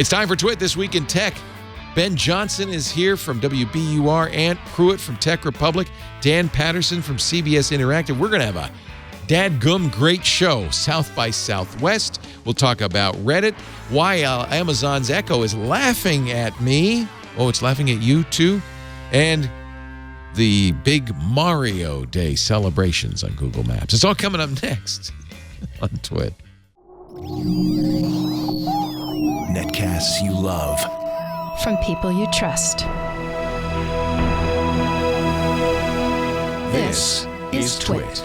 It's time for Twit This Week in Tech. Ben Johnson is here from WBUR, Ant Pruitt from Tech Republic, Dan Patterson from CBS Interactive. We're going to have a DadGum great show, South by Southwest. We'll talk about Reddit, why Amazon's Echo is laughing at me. Oh, it's laughing at you too. And the big Mario Day celebrations on Google Maps. It's all coming up next on Twit. Netcasts you love. From people you trust. This is Twit.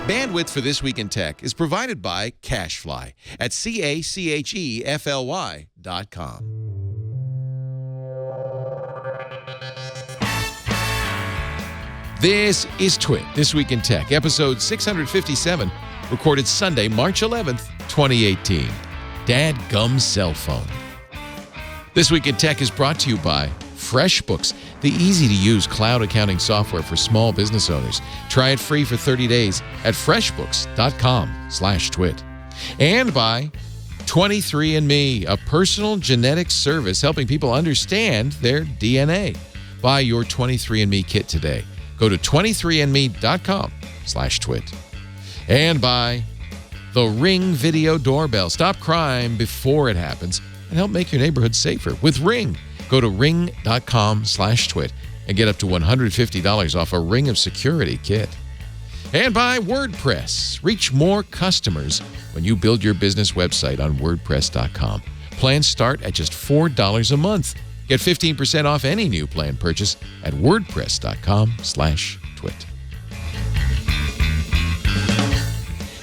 Bandwidth for This Week in Tech is provided by CacheFly at CacheFly.com. This is Twit, This Week in Tech, episode 657, recorded Sunday, March 11th, 2018. DadGum cell phone. This Week in Tech is brought to you by FreshBooks, the easy-to-use cloud accounting software for small business owners. Try it free for 30 days at freshbooks.com/twit. And by 23andMe, a personal genetics service helping people understand their DNA. Buy your 23andMe kit today. Go to 23andme.com/twit. And by the Ring Video Doorbell. Stop crime before it happens and help make your neighborhood safer with Ring. Go to ring.com/twit and get up to $150 off a Ring of Security kit. And by WordPress. Reach more customers when you build your business website on WordPress.com. Plans start at just $4 a month. Get 15% off any new plan purchase at WordPress.com/twit.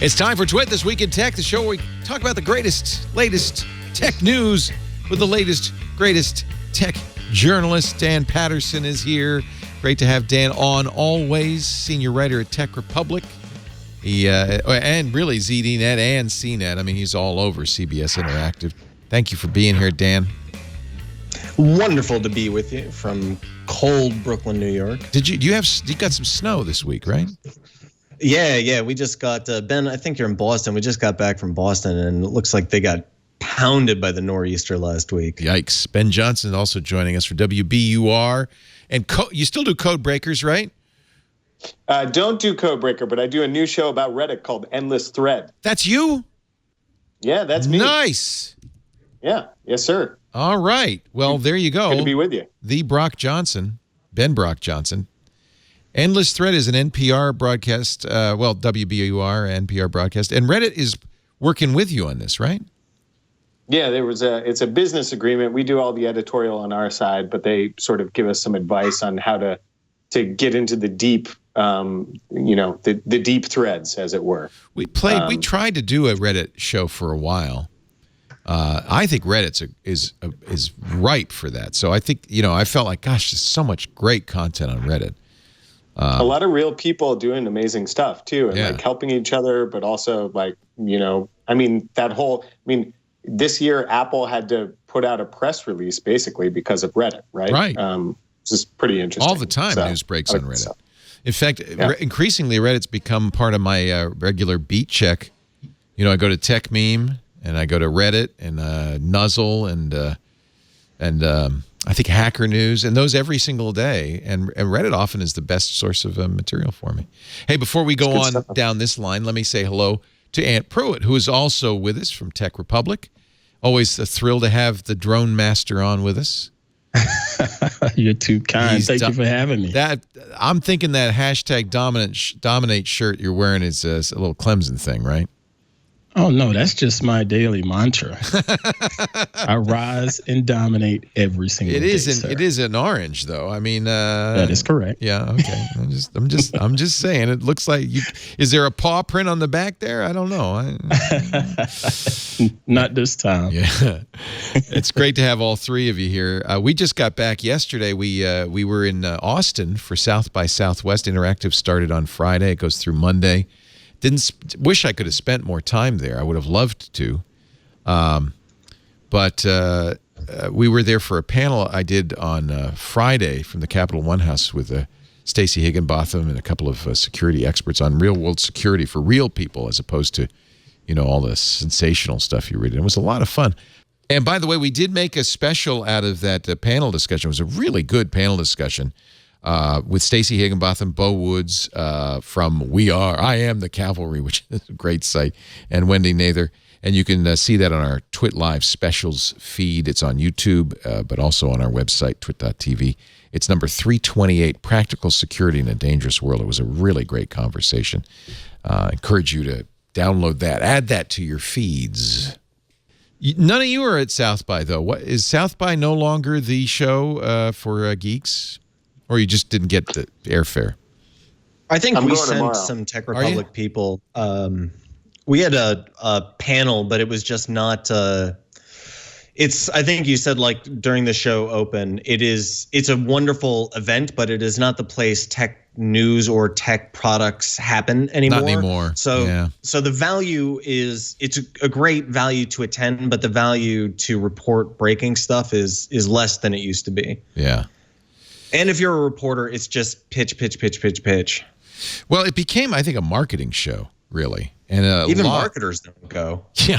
It's time for Twit This Week in Tech, the show where we talk about the greatest, latest tech news with the latest, greatest tech journalist. Dan Patterson is here. Great to have Dan on always, senior writer at Tech Republic. He and really ZDNet and CNET. I mean, he's all over CBS Interactive. Thank you for being here, Dan. Wonderful to be with you from cold Brooklyn, New York. You got some snow this week, right? Yeah. We just got Ben. I think you're in Boston. We just got back from Boston, and it looks like they got pounded by the nor'easter last week. Yikes! Ben Johnson also joining us for WBUR, and you still do Code Breakers, right? Don't do Codebreaker, but I do a new show about Reddit called Endless Thread. That's you? Yeah, that's me. Nice. Yeah. Yes, sir. All right. Well, there you go. Good to be with you. The Brock Johnson, Ben Brock Johnson. Endless Thread is an NPR broadcast, WBUR, NPR broadcast, and Reddit is working with you on this, right? Yeah, it's a business agreement. We do all the editorial on our side, but they sort of give us some advice on how to get into the deep, the deep threads, as it were. We tried to do a Reddit show for a while. I think Reddit is ripe for that. So I think, I felt like, gosh, there's so much great content on Reddit. A lot of real people doing amazing stuff too, and like helping each other, but also this year Apple had to put out a press release basically because of Reddit, right? Right. This is pretty interesting. All the time, news breaks on Reddit. In fact, increasingly Reddit's become part of my regular beat check. I go to Tech Meme and I go to Reddit and Nuzzle and I think Hacker News, and those every single day. And Reddit often is the best source of material for me. Hey, before we go on down this line, let me say hello to Ant Pruitt, who is also with us from Tech Republic. Always a thrill to have the drone master on with us. You're too kind. Thank you for having me. I'm thinking that hashtag dominate shirt you're wearing is a little Clemson thing, right? Oh, no, that's just my daily mantra. I rise and dominate every single day. It is an orange, though. I mean, that is correct. Yeah. Okay. I'm just saying. It looks like is there a paw print on the back there? I don't know. Not this time. Yeah. It's great to have all three of you here. We just got back yesterday. We were in Austin for South by Southwest. Interactive started on Friday. It goes through Monday. Wish I could have spent more time there. I would have loved to. But we were there for a panel I did on Friday from the Capital One House with Stacey Higginbotham and a couple of security experts on real-world security for real people as opposed to, all the sensational stuff you read. It was a lot of fun. And by the way, we did make a special out of that panel discussion. It was a really good panel discussion with Stacey Higginbotham, Bo Woods from I Am the Cavalry, which is a great site, and Wendy Nather. And you can see that on our Twit Live specials feed. It's on YouTube, but also on our website, twit.tv. It's number 328, Practical Security in a Dangerous World. It was a really great conversation. I encourage you to download that. Add that to your feeds. None of you are at South by, though. What is South by no longer the show for geeks? Or you just didn't get the airfare? I think we sent some Tech Republic people. We had a panel, but it was just not. I think you said like during the show open, it's a wonderful event, but it is not the place tech news or tech products happen anymore. Not anymore. So the value it's a great value to attend, but the value to report breaking stuff is less than it used to be. Yeah. And if you're a reporter, it's just pitch. Well, it became, I think, a marketing show, really. And even marketers don't go. Yeah.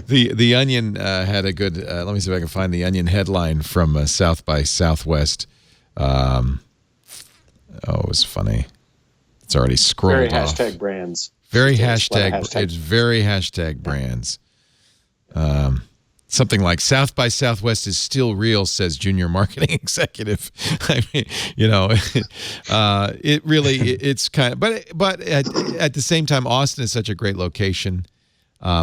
The Onion had a good, let me see if I can find the Onion headline from South by Southwest. It was funny. It's already scrolled off. Very hashtag brands. Very hashtag. It's very hashtag brands. Something like South by Southwest is still real, says junior marketing executive. I mean, it really, it's kind of, but at the same time, Austin is such a great location.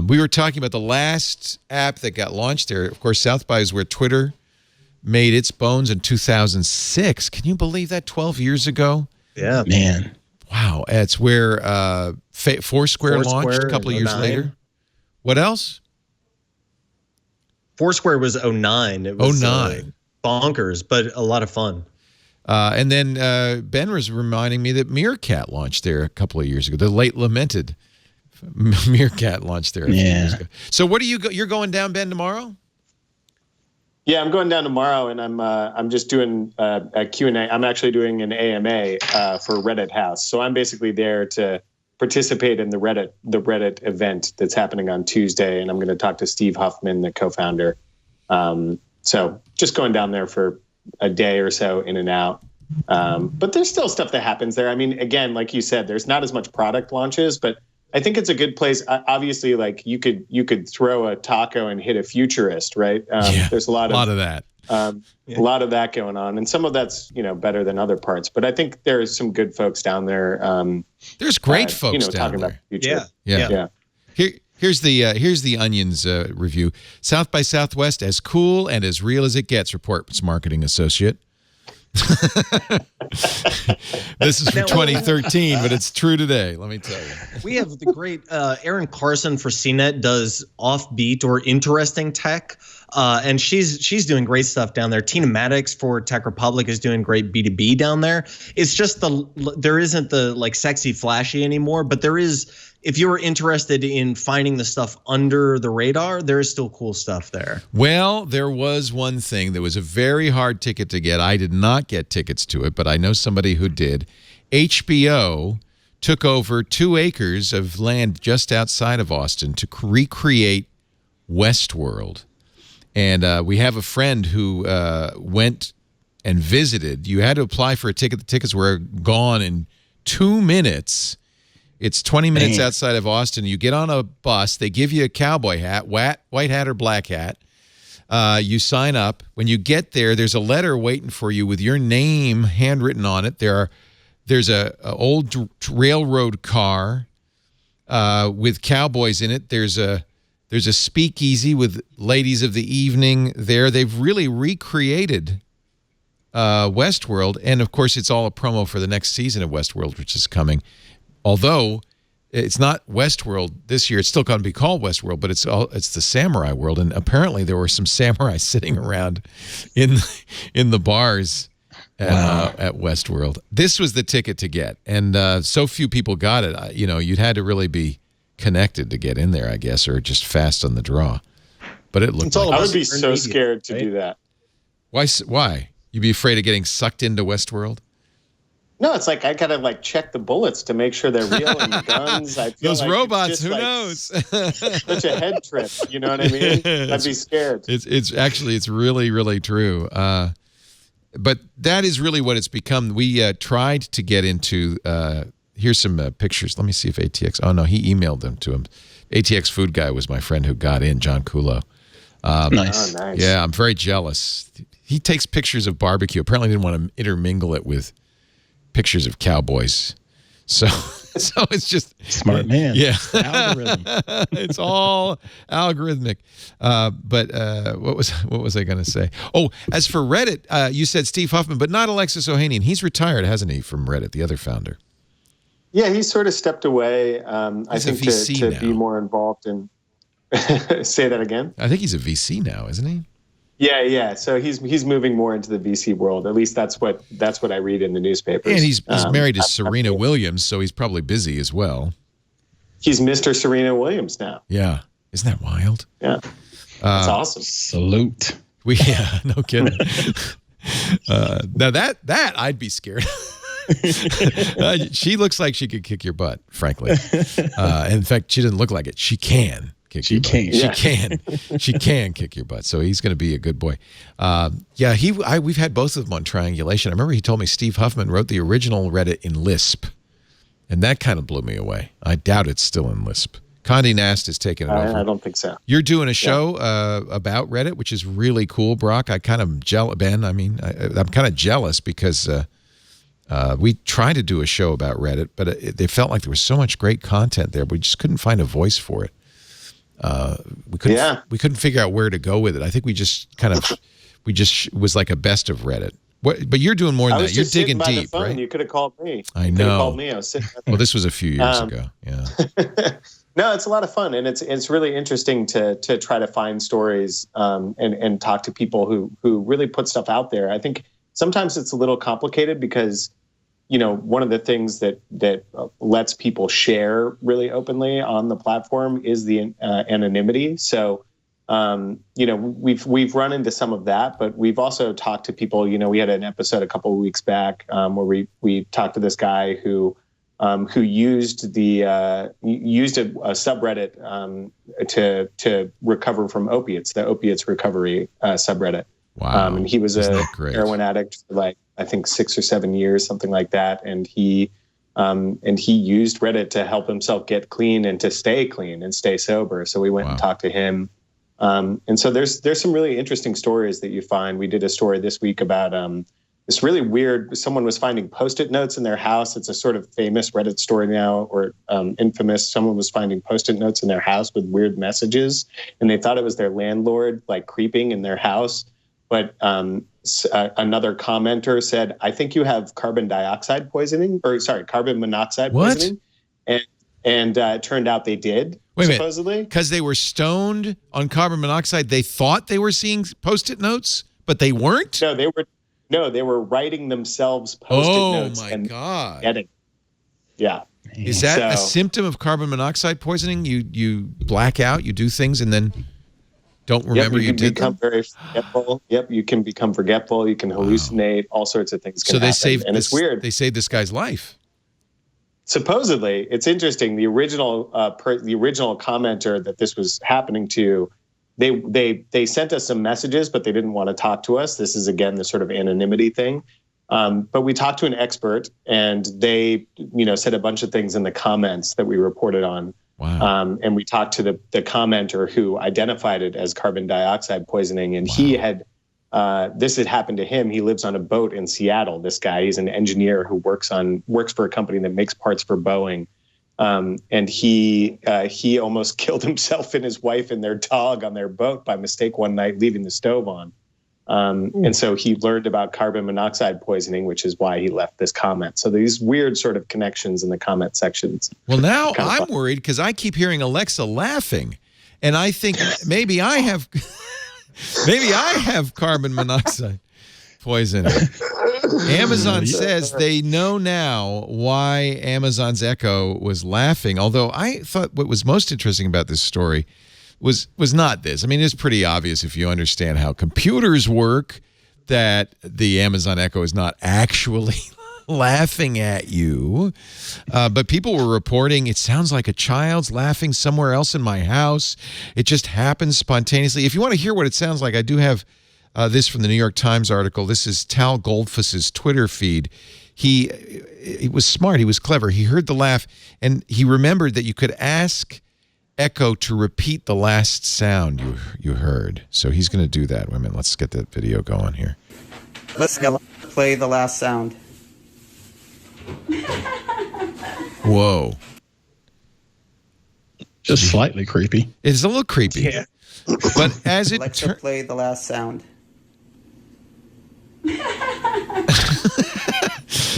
We were talking about the last app that got launched there. Of course, South by is where Twitter made its bones in 2006. Can you believe that? 12 years ago? Yeah. Man. Wow. It's where Foursquare launched a couple of years later. What else? Foursquare was 09. It was 09. Bonkers, but a lot of fun. And then Ben was reminding me that Meerkat launched there a couple of years ago. The late lamented Meerkat launched there a few years ago. So what are you're going down, Ben, tomorrow? Yeah, I'm going down tomorrow, and I'm just doing a Q&A. I'm actually doing an AMA for Reddit House. So I'm basically there to participate in the Reddit event that's happening on Tuesday, and I'm going to talk to Steve Huffman, the co-founder. So just going down there for a day or so, in and out. But there's still stuff that happens there. I mean, again, like you said, there's not as much product launches, but I think it's a good place. Obviously, like you could throw a taco and hit a futurist, right? There's a lot of that. A lot of that going on, and some of that's better than other parts. But I think there's some good folks down there. There's great folks down talking there. About the future. Yeah. Here's the Onion's review. South by Southwest, as cool and as real as it gets, reports marketing associate. This is from 2013, but it's true today. Let me tell you. We have the great Erin Carson for CNET does offbeat or interesting tech, and she's doing great stuff down there. Tina Maddox for Tech Republic is doing great B2B down there. It's just there isn't the like sexy flashy anymore, but there is. If you were interested in finding the stuff under the radar, there is still cool stuff there. Well, there was one thing that was a very hard ticket to get. I did not get tickets to it, but I know somebody who did. HBO took over 2 acres of land just outside of Austin to recreate Westworld. And we have a friend who went and visited. You had to apply for a ticket. The tickets were gone in 2 minutes. It's 20 minutes outside of Austin. You get on a bus. They give you a cowboy hat, white hat or black hat. You sign up. When you get there, there's a letter waiting for you with your name handwritten on it. There's a old railroad car with cowboys in it. There's a speakeasy with ladies of the evening there. They've really recreated Westworld, and of course, it's all a promo for the next season of Westworld, which is coming. Although it's not Westworld this year, it's still going to be called Westworld, but it's the samurai world, and apparently there were some samurai sitting around in the bars at Westworld. This was the ticket to get, and so few people got it. You'd had to really be connected to get in there, I guess, or just fast on the draw. But it looked. I would be so scared to do that. Why? You'd be afraid of getting sucked into Westworld? No, it's like I gotta like check the bullets to make sure they're real and the guns. I feel Those like robots, who like knows? such a head trip. You know what I mean? I'd be scared. It's actually really, really true. But that is really what it's become. We tried to get into. Here's some pictures. Let me see if ATX. Oh no, he emailed them to him. ATX Food Guy was my friend who got in, John Kulo. Nice. Oh, nice. Yeah, I'm very jealous. He takes pictures of barbecue. Apparently, didn't want to intermingle it with pictures of cowboys. So it's just Smart man. Yeah, Algorithm. it's all algorithmic. But what was I going to say? Oh, as for Reddit, you said Steve Huffman, but not Alexis Ohanian. He's retired, hasn't he, from Reddit? The other founder. Yeah, he sort of stepped away. I think to be more involved in. Say that again. I think he's a VC now, isn't he? Yeah. So he's moving more into the VC world. At least that's what I read in the newspapers. And he's married to Serena Williams, so he's probably busy as well. He's Mr. Serena Williams now. Yeah, isn't that wild? Yeah, that's awesome. Salute. Yeah, no kidding. Now that I'd be scared. She looks like she could kick your butt, frankly. In fact, she doesn't look like it. She can. She can kick your butt. So he's going to be a good boy. We've had both of them on Triangulation. I remember he told me Steve Huffman wrote the original Reddit in Lisp, and that kind of blew me away. I doubt it's still in Lisp. Condé Nast is taking it over. I don't think so. You're doing a show about Reddit, which is really cool, Brock. I kind of Ben. I mean, I'm kind of jealous because we tried to do a show about Reddit, but it felt like there was so much great content there. We just couldn't find a voice for it. We couldn't figure out where to go with it. I think we just was like a best of Reddit. But you're doing more than that. You're digging deep, right? You could have called me. I know. You could have called me. I was sitting. Well, this was a few years ago. Yeah. No, it's a lot of fun, and it's really interesting to try to find stories and talk to people who really put stuff out there. I think sometimes it's a little complicated because, you know, one of the things that lets people share really openly on the platform is the anonymity. So, you know, we've run into some of that, but we've also talked to people. You know, we had an episode a couple of weeks back where we talked to this guy who used a subreddit to recover from opiates, the opiates recovery subreddit. Wow. And he was a heroin addict for like, I think 6 or 7 years, something like that. And he used Reddit to help himself get clean and to stay clean and stay sober. So we went and talked to him. And so there's some really interesting stories that you find. We did a story this week about this really weird, someone was finding Post-it notes in their house. It's a sort of famous Reddit story now, or infamous. Someone was finding Post-it notes in their house with weird messages, and they thought it was their landlord like creeping in their house. But another commenter said, I think you have carbon monoxide poisoning. And it turned out they did. Wait a supposedly. minute. Because they were stoned on carbon monoxide, they thought they were seeing Post-it notes, but they weren't? No, they were writing themselves Post-it notes. Oh, my God. Yeah. Is that a symptom of carbon monoxide poisoning? You black out, you do things, and then don't remember you did them? Very forgetful. Yep, you can become forgetful. You can hallucinate. All sorts of things can happen. And it's weird. They saved this guy's life. Supposedly, it's interesting. The original commenter that this was happening to, they sent us some messages, but they didn't want to talk to us. This is again the sort of anonymity thing. But we talked to an expert, and they, said a bunch of things in the comments that we reported on. Wow. And we talked to the commenter who identified it as carbon dioxide poisoning, and he had this had happened to him. He lives on a boat in Seattle. This guy, he's an engineer who works for a company that makes parts for Boeing. And he almost killed himself and his wife and their dog on their boat by mistake one night, leaving the stove on. And so he learned about carbon monoxide poisoning, which is why he left this comment. So these weird sort of connections in the comment sections. Well, now I'm worried because I keep hearing Alexa laughing, and I think maybe I have carbon monoxide poisoning. Amazon says they know now why Amazon's Echo was laughing. Although I thought what was most interesting about this story was not this. I mean, it's pretty obvious if you understand how computers work that the Amazon Echo is not actually laughing at you. But people were reporting it sounds like a child's laughing somewhere else in my house. It just happens spontaneously. If you want to hear what it sounds like, I do have this from the New York Times article. This is Tal Goldfuss's Twitter feed. He was smart. He was clever. He heard the laugh, and he remembered that you could ask Echo to repeat the last sound you heard. So he's going to do that. Wait a minute. Let's get that video going here. Let's go play the last sound. Whoa. Just slightly creepy. It's a little creepy. Yeah. But as it Alexa, play the last sound.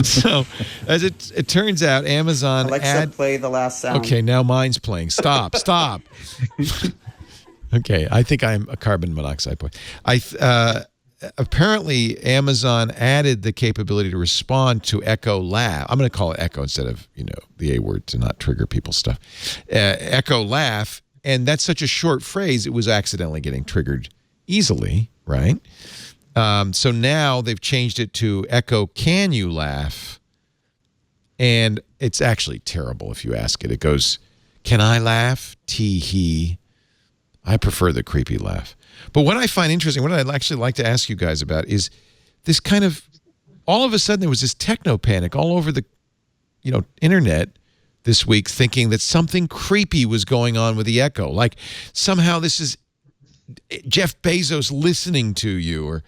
So, as it turns out, Amazon Alexa, play the last sound. Okay, now mine's playing. Stop. Okay, I think I'm a carbon monoxide point. Apparently, Amazon added the capability to respond to Echo Laugh. I'm going to call it Echo instead of, the A word to not trigger people's stuff. Echo Laugh, and that's such a short phrase, it was accidentally getting triggered easily, right? So now they've changed it to Echo Can You Laugh? And it's actually terrible if you ask it. It goes, can I laugh? Tee-hee. I prefer the creepy laugh. But what I find interesting, what I'd actually like to ask you guys about is this kind of, all of a sudden there was this techno panic all over the, internet this week thinking that something creepy was going on with the Echo. Like somehow this is Jeff Bezos listening to you, or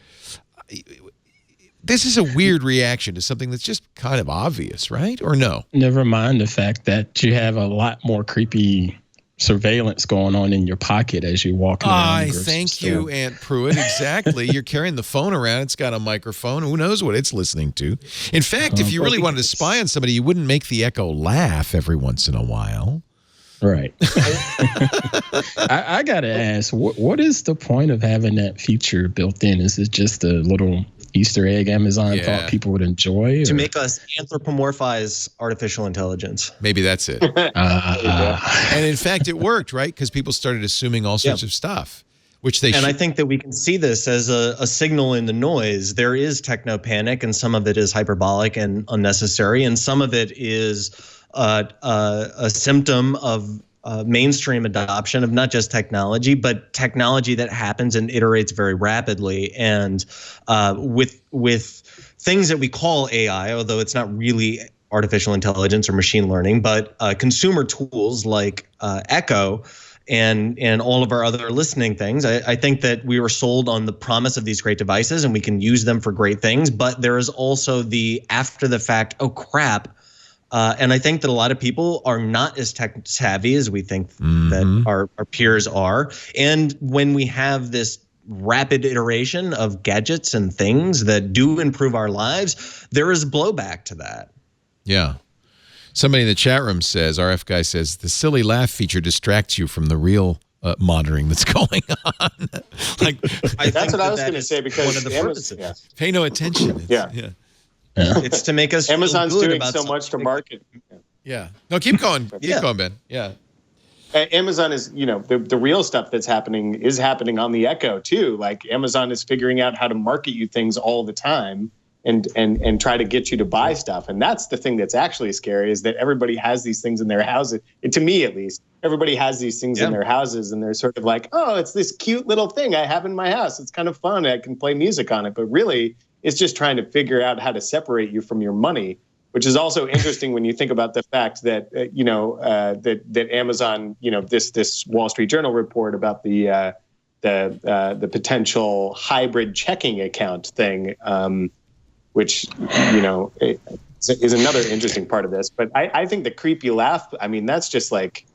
this is a weird reaction to something that's just kind of obvious, right? Or no? Never mind the fact that you have a lot more creepy surveillance going on in your pocket as you walk around. Thank you, Aunt Pruitt. Exactly. You're carrying the phone around. It's got a microphone. Who knows what it's listening to? In fact, if you really wanted to spy on somebody, you wouldn't make the Echo laugh every once in a while. Right. I got to ask, what is the point of having that feature built in? Is it just a little Easter egg Amazon thought people would enjoy? To make us anthropomorphize artificial intelligence. Maybe that's it. And in fact, it worked, right? Because people started assuming all sorts of stuff, which they And I think that we can see this as a signal in the noise. There is techno panic, and some of it is hyperbolic and unnecessary, and some of it is a symptom of mainstream adoption of not just technology, but technology that happens and iterates very rapidly. And with things that we call AI, although it's not really artificial intelligence or machine learning, but consumer tools like Echo and all of our other listening things, I think that we were sold on the promise of these great devices and we can use them for great things. But there is also the after the fact, oh crap. And I think that a lot of people are not as tech savvy as we think that our peers are. And when we have this rapid iteration of gadgets and things that do improve our lives, there is blowback to that. Yeah. Somebody in the chat room says, RF guy says, the silly laugh feature distracts you from the real monitoring that's going on. That's what I was going to say, because one of the purposes. Pay no attention. It's to make us Amazon's feel good doing about so much to market. Yeah. No, keep going. Keep going, Ben. Yeah. Amazon is, the real stuff that's happening is happening on the Echo too. Like Amazon is figuring out how to market you things all the time and try to get you to buy stuff. And that's the thing that's actually scary, is that everybody has these things in their houses. To me, at least, everybody has these things in their houses, and they're sort of like, oh, it's this cute little thing I have in my house. It's kind of fun. I can play music on it. But really, it's just trying to figure out how to separate you from your money, which is also interesting when you think about the fact that that Amazon, this Wall Street Journal report about the potential hybrid checking account thing, which is another interesting part of this. But I think the creepy laugh, I mean, that's just like,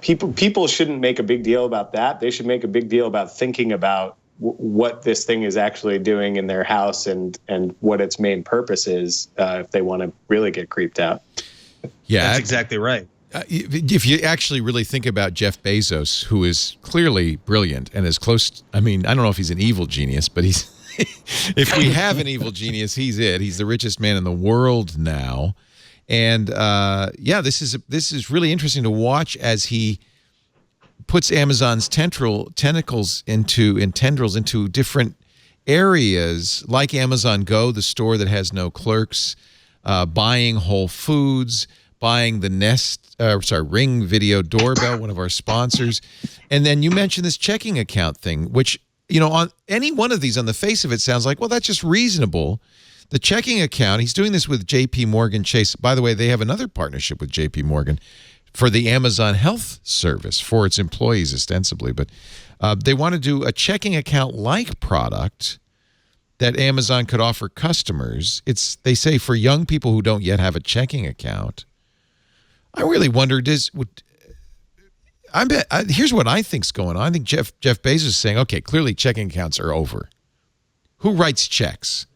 people shouldn't make a big deal about that. They should make a big deal about thinking about what this thing is actually doing in their house and what its main purpose is, if they want to really get creeped out. Yeah, that's exactly right. If you actually really think about Jeff Bezos, who is clearly brilliant and is close, I mean, I don't know if he's an evil genius, but he's if we have an evil genius, he's it. He's the richest man in the world now. And this is really interesting to watch as he puts Amazon's tentacles into different areas, like Amazon Go, the store that has no clerks, buying Whole Foods, buying the Ring Video Doorbell, one of our sponsors. And then you mentioned this checking account thing, which, on any one of these on the face of it sounds like, well, that's just reasonable. The checking account, he's doing this with JP Morgan Chase. By the way, they have another partnership with JP Morgan for the Amazon Health Service for its employees ostensibly. But they want to do a checking account-like product that Amazon could offer customers. They say for young people who don't yet have a checking account. I really wonder, here's what I think's going on. I think Jeff Bezos is saying, okay, clearly checking accounts are over. Who writes checks?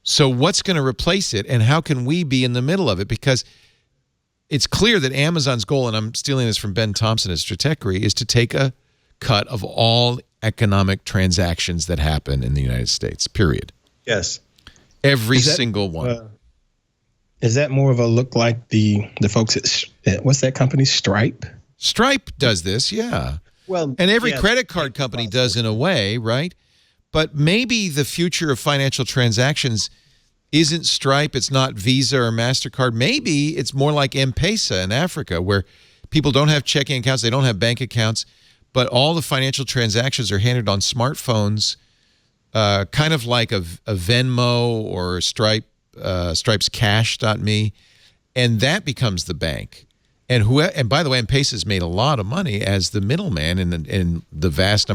So what's going to replace it, and how can we be in the middle of it? Because it's clear that Amazon's goal, and I'm stealing this from Ben Thompson at Stratechery, is to take a cut of all economic transactions that happen in the United States, period. Yes. Every single one. Is that more of a look like the folks at what's that company, Stripe? Stripe does this, yeah. Well, and every credit card company does in a way, right? But maybe the future of financial transactions isn't Stripe, it's not Visa or MasterCard. Maybe it's more like M-Pesa in Africa, where people don't have checking accounts, they don't have bank accounts, but all the financial transactions are handled on smartphones, kind of like a Venmo or Stripe's Cash.me, and that becomes the bank. And by the way, M-Pesa's made a lot of money as the middleman in the vast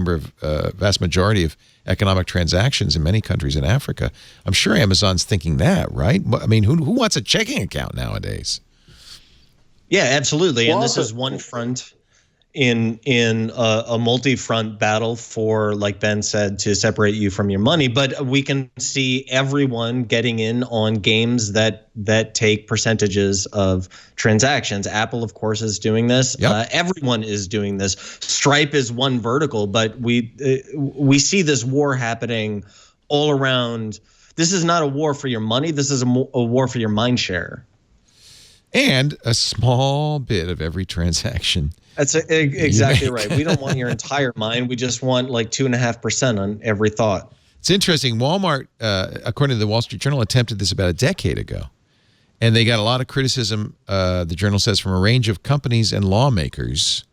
majority of economic transactions in many countries in Africa. I'm sure Amazon's thinking that, right? I mean, who wants a checking account nowadays? Yeah, absolutely. And this is one front in a multi-front battle for, like Ben said, to separate you from your money. But we can see everyone getting in on games that take percentages of transactions. Apple, of course, is doing this. Yep. Everyone is doing this. Stripe is one vertical, but we see this war happening all around. This is not a war for your money. This is a war for your mind share. And a small bit of every transaction. That's exactly right. We don't want your entire mind. We just want like 2.5% on every thought. It's interesting. Walmart, according to the Wall Street Journal, attempted this about a decade ago. And they got a lot of criticism, the Journal says, from a range of companies and lawmakers.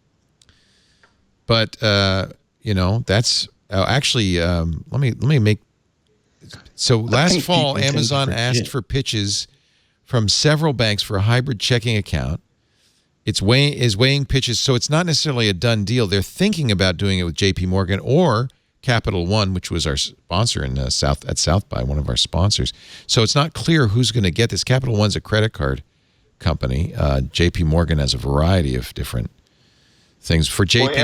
But, that's actually, let me make. So last fall, Amazon asked for pitches from several banks for a hybrid checking account. Is weighing pitches, so it's not necessarily a done deal. They're thinking about doing it with JP Morgan or Capital One, which was our sponsor in South by, one of our sponsors. So it's not clear who's going to get this. Capital One's a credit card company. JP Morgan has a variety of different things. For JP, well,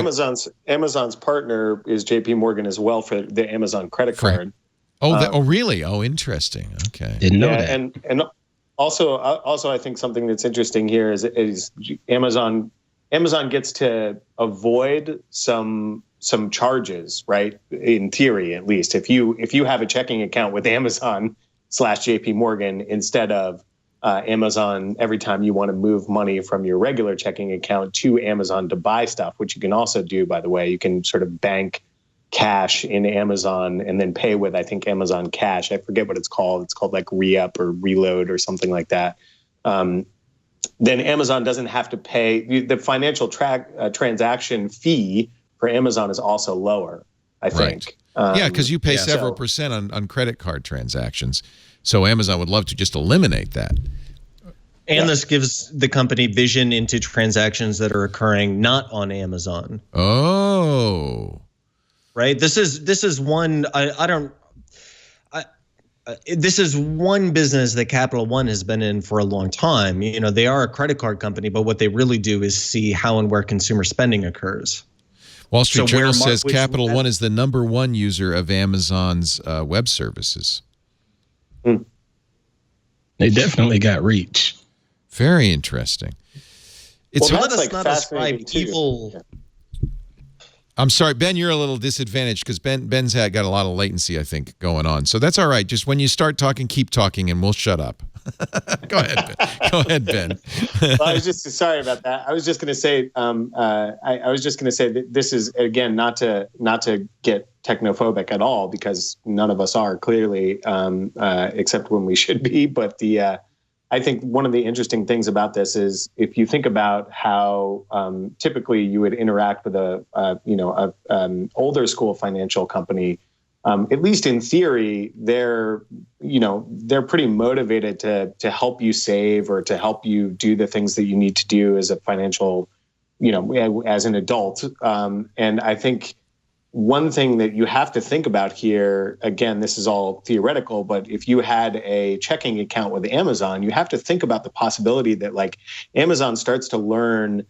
Amazon's partner is JP Morgan as well for the Amazon credit card. Oh, really? Oh, interesting. Okay, didn't know that. And Also, I think something that's interesting here is Amazon gets to avoid some charges, right? In theory, at least, if you have a checking account with Amazon / JP Morgan instead of Amazon, every time you want to move money from your regular checking account to Amazon to buy stuff, which you can also do, by the way, you can sort of bank cash in Amazon and then pay with, I think, Amazon Cash. I forget what it's called. It's called like re-up or reload or something like that. Then Amazon doesn't have to pay. The financial transaction fee for Amazon is also lower, I think. Right. Because you pay several percent on credit card transactions. So Amazon would love to just eliminate that. And this gives the company vision into transactions that are occurring not on Amazon. Oh. Right. This is one. This is one business that Capital One has been in for a long time. They are a credit card company, but what they really do is see how and where consumer spending occurs. Wall Street Journal says Capital One is the #1 user of Amazon's web services. They definitely got reach. Very interesting. It's hard to not ascribe evil. Yeah. I'm sorry, Ben, you're a little disadvantaged because Ben's got a lot of latency, I think, going on. So that's all right. Just when you start talking, keep talking, and we'll shut up. Go ahead, Ben. Go ahead, Ben. Well, I was just sorry about that. I was just going to say, I was just going to say that this is, again, not to get technophobic at all, because none of us are, clearly, except when we should be. But I think one of the interesting things about this is if you think about how typically you would interact with a older school financial company, at least in theory, they're pretty motivated to help you save or to help you do the things that you need to do as a financial, as an adult. And I think one thing that you have to think about here, again, this is all theoretical, but if you had a checking account with Amazon, you have to think about the possibility that like Amazon starts to learn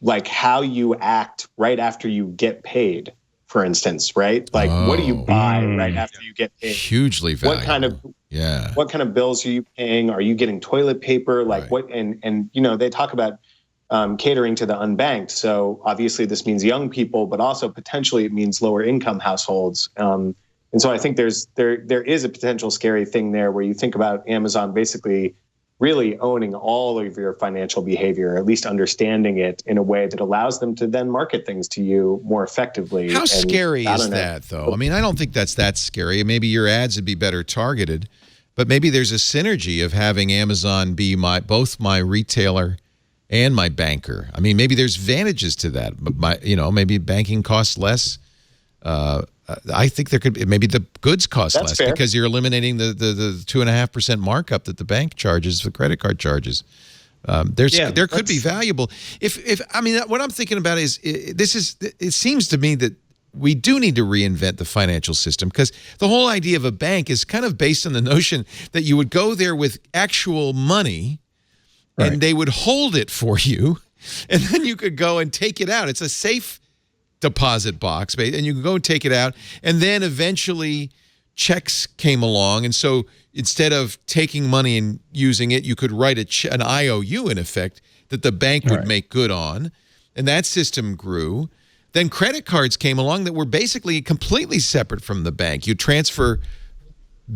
like how you act right after you get paid, for instance, right? Like what do you buy right after you get paid? Hugely valuable. What kind of bills are you paying? Are you getting toilet paper? Like what, and they talk about catering to the unbanked. So obviously this means young people, but also potentially it means lower income households. And so I think there is a potential scary thing there where you think about Amazon basically really owning all of your financial behavior, or at least understanding it in a way that allows them to then market things to you more effectively. How scary is that, though? I mean, I don't think that's that scary. Maybe your ads would be better targeted, but maybe there's a synergy of having Amazon be both my retailer and my banker. I mean, maybe there's advantages to that, but maybe banking costs less. I think there could be, maybe the goods cost That's less fair. because you're eliminating the 2.5% markup that the bank charges for credit card charges. There could be valuable. What I'm thinking about is it seems to me that we do need to reinvent the financial system because the whole idea of a bank is kind of based on the notion that you would go there with actual money. Right. And they would hold it for you, and then you could go and take it out. It's a safe deposit box, and you can go and take it out. And then eventually checks came along, and so instead of taking money and using it, you could write an IOU, in effect, that the bank would make good on, and that system grew. Then credit cards came along that were basically completely separate from the bank. You transfer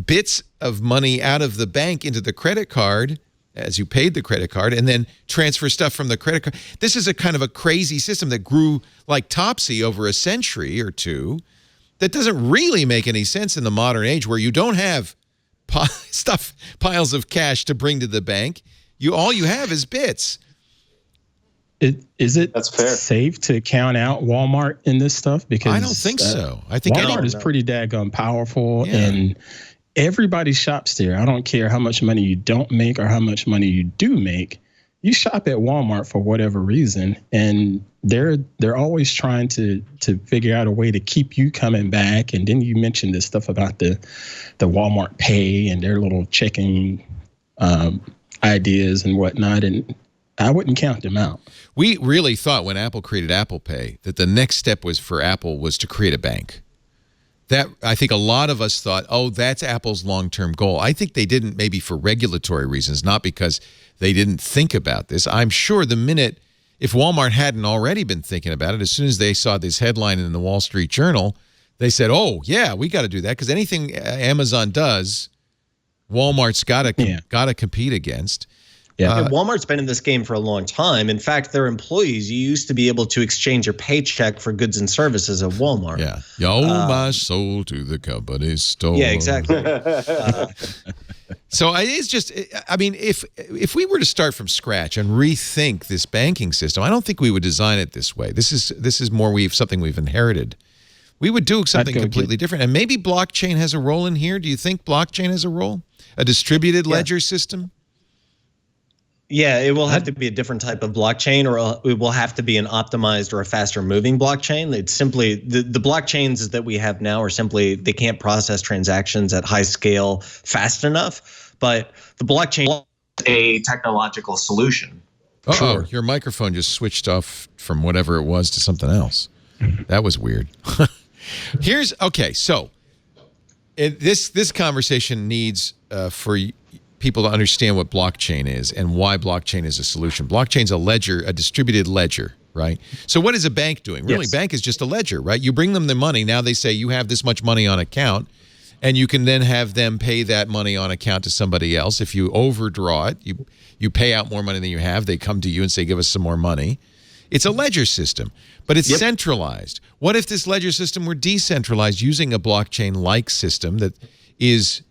bits of money out of the bank into the credit card as you paid the credit card, and then transfer stuff from the credit card. This is a kind of a crazy system that grew like Topsy over a century or two that doesn't really make any sense in the modern age where you don't have piles of cash to bring to the bank. All you have is bits. Is it That's fair. safe to count out Walmart in this stuff? Because I don't think so. I think Walmart is pretty daggum powerful, and everybody shops there. I don't care how much money you don't make or how much money you do make. You shop at Walmart for whatever reason, and they're always trying to figure out a way to keep you coming back. And then you mentioned this stuff about the Walmart Pay and their little checking ideas and whatnot, and I wouldn't count them out. We really thought when Apple created Apple Pay that the next step for Apple was to create a bank. That I think a lot of us thought, that's Apple's long-term goal. I think they didn't, maybe for regulatory reasons, not because they didn't think about this. I'm sure if Walmart hadn't already been thinking about it, as soon as they saw this headline in the Wall Street Journal, they said, we got to do that because anything Amazon does, Walmart's got to compete against. Yeah, Walmart's been in this game for a long time. In fact, their employees, you used to be able to exchange your paycheck for goods and services at Walmart. Yeah. My soul to the company store. Yeah, exactly. So it is just, I mean, if we were to start from scratch and rethink this banking system, I don't think we would design it this way. This is more something we've inherited. We would do something completely different. And maybe blockchain has a role in here. Do you think blockchain has a role? A distributed ledger system? Yeah, it will have to be a different type of blockchain, or it will have to be an optimized or a faster moving blockchain. It's simply the blockchains that we have now are simply, they can't process transactions at high scale fast enough. But the blockchain is a technological solution. Sure. Your microphone just switched off from whatever it was to something else. That was weird. So this conversation needs for people to understand what blockchain is and why blockchain is a solution. Blockchain's a ledger, a distributed ledger, right? So what is a bank doing? Really, bank is just a ledger, right? You bring them the money. Now they say you have this much money on account, and you can then have them pay that money on account to somebody else. If you overdraw it, you pay out more money than you have. They come to you and say, give us some more money. It's a ledger system, but it's centralized. What if this ledger system were decentralized using a blockchain-like system that is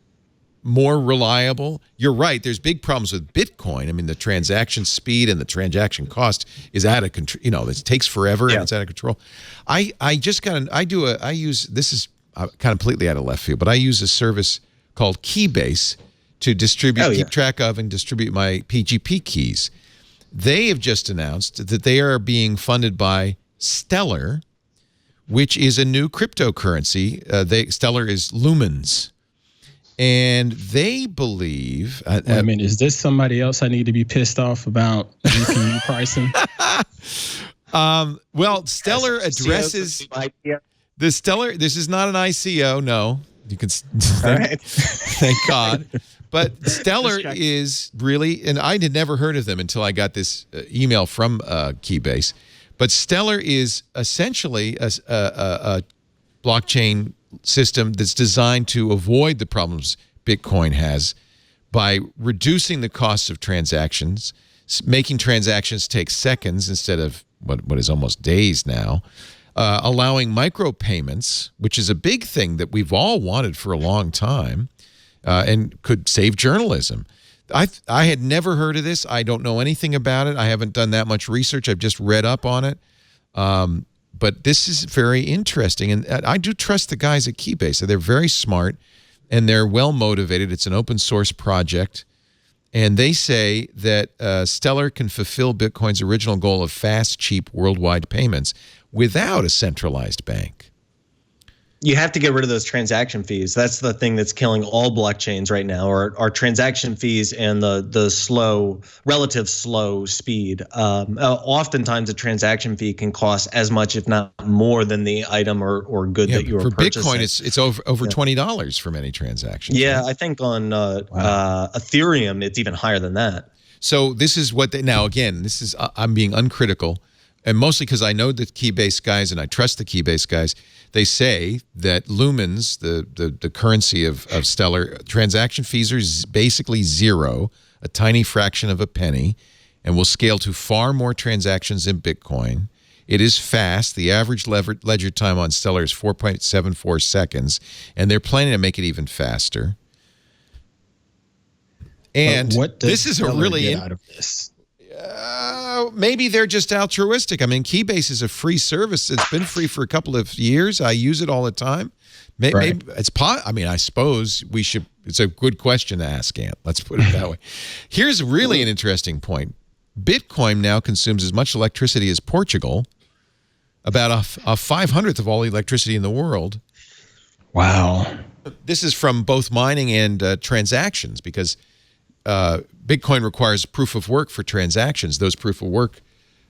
more reliable. You're right. There's big problems with Bitcoin. I mean, the transaction speed and the transaction cost is out of control. You know, it takes forever and it's out of control. I use, this is kind of completely out of left field, but I use a service called Keybase to distribute, keep track of and distribute my PGP keys. They have just announced that they are being funded by Stellar, which is a new cryptocurrency. Stellar is Lumens. And they believe... I mean, is this somebody else I need to be pissed off about GPU pricing? Well, Stellar addresses... The Stellar... This is not an ICO, no. You can thank God. But Stellar is really... And I had never heard of them until I got this email from Keybase. But Stellar is essentially a blockchain system that's designed to avoid the problems Bitcoin has by reducing the cost of transactions, making transactions take seconds instead of what is almost days now, allowing micropayments, which is a big thing that we've all wanted for a long time, and could save journalism. I had never heard of this. I don't know anything about it. I haven't done that much research. I've just read up on it. But this is very interesting. And I do trust the guys at Keybase. They're very smart and they're well motivated. It's an open source project. And they say that Stellar can fulfill Bitcoin's original goal of fast, cheap worldwide payments without a centralized bank. You have to get rid of those transaction fees. That's the thing that's killing all blockchains right now, are transaction fees and the relative slow speed. Oftentimes, a transaction fee can cost as much, if not more, than the item or good that you were purchasing. For Bitcoin, it's over $20 for many transactions. Yeah, right? I think on Ethereum, it's even higher than that. So this is what they now. Again, this is I'm being uncritical, and mostly because I know the Keybase guys and I trust the Keybase guys. They say that Lumens, the currency of Stellar, transaction fees are basically zero, a tiny fraction of a penny, and will scale to far more transactions than Bitcoin. It is fast. The average ledger time on Stellar is 4.74 seconds, and they're planning to make it even faster. And what does this is Stellar a really get out of this? Maybe they're just altruistic. I mean, Keybase is a free service. It's been free for a couple of years. I use it all the time. Maybe I mean, I suppose we should. It's a good question to ask, Ant. Let's put it that way. Here's really an interesting point. Bitcoin now consumes as much electricity as Portugal, about a 500th of all the electricity in the world. Wow. This is from both mining and transactions, because Bitcoin requires proof of work for transactions. Those proof of work,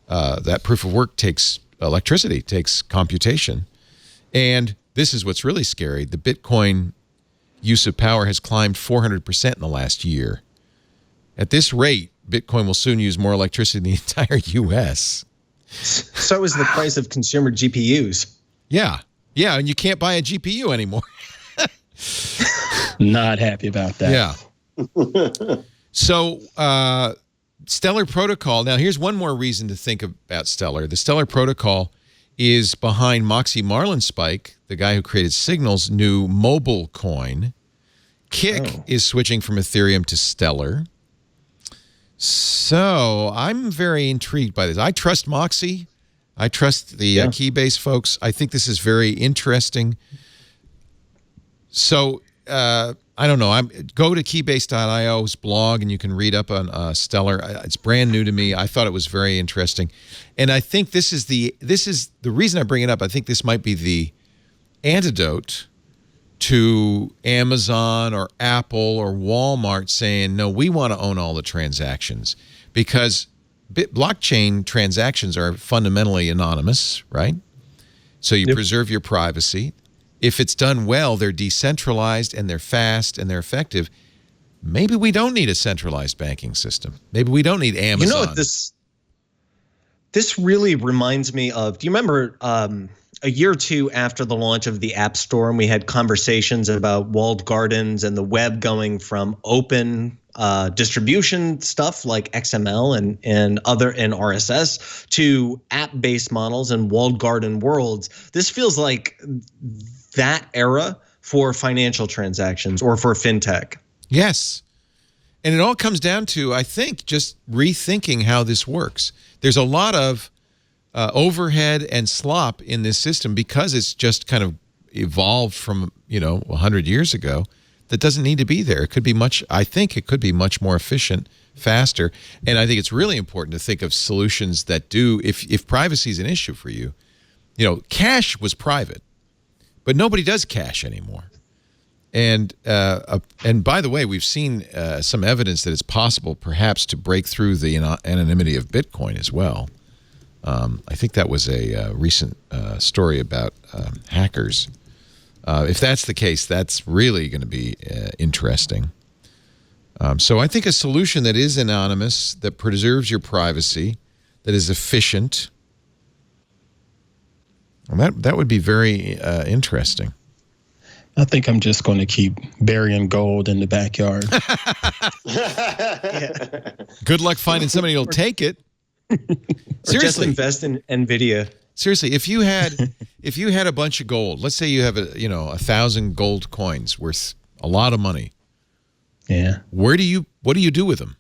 that proof of work takes electricity, takes computation. And this is what's really scary. The Bitcoin use of power has climbed 400% in the last year. At this rate, Bitcoin will soon use more electricity than the entire U.S. So is the price of consumer GPUs. Yeah. Yeah, and you can't buy a GPU anymore. Not happy about that. Yeah. So Stellar Protocol, now here's one more reason to think about Stellar. The Stellar Protocol is behind Moxie Marlinspike, the guy who created Signal's new mobile coin. Kik is switching from Ethereum to Stellar. So I'm very intrigued by this. I trust Moxie. I trust the Keybase folks. I think this is very interesting. So I don't know. Go to keybase.io's blog and you can read up on Stellar. It's brand new to me. I thought it was very interesting, and I think this is the reason I bring it up. I think this might be the antidote to Amazon or Apple or Walmart saying, no, we want to own all the transactions, because blockchain transactions are fundamentally anonymous, right? So you preserve your privacy. If it's done well, they're decentralized and they're fast and they're effective. Maybe we don't need a centralized banking system. Maybe we don't need Amazon. You know what this really reminds me of? Do you remember a year or two after the launch of the App Store, and we had conversations about walled gardens and the web going from open distribution stuff like XML and RSS to app-based models and walled garden worlds? This feels like that era for financial transactions or for fintech. Yes. And it all comes down to, I think, just rethinking how this works. There's a lot of overhead and slop in this system because it's just kind of evolved from, 100 years ago that doesn't need to be there. It could be I think it could be much more efficient, faster. And I think it's really important to think of solutions that do, if privacy is an issue for you, cash was private, but nobody does cash anymore. And by the way, we've seen some evidence that it's possible perhaps to break through the anonymity of Bitcoin as well. I think that was a recent story about hackers. If that's the case, that's really going to be interesting. So I think a solution that is anonymous, that preserves your privacy, that is efficient, that would be very interesting. I think I'm just going to keep burying gold in the backyard. Good luck finding somebody who'll take it. Seriously, just invest in NVIDIA. Seriously, if you had a bunch of gold, let's say you have 1,000 gold coins worth a lot of money. Yeah. What do you do with them?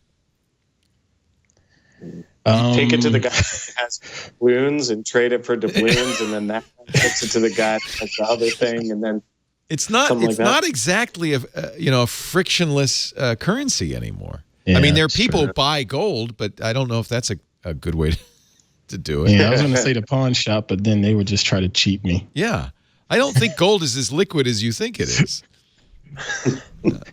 Take it to the guy who has doubloons and trade it for doubloons, and then that takes it to the guy that has the other thing, and then it's not exactly a frictionless currency anymore. Yeah, I mean, there are people who buy gold, but I don't know if that's a good way to do it. Yeah, I was going to say the pawn shop, but then they would just try to cheat me. Yeah. I don't think gold is as liquid as you think it is.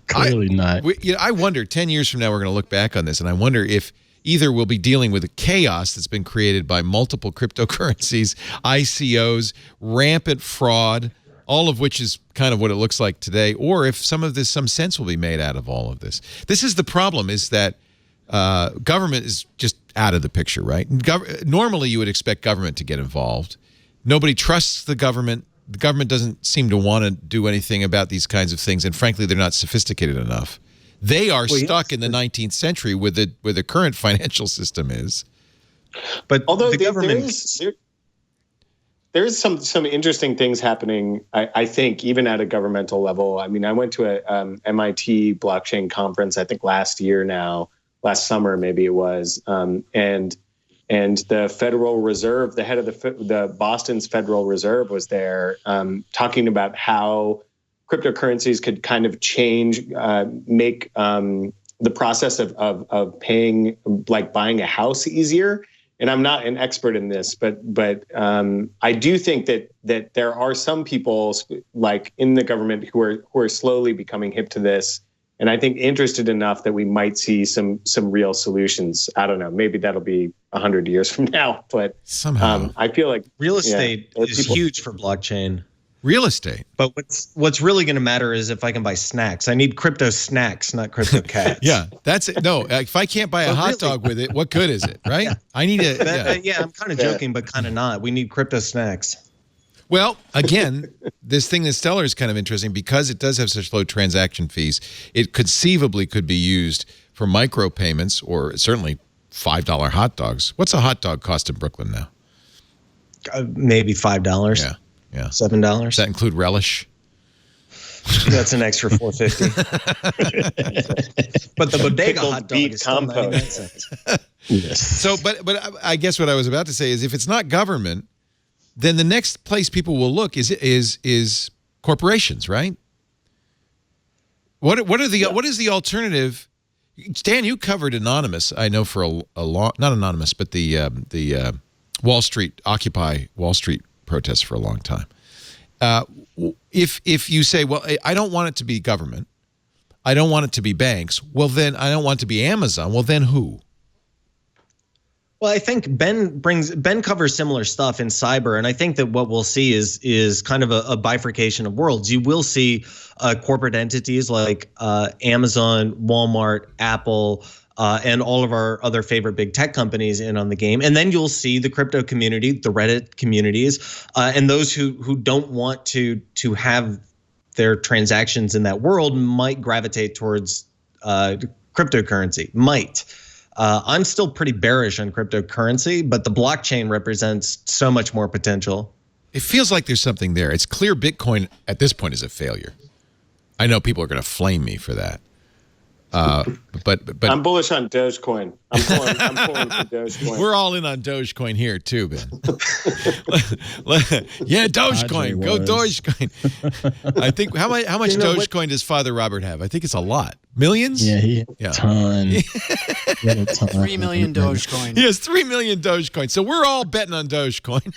Clearly not. I wonder, 10 years from now, we're going to look back on this, and I wonder if either we'll be dealing with a chaos that's been created by multiple cryptocurrencies, ICOs, rampant fraud, all of which is kind of what it looks like today, or if some sense will be made out of all of this. This is the problem, is that government is just out of the picture, right? Normally, you would expect government to get involved. Nobody trusts the government. The government doesn't seem to want to do anything about these kinds of things, and frankly, they're not sophisticated enough. They are stuck in the 19th century where the current financial system is. But although the government... There's some interesting things happening, I think, even at a governmental level. I mean, I went to a MIT blockchain conference, I think last summer, maybe it was. And the Federal Reserve, the head of the Boston's Federal Reserve was there talking about how cryptocurrencies could kind of change, make the process of paying, like buying a house, easier. And I'm not an expert in this, but I do think that there are some people like in the government who are slowly becoming hip to this, and I think interested enough that we might see some real solutions. I don't know, maybe that'll be 100 years from now, but somehow I feel like real estate is huge for blockchain. Real estate. But what's really going to matter is if I can buy snacks. I need crypto snacks, not crypto cats. Yeah, that's it. No, if I can't buy a hot dog with it, what good is it, right? Yeah. I need a... I'm kind of joking, but kind of not. We need crypto snacks. Well, again, this thing that Stellar is kind of interesting because it does have such low transaction fees. It conceivably could be used for micropayments or certainly $5 hot dogs. What's a hot dog cost in Brooklyn now? Maybe $5. Yeah. Yeah. $7. Does that include relish? That's an extra $4.50. But the bodega hot dog is still 99 cents. Yes. So, but I guess what I was about to say is, if it's not government, then the next place people will look is corporations, right? What is the alternative? Dan, you covered Anonymous. I know for a long, not Anonymous, but the Wall Street, Occupy Wall Street protests for a long time. If you say, well, I don't want it to be government, I don't want it to be banks, well, then I don't want it to be Amazon, well, then who? Well, I think Ben covers similar stuff in cyber, and I think that what we'll see is kind of a bifurcation of worlds. You will see corporate entities like Amazon, Walmart, Apple, and all of our other favorite big tech companies in on the game. And then you'll see the crypto community, the Reddit communities, and those who don't want to have their transactions in that world might gravitate towards cryptocurrency. I'm still pretty bearish on cryptocurrency, but the blockchain represents so much more potential. It feels like there's something there. It's clear Bitcoin at this point is a failure. I know people are going to flame me for that. But I'm bullish on Dogecoin. I'm pulling for Dogecoin. We're all in on Dogecoin here too, Ben. Yeah, Dogecoin. Go Dogecoin. I think how much Dogecoin does Father Robert have? I think it's a lot. Millions? Yeah, he had a ton. 3 million Dogecoin. He has 3 million Dogecoin. So we're all betting on Dogecoin.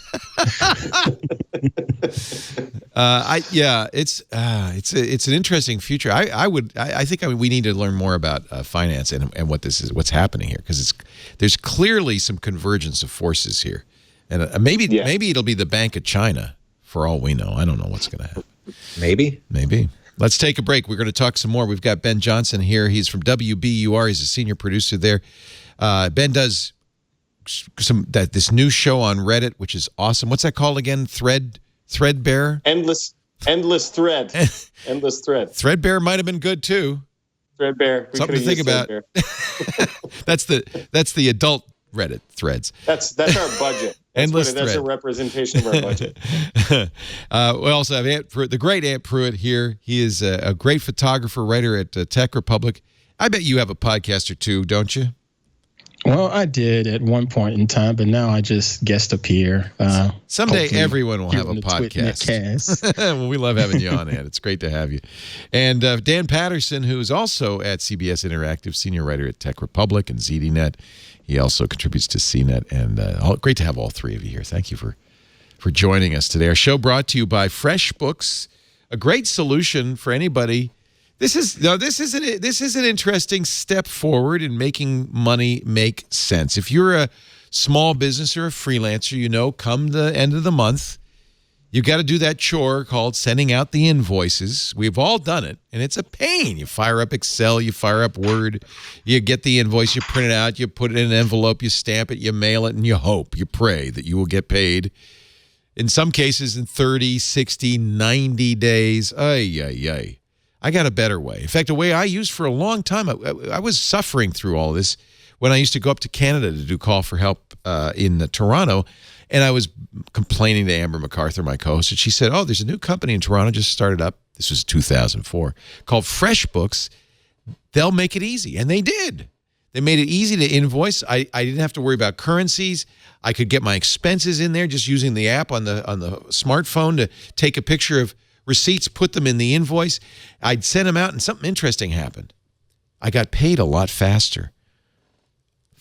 It's an interesting future. I think we need to learn more about finance and what's happening here, because there's clearly some convergence of forces here, and maybe it'll be the Bank of China for all we know. I don't know what's going to happen. Maybe. Let's take a break. We're going to talk some more. We've got Ben Johnson here. He's from WBUR. He's a senior producer there. Ben does this new show on Reddit, which is awesome. What's that called again? Threadbare? Endless thread. Endless thread. Threadbare might have been good too. Threadbare. Something to think about. That's the adult Reddit threads. That's our budget. That's a representation of our budget. We also have the great Ant Pruitt here. He is a great photographer, writer at Tech Republic. I bet you have a podcast or two, don't you? Well, I did at one point in time, but now I just guest appear. Someday everyone will have a podcast. Well, we love having you on, Ant. It's great to have you. And Dan Patterson, who is also at CBS Interactive, senior writer at Tech Republic and ZDNet. He also contributes to CNET. And great to have all three of you here. Thank you for joining us today. Our show brought to you by FreshBooks, a great solution for anybody. This is an interesting step forward in making money make sense. If you're a small business or a freelancer, come the end of the month, you've got to do that chore called sending out the invoices. We've all done it, and it's a pain. You fire up Excel, you fire up Word, you get the invoice, you print it out, you put it in an envelope, you stamp it, you mail it, and you hope, you pray that you will get paid. In some cases, in 30, 60, 90 days. I got a better way. In fact, a way I used for a long time, I was suffering through all this when I used to go up to Canada to do Call for Help in Toronto, and I was complaining to Amber MacArthur, my co-host, and she said, there's a new company in Toronto just started up. This was 2004, called FreshBooks. They'll make it easy, and they did. They made it easy to invoice. I didn't have to worry about currencies. I could get my expenses in there just using the app on the smartphone to take a picture of receipts, put them in the invoice. I'd send them out, and something interesting happened. I got paid a lot faster.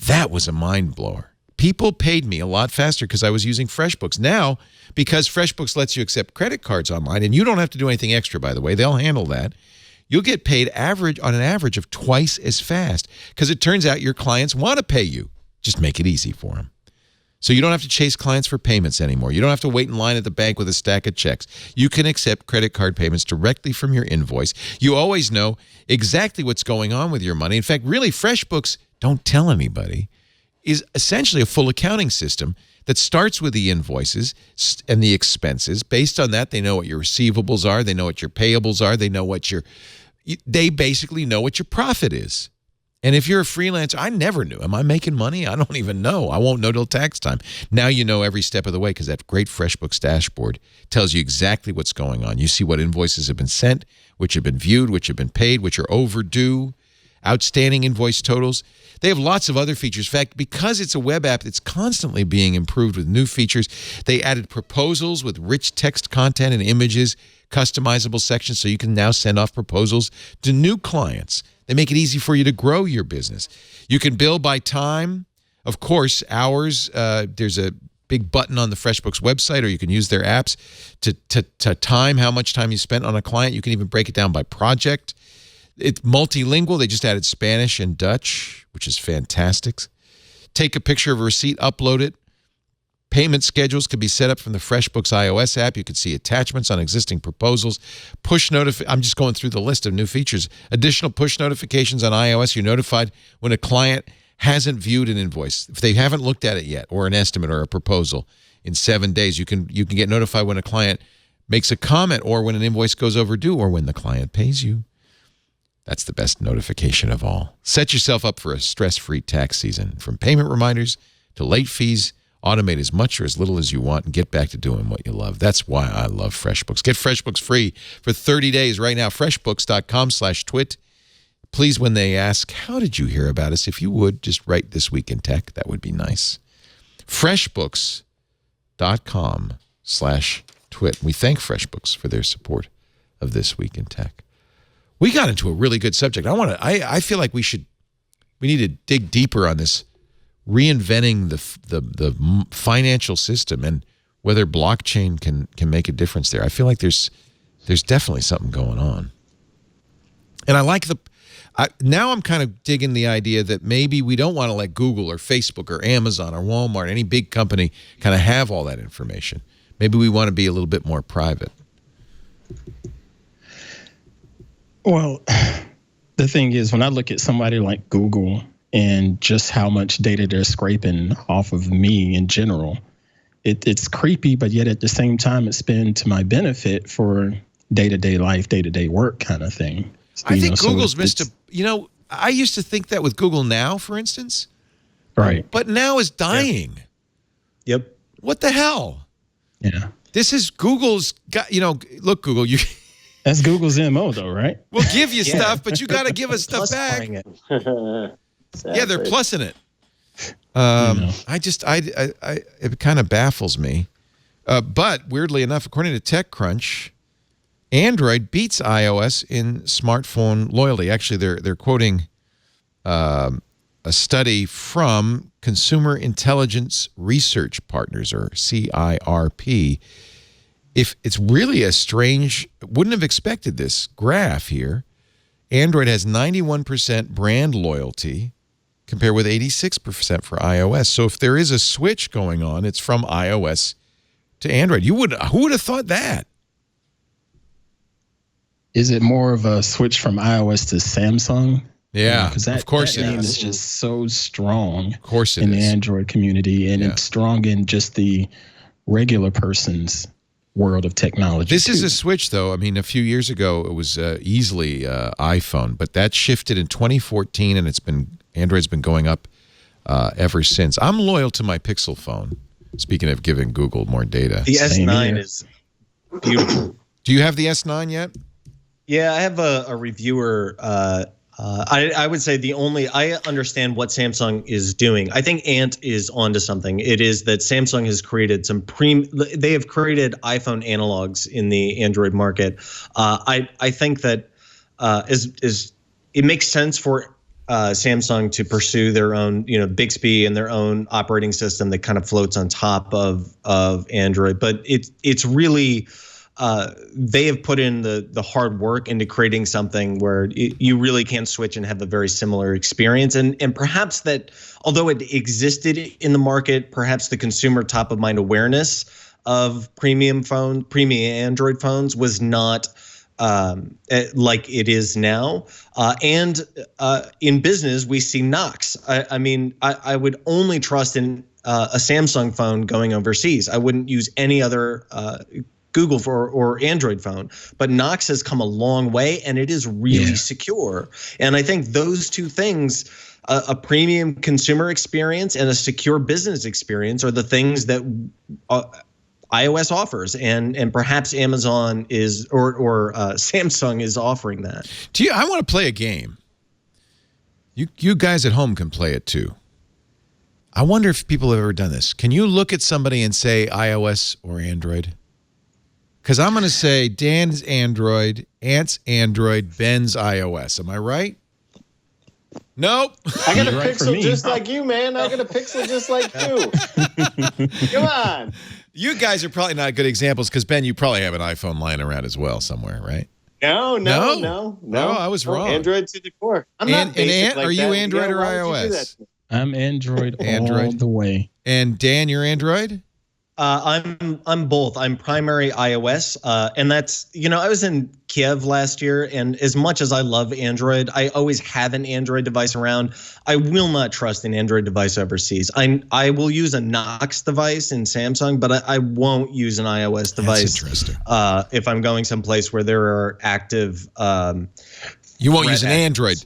That was a mind blower. People paid me a lot faster because I was using FreshBooks. Now, because FreshBooks lets you accept credit cards online, and you don't have to do anything extra, by the way, they'll handle that, you'll get paid on an average of twice as fast, because it turns out your clients want to pay you. Just make it easy for them. So you don't have to chase clients for payments anymore. You don't have to wait in line at the bank with a stack of checks. You can accept credit card payments directly from your invoice. You always know exactly what's going on with your money. In fact, really, FreshBooks, don't tell anybody, is essentially a full accounting system that starts with the invoices and the expenses. Based on that, they know what your receivables are. They know what your payables are. They basically know what your profit is. And if you're a freelancer, I never knew. Am I making money? I don't even know. I won't know till tax time. Now you know every step of the way, because that great FreshBooks dashboard tells you exactly what's going on. You see what invoices have been sent, which have been viewed, which have been paid, which are overdue, outstanding invoice totals. They have lots of other features. In fact, because it's a web app, it's constantly being improved with new features. They added proposals with rich text content and images, customizable sections, so you can now send off proposals to new clients. They make it easy for you to grow your business. You can bill by time, of course, hours. There's a big button on the FreshBooks website, or you can use their apps to time how much time you spent on a client. You can even break it down by project. It's multilingual. They just added Spanish and Dutch, which is fantastic. Take a picture of a receipt, upload it. Payment schedules can be set up from the FreshBooks iOS app. You can see attachments on existing proposals. I'm just going through the list of new features. Additional push notifications on iOS. You're notified when a client hasn't viewed an invoice. If they haven't looked at it yet, or an estimate or a proposal in 7 days, you can get notified when a client makes a comment, or when an invoice goes overdue, or when the client pays you. That's the best notification of all. Set yourself up for a stress-free tax season. From payment reminders to late fees, automate as much or as little as you want and get back to doing what you love. That's why I love FreshBooks. Get FreshBooks free for 30 days right now. FreshBooks.com/twit. please, when they ask, how did you hear about us, if you would, just write This Week in Tech. That would be nice. freshbooks.com/twit. We thank FreshBooks for their support of This Week in Tech. We got into a really good subject. I feel like we need to dig deeper on this, reinventing the financial system and whether blockchain can make a difference there. I feel like there's definitely something going on. And I like now I'm kind of digging the idea that maybe we don't want to let Google or Facebook or Amazon or Walmart, any big company, kind of have all that information. Maybe we want to be a little bit more private. Well, the thing is, when I look at somebody like Google and just how much data they're scraping off of me in general, it's creepy, but yet at the same time, it's been to my benefit for day-to-day life, day-to-day work kind of thing. I think Google's missed I used to think that with Google Now, for instance. Right. But Now is dying. Yeah. Yep. What the hell? Yeah. This is Google's look, Google, you that's Google's MO though, right? We'll give you stuff, but you got to give us stuff back. It. Yeah, they're plussing it. It kind of baffles me. But weirdly enough, according to TechCrunch, Android beats iOS in smartphone loyalty. Actually, they're quoting a study from Consumer Intelligence Research Partners, or CIRP. If it's really a strange, wouldn't have expected this graph here. Android has 91% brand loyalty, compared with 86% for iOS. So if there is a switch going on, it's from iOS to Android. Who would have thought that? Is it more of a switch from iOS to Samsung? Yeah, because of course that it name is. is just so strong. Of course it in is. the Android community, and it's strong in just the regular person's world of technology. This is a switch, though. I mean, a few years ago, it was easily iPhone, but that shifted in 2014, and Android's been going up ever since. I'm loyal to my Pixel phone. Speaking of giving Google more data, The S9 is beautiful. Do you have the S9 yet? Yeah, I have a reviewer. I would say I understand what Samsung is doing. I think Ant is onto something. It is that Samsung has created they have created iPhone analogs in the Android market. I think that it makes sense for Samsung to pursue their own, Bixby and their own operating system that kind of floats on top of Android. But it's really they have put in the hard work into creating something where you really can switch and have a very similar experience. And perhaps that, although it existed in the market, perhaps the consumer top of mind awareness of premium Android phones was not like it is now. And in business, we see Knox. I would only trust in a Samsung phone going overseas. I wouldn't use any other Google or Android phone, but Knox has come a long way, and it is really secure. And I think those two things, a premium consumer experience and a secure business experience, are the things that iOS offers, and perhaps Amazon is or Samsung is offering that. I want to play a game. You guys at home can play it too. I wonder if people have ever done this. Can you look at somebody and say iOS or Android? Because I'm going to say Dan's Android, Ant's Android, Ben's iOS. Am I right? Nope. I got a Pixel just like you, man. I got a Pixel just like you. Come on. You guys are probably not good examples because, Ben, you probably have an iPhone lying around as well somewhere, right? No. I was wrong. Android to the core. I'm not basic Ant, like are you that. Android or why would you do iOS? that? I'm Android all the way. And Dan, you're Android? I'm both. I'm primary iOS, and that's I was in Kiev last year, and as much as I love Android, I always have an Android device around. I will not trust an Android device overseas. I will use a Knox device in Samsung, but I won't use an iOS device. That's interesting. If I'm going someplace where there are active. You won't use an Android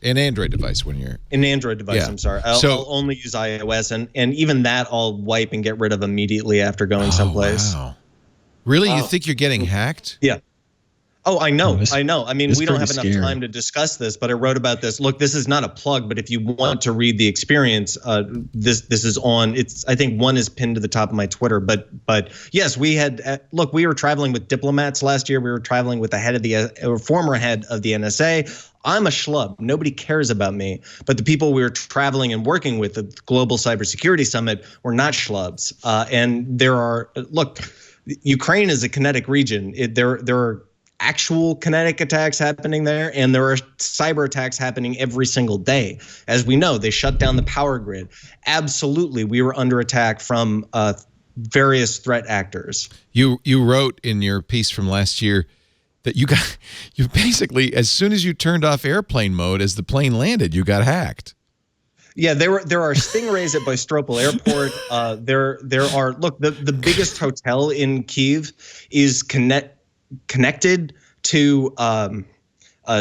device when you're an Android device. Yeah. I'm sorry. I'll only use iOS, and even that I'll wipe and get rid of immediately after going someplace. Wow. Really? Wow. You think you're getting hacked? Yeah. Oh, I know. I mean, we don't have enough scary. time to discuss this, but I wrote about this. Look, this is not a plug, but if you want to read the experience, this is on. It's, I think one is pinned to the top of my Twitter. But yes, we had. Look, we were traveling with diplomats last year. We were traveling with the head of the former head of the NSA. I'm a schlub. Nobody cares about me. But the people we were traveling and working with at the Global Cybersecurity Summit were not schlubs. And there are, look, Ukraine is a kinetic region. There are actual kinetic attacks happening there, and there are cyber attacks happening every single day. As we know, they shut down the power grid. Absolutely, we were under attack from various threat actors. You wrote in your piece from last year that you basically, as soon as you turned off airplane mode, as the plane landed, you got hacked. Yeah, there are stingrays at Boystropol Airport. There are, look, the biggest hotel in Kyiv is connected to a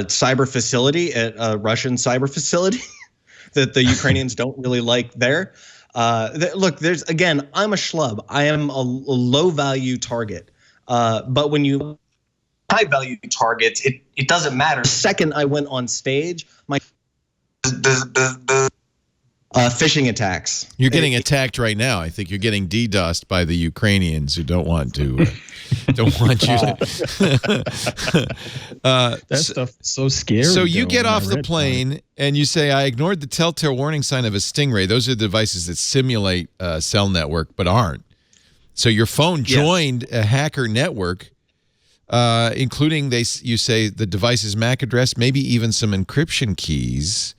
cyber facility, at a Russian cyber facility that the Ukrainians don't really like there. Look, there's, again, I'm a schlub. I am a low value target. But when you high value targets, it doesn't matter. The second I went on stage, my phishing attacks. You're getting attacked right now. I think you're getting DDoSed by the Ukrainians who don't want to. Don't want you to. That stuff is so scary. So you get off the plane and you say, I ignored the telltale warning sign of a stingray. Those are the devices that simulate a cell network but aren't. So your phone joined a hacker network, including, you say, the device's MAC address, maybe even some encryption keys.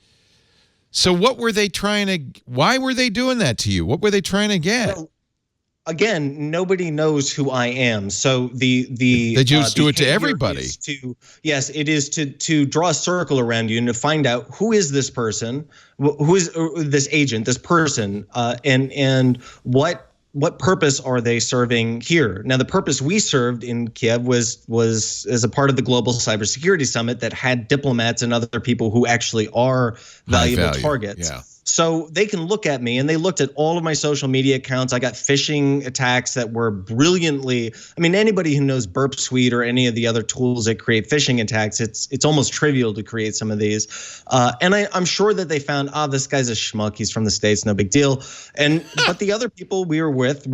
So what were they trying to, why were they doing that to you? What were they trying to get? Well, again, nobody knows who I am. So they just do it to everybody. Yes, it is to draw a circle around you and to find out who is this person, who is this agent, this person, and what purpose are they serving here? Now, the purpose we served in Kiev was as a part of the Global Cybersecurity Summit that had diplomats and other people who actually are valuable targets. Yeah. So they can look at me, and they looked at all of my social media accounts. I got phishing attacks that were brilliantly. I mean, anybody who knows Burp Suite or any of the other tools that create phishing attacks, it's almost trivial to create some of these. And I'm sure that they found, this guy's a schmuck. He's from the States, no big deal. But the other people we were with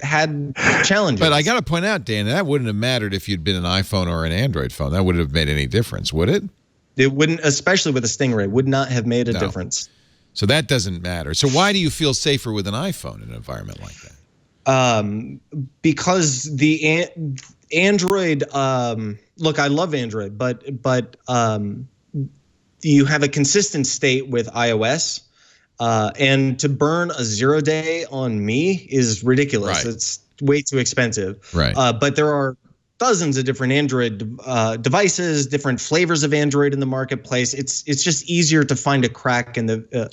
had challenges. But I got to point out, Dan, that wouldn't have mattered if you'd been an iPhone or an Android phone. That wouldn't have made any difference, would it? It wouldn't, especially with a Stingray, would not have made a difference. So that doesn't matter. So why do you feel safer with an iPhone in an environment like that? Because the Android, look, I love Android, but you have a consistent state with iOS, and to burn a 0-day on me is ridiculous. Right. It's way too expensive. Right. But there are dozens of different Android devices, different flavors of Android in the marketplace. It's just easier to find a crack in the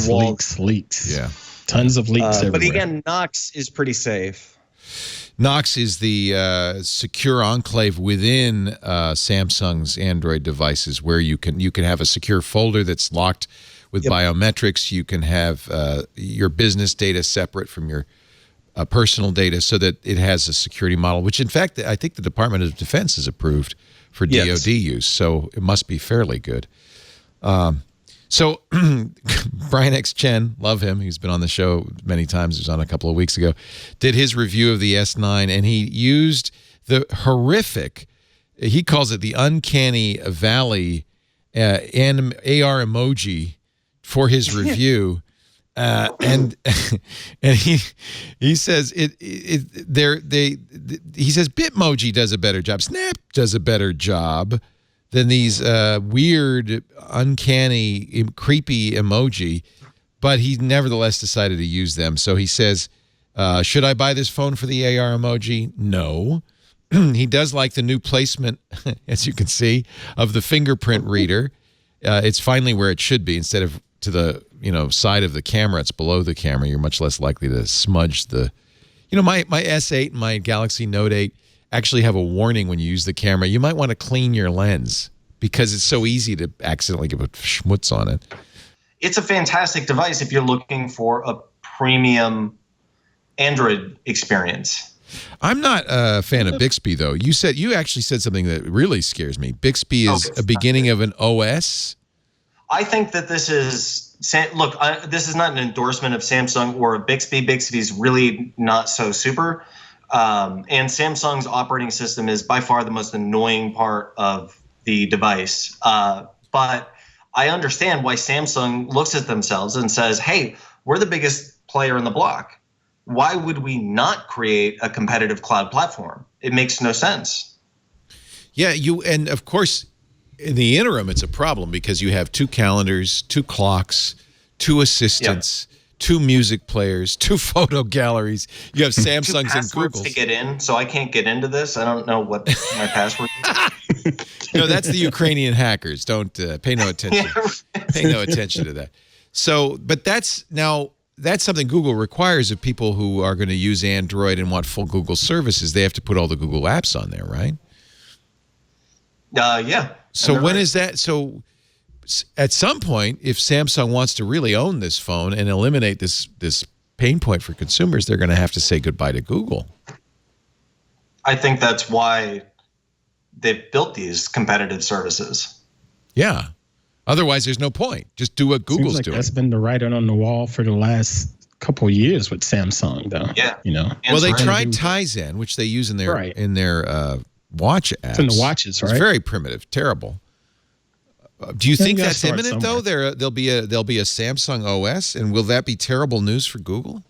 wall. Leaks. Yeah, tons of leaks everywhere. But again, Knox is pretty safe. Knox is the secure enclave within Samsung's Android devices, where you can have a secure folder that's locked with biometrics. You can have your business data separate from your personal data, so that it has a security model, which in fact I think the Department of Defense has approved for DoD use, so it must be fairly good. So Brian X. Chen, love him. He's been on the show many times. He was on a couple of weeks ago. Did his review of the S9, and he used the horrific, he calls it the uncanny valley AR emoji for his review. And he says he says Bitmoji does a better job. Snap does a better job than these weird, uncanny, creepy emoji, but he nevertheless decided to use them. So he says, should I buy this phone for the AR emoji? No. He does like the new placement, as you can see, of the fingerprint reader. It's finally where it should be, instead of to the side of the camera. It's below the camera. You're much less likely to smudge the. My S8 and my Galaxy Note 8 actually have a warning when you use the camera. You might want to clean your lens because it's so easy to accidentally get schmutz on it. It's a fantastic device if you're looking for a premium Android experience. I'm not a fan of Bixby, though. You actually said something that really scares me. Bixby is a beginning of an OS. I think that this is look. This is not an endorsement of Samsung or of Bixby. Bixby's really not so super, and Samsung's operating system is by far the most annoying part of the device. But I understand why Samsung looks at themselves and says, "Hey, we're the biggest player in the block. Why would we not create a competitive cloud platform? It makes no sense." Yeah, and of course, in the interim, it's a problem because you have 2 calendars, 2 clocks, 2 assistants, 2 music players, 2 photo galleries. You have Samsungs and Googles to get in, so I can't get into this. I don't know what my password is. No, that's the Ukrainian hackers. Don't pay no attention. Pay no attention to that. So, but that's something Google requires of people who are going to use Android and want full Google services. They have to put all the Google apps on there, right? Yeah. So when is that? So at some point, if Samsung wants to really own this phone and eliminate this pain point for consumers, they're going to have to say goodbye to Google. I think that's why they've built these competitive services. Yeah. Otherwise, there's no point. Just do what Google's doing. That's been the writing on the wall for the last couple of years with Samsung, though. Yeah. Well, they tried Tizen, which they use in their watch apps. It's in the watches, right? It's very primitive, terrible. Do you think that's imminent though? There'll be a Samsung OS, and will that be terrible news for Google?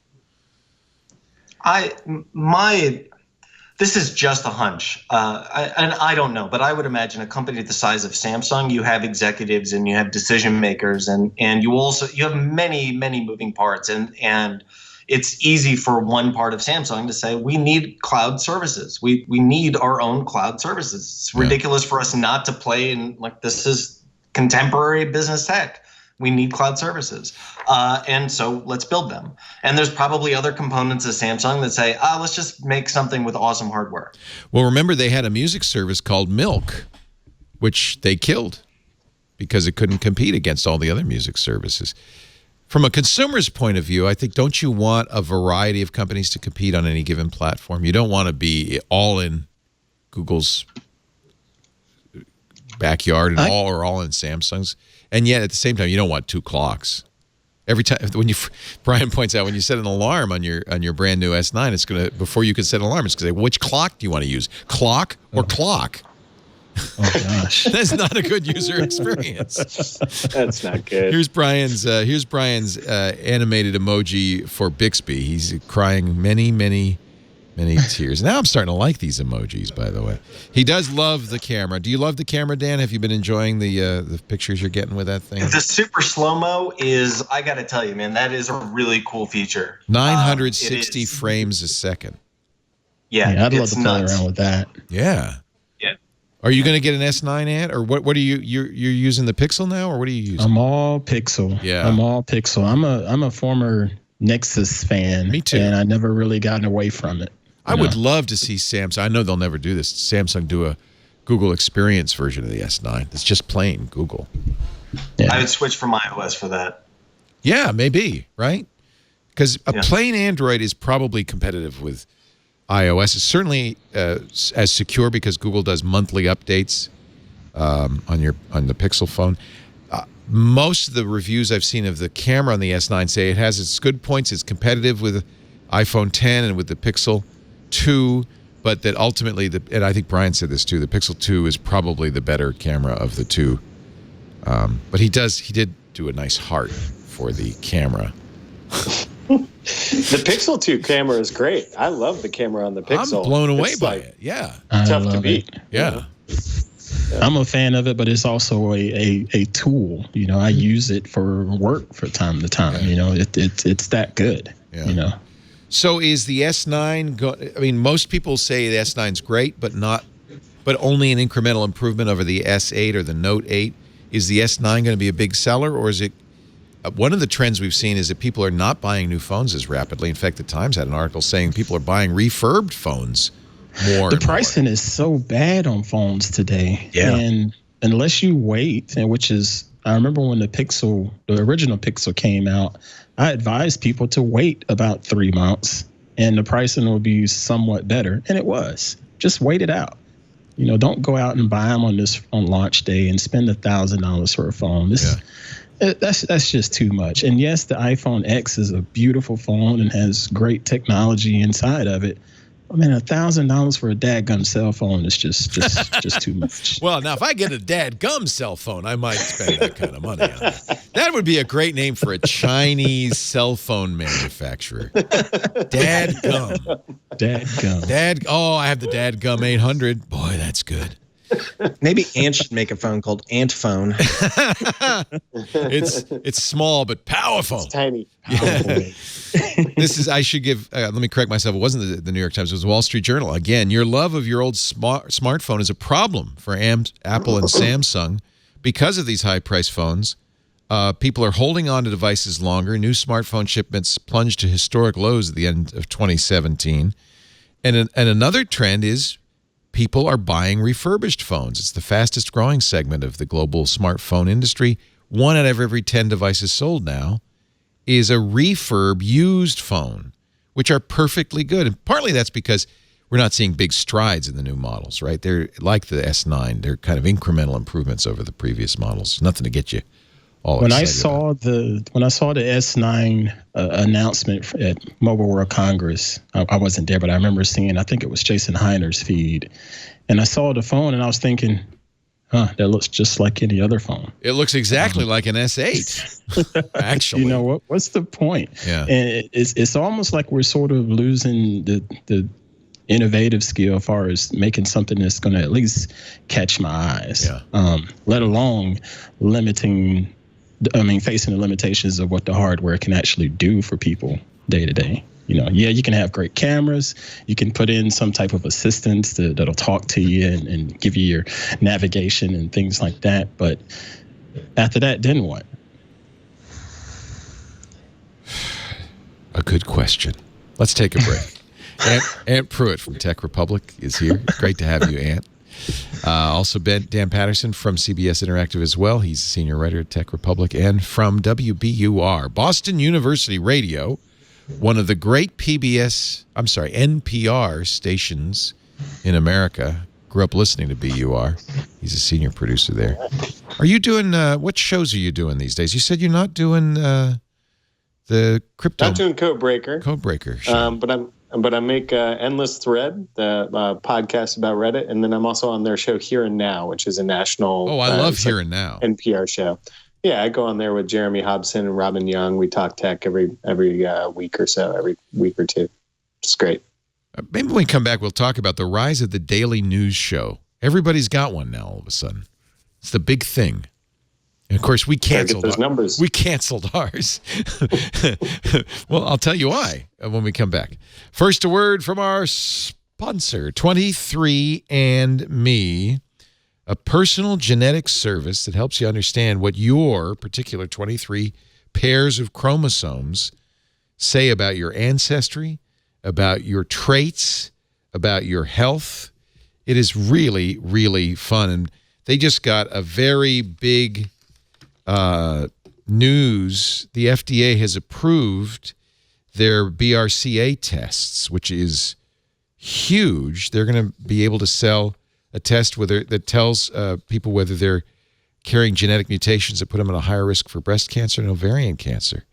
This is just a hunch, and I don't know, but I would imagine a company the size of Samsung, you have executives and you have decision makers, and you have many moving parts, and it's easy for one part of Samsung to say we need cloud services. We need our own cloud services. It's ridiculous for us not to play in this is contemporary business tech. We need cloud services. And so let's build them. And there's probably other components of Samsung that say, let's just make something with awesome hardware. Well, remember they had a music service called Milk, which they killed because it couldn't compete against all the other music services. From a consumer's point of view, I think, don't you want a variety of companies to compete on any given platform? You don't want to be all in Google's backyard and all in Samsung's. And yet, at the same time, you don't want 2 clocks. Every time, Brian points out, when you set an alarm on your brand new S9, it's going to, before you can set an alarm, it's going to say, which clock do you want to use? Clock or clock? Oh gosh, that's not a good user experience. That's not good. Here's Brian's animated emoji for Bixby. He's crying many tears. Now I'm starting to like these emojis. By the way, he does love the camera. Do you love the camera, Dan? Have you been enjoying the pictures you're getting with that thing? The super slow-mo is, I got to tell you, man, that is a really cool feature. 960 frames a second. Yeah, I'd love to play around with that. Yeah. Are you going to get an S9 ad, or what are you're using the Pixel now, or what are you using? I'm all Pixel. Yeah, I'm all Pixel. I'm a former Nexus fan. Me too. And I never really gotten away from it. I would love to see Samsung. I know they'll never do this. Samsung do a Google Experience version of the S9. It's just plain Google. Yeah. I would switch from iOS for that. Yeah, maybe, right? Because a plain Android is probably competitive with iOS. It's certainly as secure because Google does monthly updates on the Pixel phone. Most of the reviews I've seen of the camera on the S9 say it has its good points. It's competitive with iPhone 10 and with the Pixel 2, but that ultimately, and I think Brian said this too, the Pixel 2 is probably the better camera of the two. But he did do a nice heart for the camera. The Pixel 2 camera is great. I love the camera on the Pixel. I'm blown away by it. Yeah. Tough to beat. Yeah. I'm a fan of it, but it's also a tool. I use it for work from time to time. It's that good. Yeah. So is the S9 I mean, most people say the S9's great, but only an incremental improvement over the S8 or the Note 8. Is the S9 going to be a big seller, or is it? One of the trends we've seen is that people are not buying new phones as rapidly. In fact, the Times had an article saying people are buying refurbed phones more. The pricing is so bad on phones today. Yeah. And unless you wait, and which is, I remember when the original Pixel came out, I advised people to wait about 3 months and the pricing will be somewhat better. And it was. Just wait it out. Don't go out and buy them on launch day and spend $1,000 for a phone. That's just too much. And yes, the iPhone X is a beautiful phone and has great technology inside of it. I mean, $1,000 for a DadGum cell phone is just too much. Well, now if I get a DadGum cell phone, I might spend that kind of money on it. That would be a great name for a Chinese cell phone manufacturer. DadGum. DadGum. Oh, I have the DadGum 800. Boy, that's good. Maybe Ant should make a phone called Ant Phone. It's small but powerful. It's tiny. Yeah. I should give, let me correct myself. It wasn't the New York Times. It was the Wall Street Journal. Again, your love of your old smartphone is a problem for Apple and Samsung. Because of these high-priced phones, people are holding on to devices longer. New smartphone shipments plunged to historic lows at the end of 2017. And another trend is people are buying refurbished phones. It's the fastest growing segment of the global smartphone industry. 1 out of every 10 devices sold now is a refurb used phone, which are perfectly good. And partly that's because we're not seeing big strides in the new models, right? They're like the S9. They're kind of incremental improvements over the previous models. Nothing to get you all when excited when I saw the S9 announcement at Mobile World Congress, I wasn't there, but I remember seeing, I think it was Jason Heiner's feed, and I saw the phone and I was thinking, that looks just like any other phone. It looks exactly like an S8, actually. What's the point? Yeah. And it's almost like we're sort of losing the innovative skill as far as making something that's going to at least catch my eyes, let alone facing the limitations of what the hardware can actually do for people day to day. You can have great cameras. You can put in some type of assistance that'll talk to you and give you your navigation and things like that. But after that, then what? A good question. Let's take a break. Ant Pruitt from Tech Republic is here. Great to have you, Ant. Also, Dan Patterson from CBS Interactive as well. He's a senior writer at Tech Republic. And from WBUR, Boston University Radio, one of the great NPR stations in America. Grew up listening to BUR. He's a senior producer there. Are you doing, what shows are you doing these days? You said you're not doing the crypto. Not doing Codebreaker. Codebreaker. Sure. But I make Endless Thread, the podcast about Reddit, and then I'm also on their show Here and Now, which is a national. Oh, I love Here and Now. NPR show. Yeah, I go on there with Jeremy Hobson and Robin Young. We talk tech every week or so, every week or two. It's great. Maybe when we come back, we'll talk about the rise of the daily news show. Everybody's got one now. All of a sudden, it's the big thing. And of course, we canceled those numbers. We canceled ours. Well, I'll tell you why when we come back. First, a word from our sponsor, 23andMe, a personal genetic service that helps you understand what your particular 23 pairs of chromosomes say about your ancestry, about your traits, about your health. It is really, really fun. And they just got a very big news. The FDA has approved their BRCA tests, which is huge. They're going to be able to sell a test that tells people whether they're carrying genetic mutations that put them at a higher risk for breast cancer and ovarian cancer.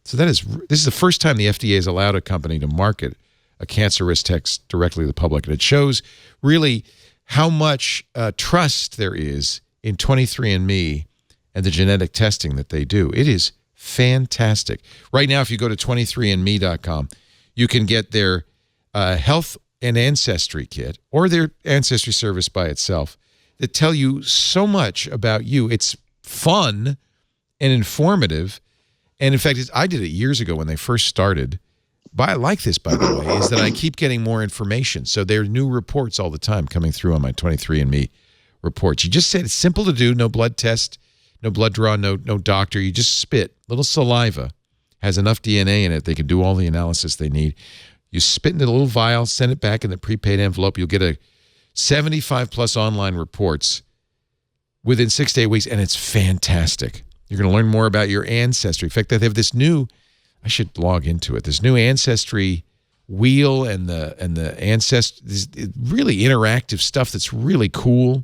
So this is the first time the FDA has allowed a company to market a cancer risk test directly to the public. And it shows really how much trust there is in 23andMe and the genetic testing that they do. It is fantastic. Right now, if you go to 23andme.com, you can get their health and ancestry kit or their ancestry service by itself that tell you so much about you. It's fun and informative. And in fact, I did it years ago when they first started. But I like this, by the way, is that I keep getting more information. So there are new reports all the time coming through on my 23andMe reports. You just said it's simple to do, no blood test, no blood draw, no doctor. You just spit. Little saliva has enough DNA in it. They can do all the analysis they need. You spit in a little vial, send it back in the prepaid envelope. You'll get 75+ online reports within 6 to 8 weeks, and it's fantastic. You're going to learn more about your ancestry. In fact, they have this new, I should log into it, this new ancestry wheel and the ancestors, really interactive stuff that's really cool.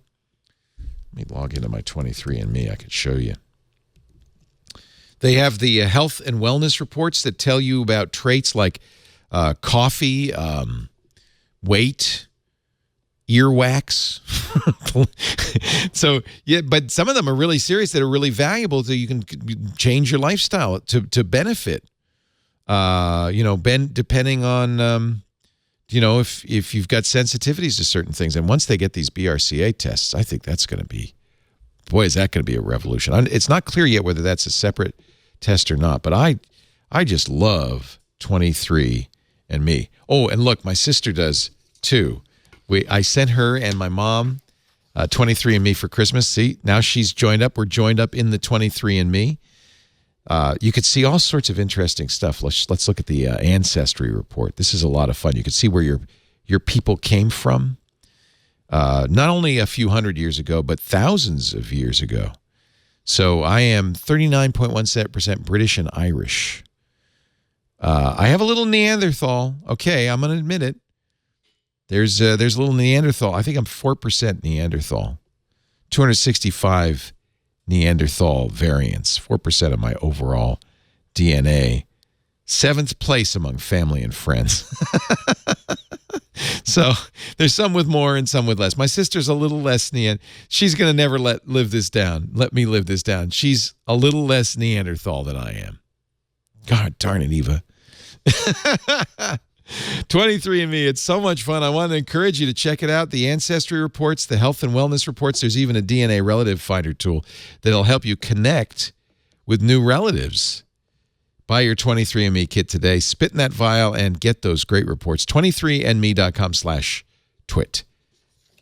Let me log into my 23andMe. I could show you. They have the health and wellness reports that tell you about traits like coffee, weight, earwax. So, yeah, but some of them are really serious that are really valuable, so you can change your lifestyle to benefit. Depending on, if you've got sensitivities to certain things. And once they get these BRCA tests, I think that's going to be, boy, is that going to be a revolution. It's not clear yet whether that's a separate test or not, but I just love 23andMe. Oh, and look, my sister does too. I sent her and my mom 23andMe for Christmas. See, now she's joined up. We're joined up in the 23andMe. You could see all sorts of interesting stuff. Let's look at the ancestry report. This is a lot of fun. You can see where your people came from. Not only a few hundred years ago, but thousands of years ago. So I am 39.17% British and Irish. I have a little Neanderthal. Okay, I'm going to admit it. There's a little Neanderthal. I think I'm 4% Neanderthal. 265 Neanderthal variants. 4% of my overall DNA. 7th place among family and friends. So there's some with more and some with less. My sister's a little less She's going to never let me live this down. She's a little less Neanderthal than I am. God darn it, Eva. 23andMe, it's so much fun. I want to encourage you to check it out. The ancestry reports, the health and wellness reports. There's even a DNA relative finder tool that'll help you connect with new relatives. Buy your 23andMe kit today. Spit in that vial and get those great reports. 23andme.com/twit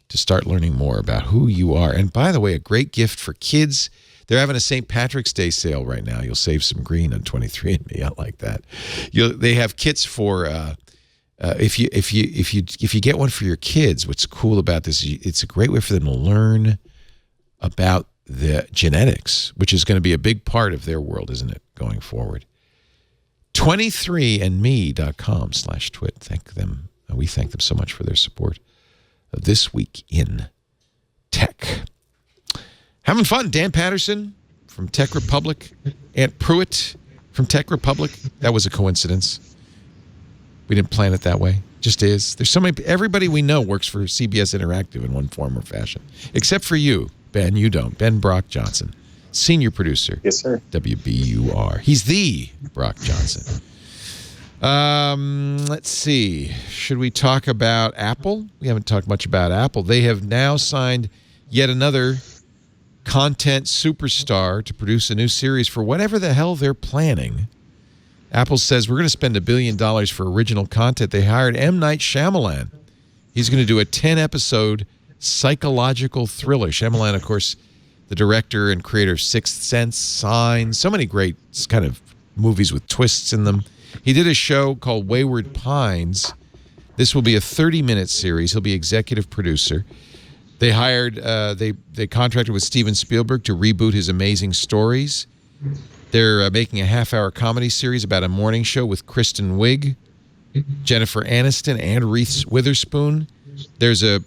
to start learning more about who you are. And by the way, a great gift for kids. They're having a St. Patrick's Day sale right now. You'll save some green on 23andMe. I like that. They have kits for if you get one for your kids. What's cool about this is it's a great way for them to learn about the genetics, which is going to be a big part of their world, isn't it, going forward? 23andme.com/twit. Thank them. We thank them so much for their support this week in tech. Having fun. Dan Patterson from Tech Republic. Aunt Pruitt from Tech Republic. That was a coincidence. We didn't plan it that way. Just is. There's so many. Everybody we know works for CBS Interactive in one form or fashion. Except for you, Ben. You don't. Ben Brock Johnson. Senior producer. Yes, sir. WBUR. He's the Brock Johnson. Let's see. Should we talk about Apple? We haven't talked much about Apple. They have now signed yet another content superstar to produce a new series for whatever the hell they're planning. Apple says we're going to spend $1 billion for original content. They hired M. Night Shyamalan. He's going to do a 10-episode psychological thriller. Shyamalan, of course, the director and creator of Sixth Sense, Signs, so many great kind of movies with twists in them. He did a show called Wayward Pines. This will be a 30-minute series. He'll be executive producer. They hired, they contracted with Steven Spielberg to reboot his Amazing Stories. They're making a half-hour comedy series about a morning show with Kristen Wiig, Jennifer Aniston, and Reese Witherspoon. There's a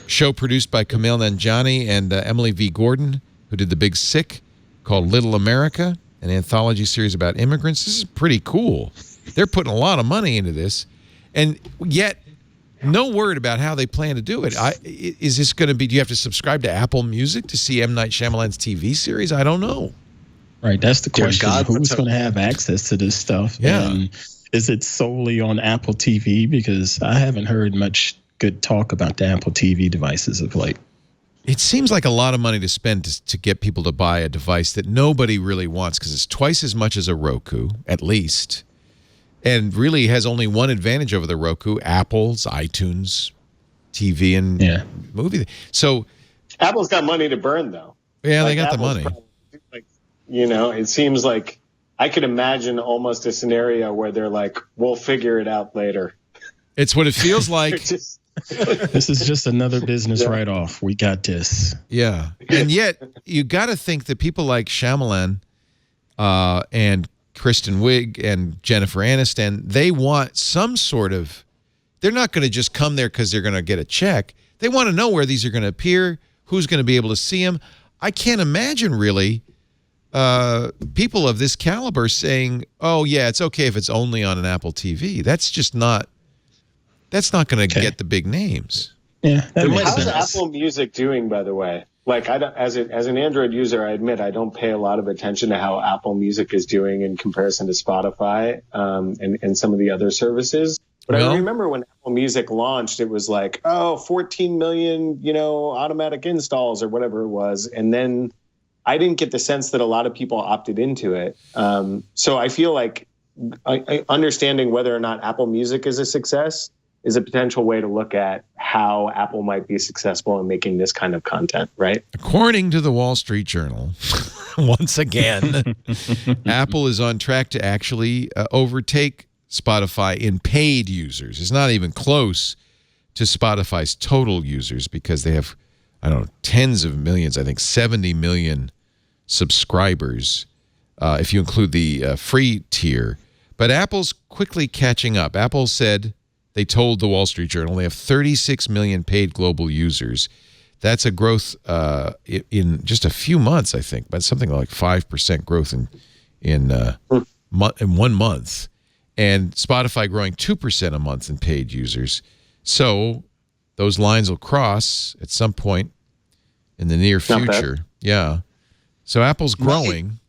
show produced by Kumail Nanjiani and Emily V. Gordon, who did The Big Sick, called Little America, an anthology series about immigrants. This is pretty cool. They're putting a lot of money into this, and yet no word about how they plan to do it. Is this going to be, do you have to subscribe to Apple Music to see M. Night Shyamalan's TV series? I don't know. Right, that's the question. Who's going to have access to this stuff? Yeah. And is it solely on Apple TV? Because I haven't heard much good talk about the Apple TV devices of late. It seems like a lot of money to spend to get people to buy a device that nobody really wants, because it's twice as much as a Roku, at least, and really has only one advantage over the Roku: Apple's iTunes TV and movie. So Apple's got money to burn, though. Yeah, they got Apple's the money. It seems like I could imagine almost a scenario where they're like, "We'll figure it out later." It's what it feels like. This is just another business write-off. We got this. Yeah. And yet, you got to think that people like Shyamalan and Kristen Wiig and Jennifer Aniston, they want some sort of, they're not going to just come there because they're going to get a check. They want to know where these are going to appear, who's going to be able to see them. I can't imagine really people of this caliber saying, oh, yeah, it's okay if it's only on an Apple TV. That's just not, that's not going to get the big names. Yeah. How's Apple Music doing, by the way? Like, as an Android user, I admit I don't pay a lot of attention to how Apple Music is doing in comparison to Spotify and some of the other services. But I remember when Apple Music launched, it was like, 14 million, automatic installs or whatever it was. And then I didn't get the sense that a lot of people opted into it. So I feel like understanding whether or not Apple Music is a success is a potential way to look at how Apple might be successful in making this kind of content, right? According to the Wall Street Journal, once again, Apple is on track to actually overtake Spotify in paid users. It's not even close to Spotify's total users because they have, I don't know, tens of millions, I think 70 million subscribers, if you include the free tier. But Apple's quickly catching up. Apple said, they told the Wall Street Journal they have 36 million paid global users. That's a growth in just a few months, I think, but something like 5% growth in 1 month. And Spotify growing 2% a month in paid users. So those lines will cross at some point in the near future. Yeah. So Apple's growing.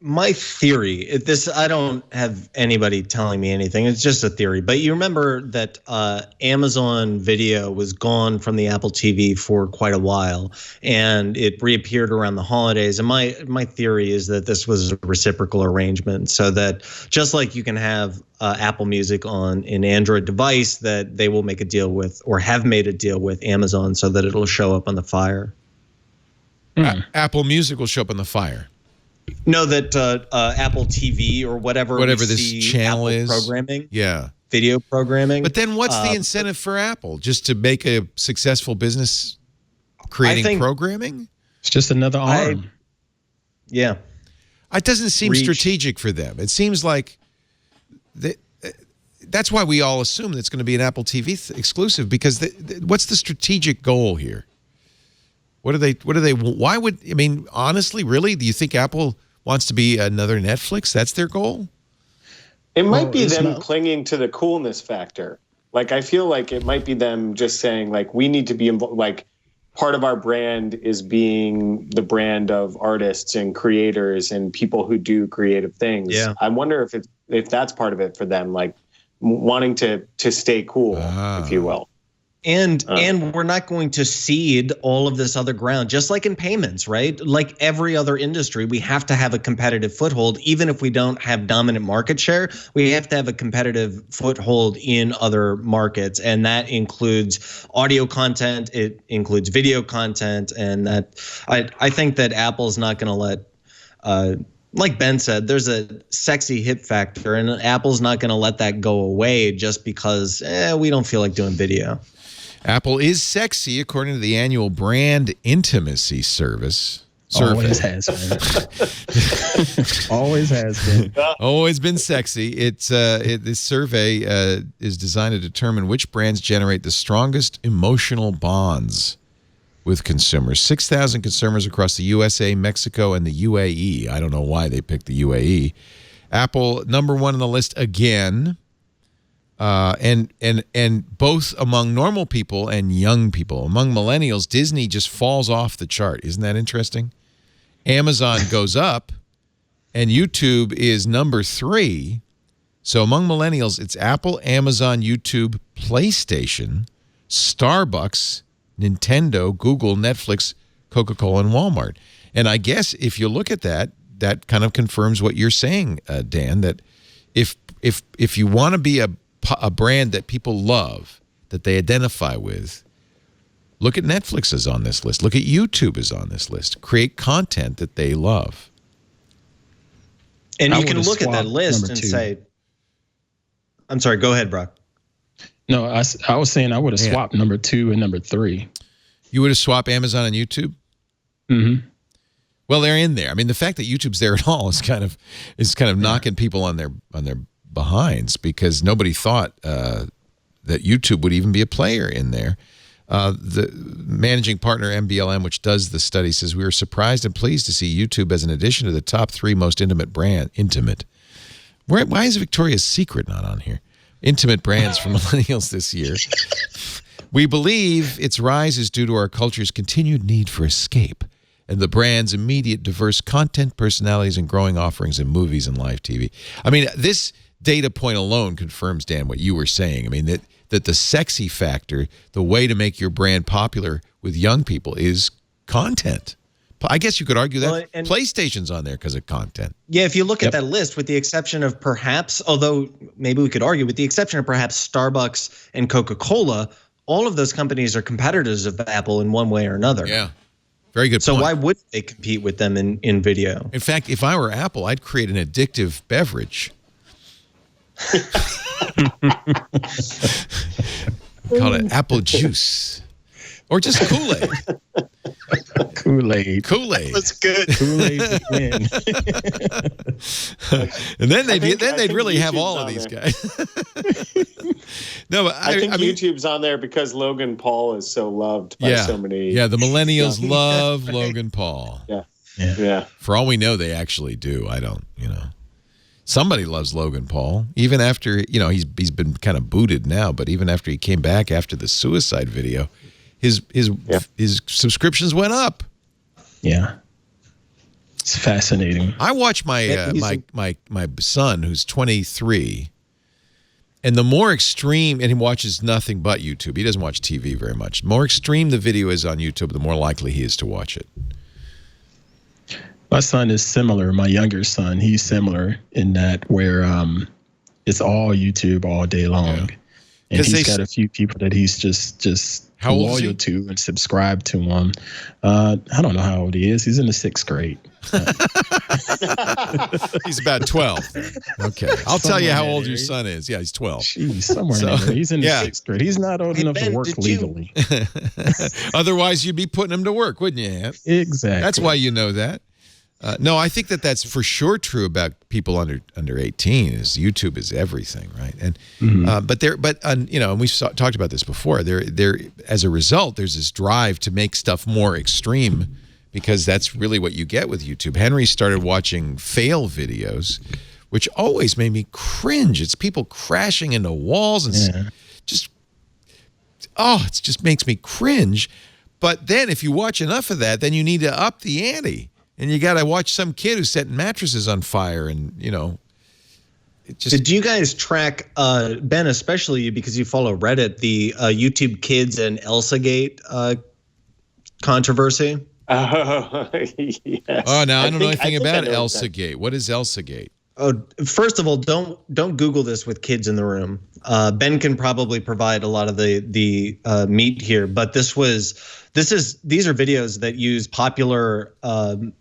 My theory, I don't have anybody telling me anything. It's just a theory. But you remember that Amazon Video was gone from the Apple TV for quite a while, and it reappeared around the holidays. And my theory is that this was a reciprocal arrangement, so that just like you can have Apple Music on an Android device, that they will make a deal with, or have made a deal with Amazon, so that it'll show up on the Fire. Apple Music will show up on the Fire. No, that Apple TV or whatever this channel Apple is programming, video programming. But then, what's the incentive for Apple? Just to make a successful business creating programming? It's just another arm. It doesn't seem strategic for them. It seems like that's why we all assume that it's going to be an Apple TV exclusive. Because what's the strategic goal here? What do they, why would, I mean, honestly, really, do you think Apple wants to be another Netflix? That's their goal? It might be them clinging to the coolness factor. Like, I feel like it might be them just saying, like, we need to be involved. Like, part of our brand is being the brand of artists and creators and people who do creative things. Yeah. I wonder if that's part of it for them, like wanting to stay cool, if you will. And we're not going to cede all of this other ground, just like in payments, right? Like every other industry, we have to have a competitive foothold. Even if we don't have dominant market share, we have to have a competitive foothold in other markets. And that includes audio content. It includes video content. And that I think that Apple's not going to let like Ben said, there's a sexy hip factor, and Apple's not going to let that go away just because we don't feel like doing video. Apple is sexy, according to the annual Brand Intimacy Survey. Always has been. Always has been. Always been sexy. This survey is designed to determine which brands generate the strongest emotional bonds with consumers. 6,000 consumers across the USA, Mexico, and the UAE. I don't know why they picked the UAE. Apple, number one on the list again. And both among normal people and young people. Among millennials, Disney just falls off the chart. Isn't that interesting? Amazon goes up, and YouTube is number 3. So among millennials, it's Apple, Amazon, YouTube, PlayStation, Starbucks, Nintendo, Google, Netflix, Coca-Cola, and Walmart. And I guess if you look at that, that kind of confirms what you're saying, Dan, that if you want to be a brand that people love, that they identify with, look at Netflix is on this list. Look at YouTube is on this list. Create content that they love. And you can look at that list and say, I'm sorry, go ahead, Brock. No, I was saying I would have swapped number 2 and number 3. You would have swapped Amazon and YouTube? Mm-hmm. Well, they're in there. I mean, the fact that YouTube's there at all is kind of knocking people on their behinds, because nobody thought that YouTube would even be a player in there. The managing partner MBLM, which does the study, says we were surprised and pleased to see YouTube as an addition to the top 3 most intimate. Why is Victoria's Secret not on here? Intimate brands for millennials this year. We believe its rise is due to our culture's continued need for escape and the brand's immediate diverse content, personalities, and growing offerings in movies and live TV. I mean, this data point alone confirms, Dan, what you were saying. I mean, that the sexy factor, the way to make your brand popular with young people is content. I guess you could argue that PlayStation's on there because of content. Yeah, if you look at that list, with the exception of perhaps, although maybe we could argue, with the exception of perhaps Starbucks and Coca-Cola, all of those companies are competitors of Apple in one way or another. Yeah. Very good point. So why would they compete with them in video? In fact, if I were Apple, I'd create an addictive beverage. Call it apple juice. Or just Kool-Aid. Kool-Aid. That's good. Kool-Aid would win. And then they'd really have all of these guys. No, but I think YouTube's on there because Logan Paul is so loved by so many. Yeah, the millennials love Logan Paul. Yeah. For all we know, they actually do. I don't, Somebody loves Logan Paul, even after, he's been kind of booted now, but even after he came back after the suicide video, his subscriptions went up. Yeah. It's fascinating. I watch my my son, who's 23, and the more extreme, and he watches nothing but YouTube. He doesn't watch TV very much. The more extreme the video is on YouTube, the more likely he is to watch it. My son is similar. My younger son, he's similar in that where it's all YouTube all day long. Yeah. And he's got a few people that he's just loyal to and subscribe to him. I don't know how old he is. He's in the 6th grade. He's about 12. Okay. I'll tell you how old your son is. Yeah, he's 12. Jeez, somewhere in there. He's in the 6th grade. He's not old enough to work legally. Otherwise, you'd be putting him to work, wouldn't you, Ant? Exactly. That's why you know that. No, I think that's for sure true about people under 18. Is YouTube is everything, right? And and we've talked about this before. There as a result, there's this drive to make stuff more extreme, because that's really what you get with YouTube. Henry started watching fail videos, which always made me cringe. It's people crashing into walls and it just makes me cringe. But then if you watch enough of that, then you need to up the ante. And you got to watch some kid who's setting mattresses on fire, and it just. Did you guys track Ben, especially you, because you follow Reddit, the YouTube Kids and ElsaGate controversy? Oh, yes. Oh, now I don't know anything about ElsaGate. What is ElsaGate? Oh, first of all, don't Google this with kids in the room. Ben can probably provide a lot of the meat here, but these are videos that use popular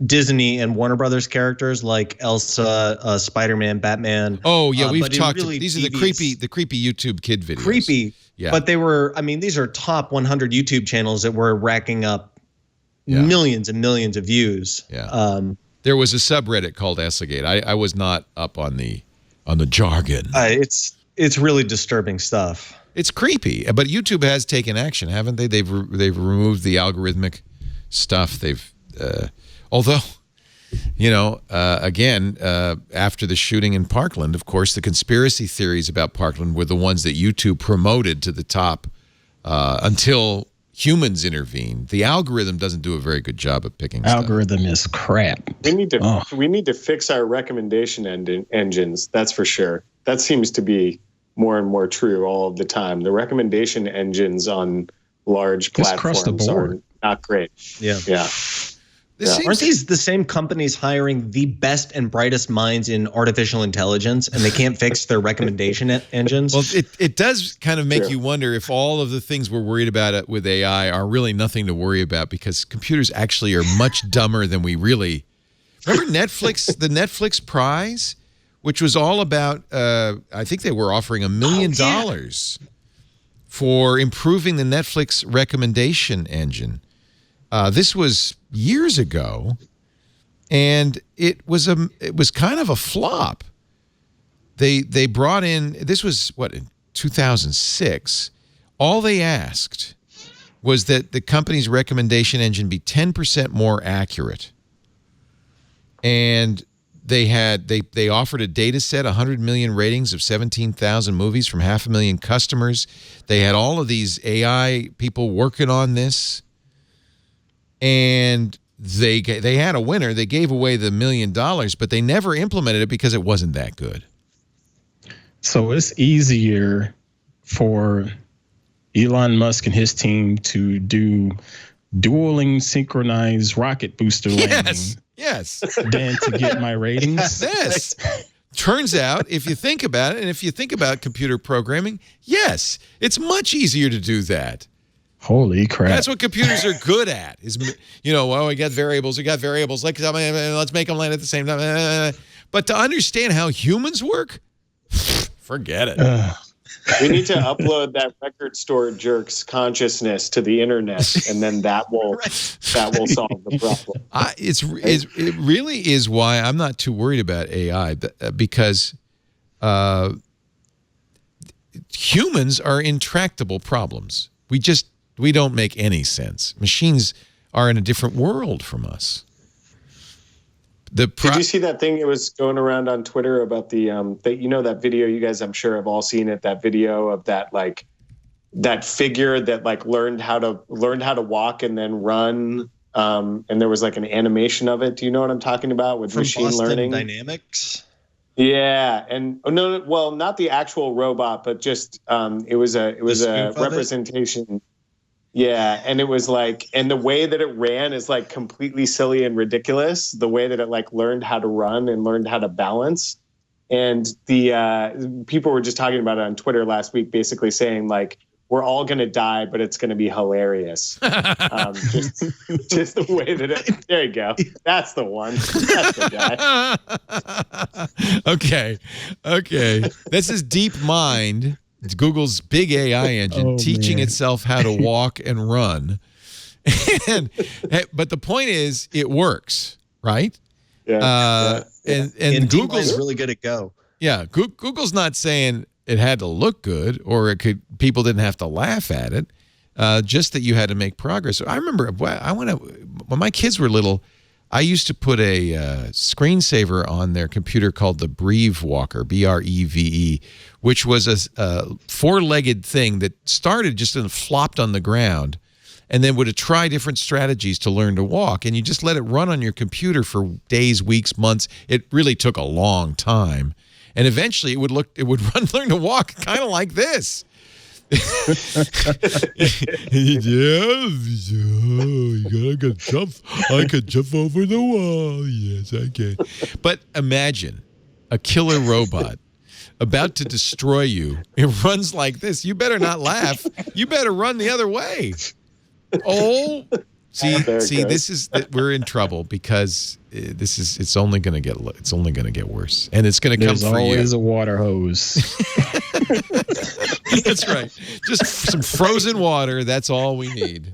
Disney and Warner Brothers characters like Elsa, Spider-Man, Batman. Oh yeah, we've talked. These are the creepy YouTube kid videos. Creepy, yeah. But these are top 100 YouTube channels that were racking up millions and millions of views. Yeah. There was a subreddit called ElsaGate. I was not up on the jargon. It's really disturbing stuff. It's creepy, but YouTube has taken action, haven't they? They've removed the algorithmic stuff. Although, again, after the shooting in Parkland, of course, the conspiracy theories about Parkland were the ones that YouTube promoted to the top until humans intervene. The algorithm doesn't do a very good job of picking algorithm stuff. Is crap. We need to fix our recommendation engines. That's for sure. That seems to be more and more true all of the time. The recommendation engines on large platforms are not great. Yeah. Aren't these the same companies hiring the best and brightest minds in artificial intelligence, and they can't fix their recommendation engines? Well, it does kind of make you wonder if all of the things we're worried about with AI are really nothing to worry about, because computers actually are much dumber than we really. Remember Netflix, the Netflix prize, which was all about, I think they were offering $1 million for improving the Netflix recommendation engine. This was years ago, and it was kind of a flop. They brought in, this was in 2006. All they asked was that the company's recommendation engine be 10% more accurate. And they offered a data set, 100 million ratings of 17,000 movies from 500,000 customers. They had all of these AI people working on this. And they had a winner. They gave away the $1 million, but they never implemented it because it wasn't that good. So it's easier for Elon Musk and his team to do dueling synchronized rocket booster landing than to get my ratings. Yes. Turns out, if you think about it, and if you think about computer programming, yes, it's much easier to do that. Holy crap. That's what computers are good at. Is, we got variables. Let's make them land at the same time. But to understand how humans work, forget it. We need to upload that record store jerk's consciousness to the internet, and then that will solve the problem. It really is why I'm not too worried about AI, because humans are intractable problems. We don't make any sense. Machines are in a different world from us. Did you see that thing that was going around on Twitter about that video? You guys, I'm sure, have all seen it. That video of that figure that learned how to walk and then run. And there was an animation of it. Do you know what I'm talking about with From machine Boston learning? Dynamics? Yeah, and not the actual robot, but just it was a representation. Yeah, and it was and the way that it ran is completely silly and ridiculous. The way that it learned how to run and learned how to balance, and the people were just talking about it on Twitter last week, basically saying we're all gonna die, but it's gonna be hilarious. Just the way that it. There you go. That's the one. That's the guy. Okay. This is DeepMind. It's Google's big AI engine teaching itself how to walk and run. But the point is, it works, right? Yeah. And Google's really good at Go. Yeah. Google's not saying it had to look good or people didn't have to laugh at it, just that you had to make progress. So I remember when my kids were little, I used to put a screensaver on their computer called the Breve Walker, Breve, which was a four-legged thing that started just and flopped on the ground and then would try different strategies to learn to walk. And you just let it run on your computer for days, weeks, months. It really took a long time. And eventually it would learn to walk kind of like this. I could jump over the wall. Yes, I can. But imagine a killer robot about to destroy you. It runs like this. You better not laugh. You better run the other way. Oh, see, we're in trouble because it's only going to get worse, and it's going to come for you. There's always a water hose. That's right. Just some frozen water. That's all we need.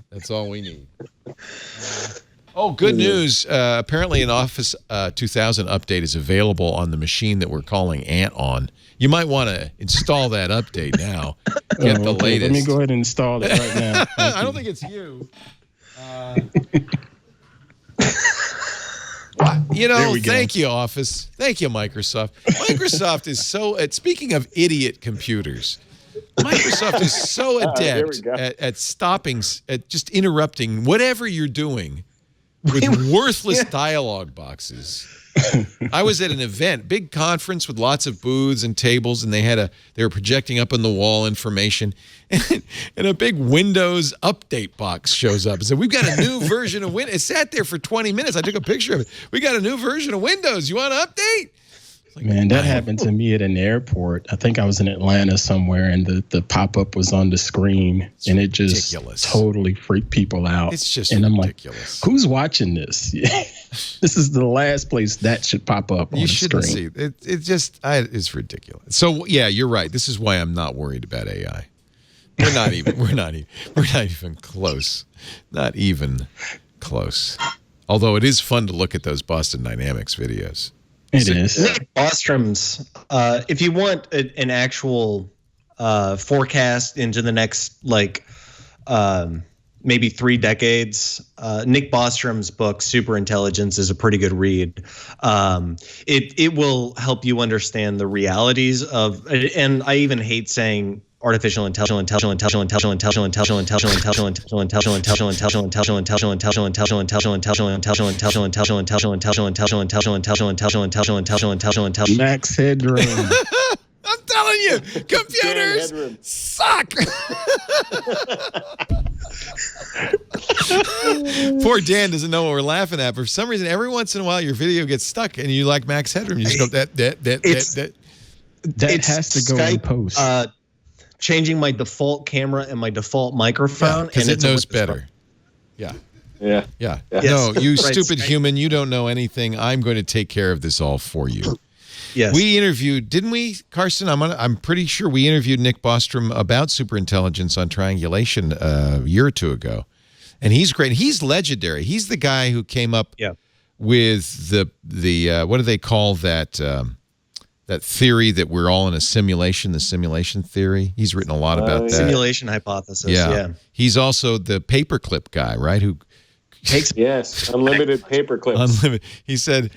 Oh, good news. Apparently an Office 2000 update is available on the machine that we're calling Ant on. You might want to install that update now. Get the latest. Let me go ahead and install it right now. I don't think it's you. Thank you, Office. Thank you, Microsoft. Microsoft is speaking of idiot computers, Microsoft is so adept at stopping, at just interrupting whatever you're doing with worthless dialogue boxes. I was at an event, big conference with lots of booths and tables, and they were projecting up on the wall information, and a big Windows update box shows up and said, "We've got a new version of Windows." It sat there for 20 minutes. I took a picture of it. "We got a new version of Windows. You want to update?" Man, that happened to me at an airport. I think I was in Atlanta somewhere, and the pop-up was on the screen, and it just totally freaked people out. It's just ridiculous. I'm like, who's watching this? This is the last place that should pop up on the screen. See it. It's ridiculous. So yeah, you're right. This is why I'm not worried about AI. We're not even close. Not even close. Although it is fun to look at those Boston Dynamics videos. It is. Nick Bostrom's, if you want an actual forecast into the next maybe 3 decades, Nick Bostrom's book Superintelligence is a pretty good read. It will help you understand the realities of, and I even hate saying artificial intelligence. Max Headroom. I'm telling you, computers suck. Poor Dan doesn't know what we're laughing at. For some reason, every once in a while, your video gets stuck, and you like Max Headroom. You just go that. That has to go in post. Changing my default camera and my default microphone, because it knows better. Yeah. Yeah. No, you stupid human, you don't know anything. I'm going to take care of this all for you. Yes. We interviewed, didn't we, Carson? I'm pretty sure we interviewed Nick Bostrom about superintelligence on Triangulation a year or two ago. And he's great. He's legendary. He's the guy who came up with the what do they call that that theory that we're all in a simulation, the simulation theory? He's written a lot about that. Simulation hypothesis, yeah. He's also the paperclip guy, right? Who takes unlimited paper clips. Unlimited. He said,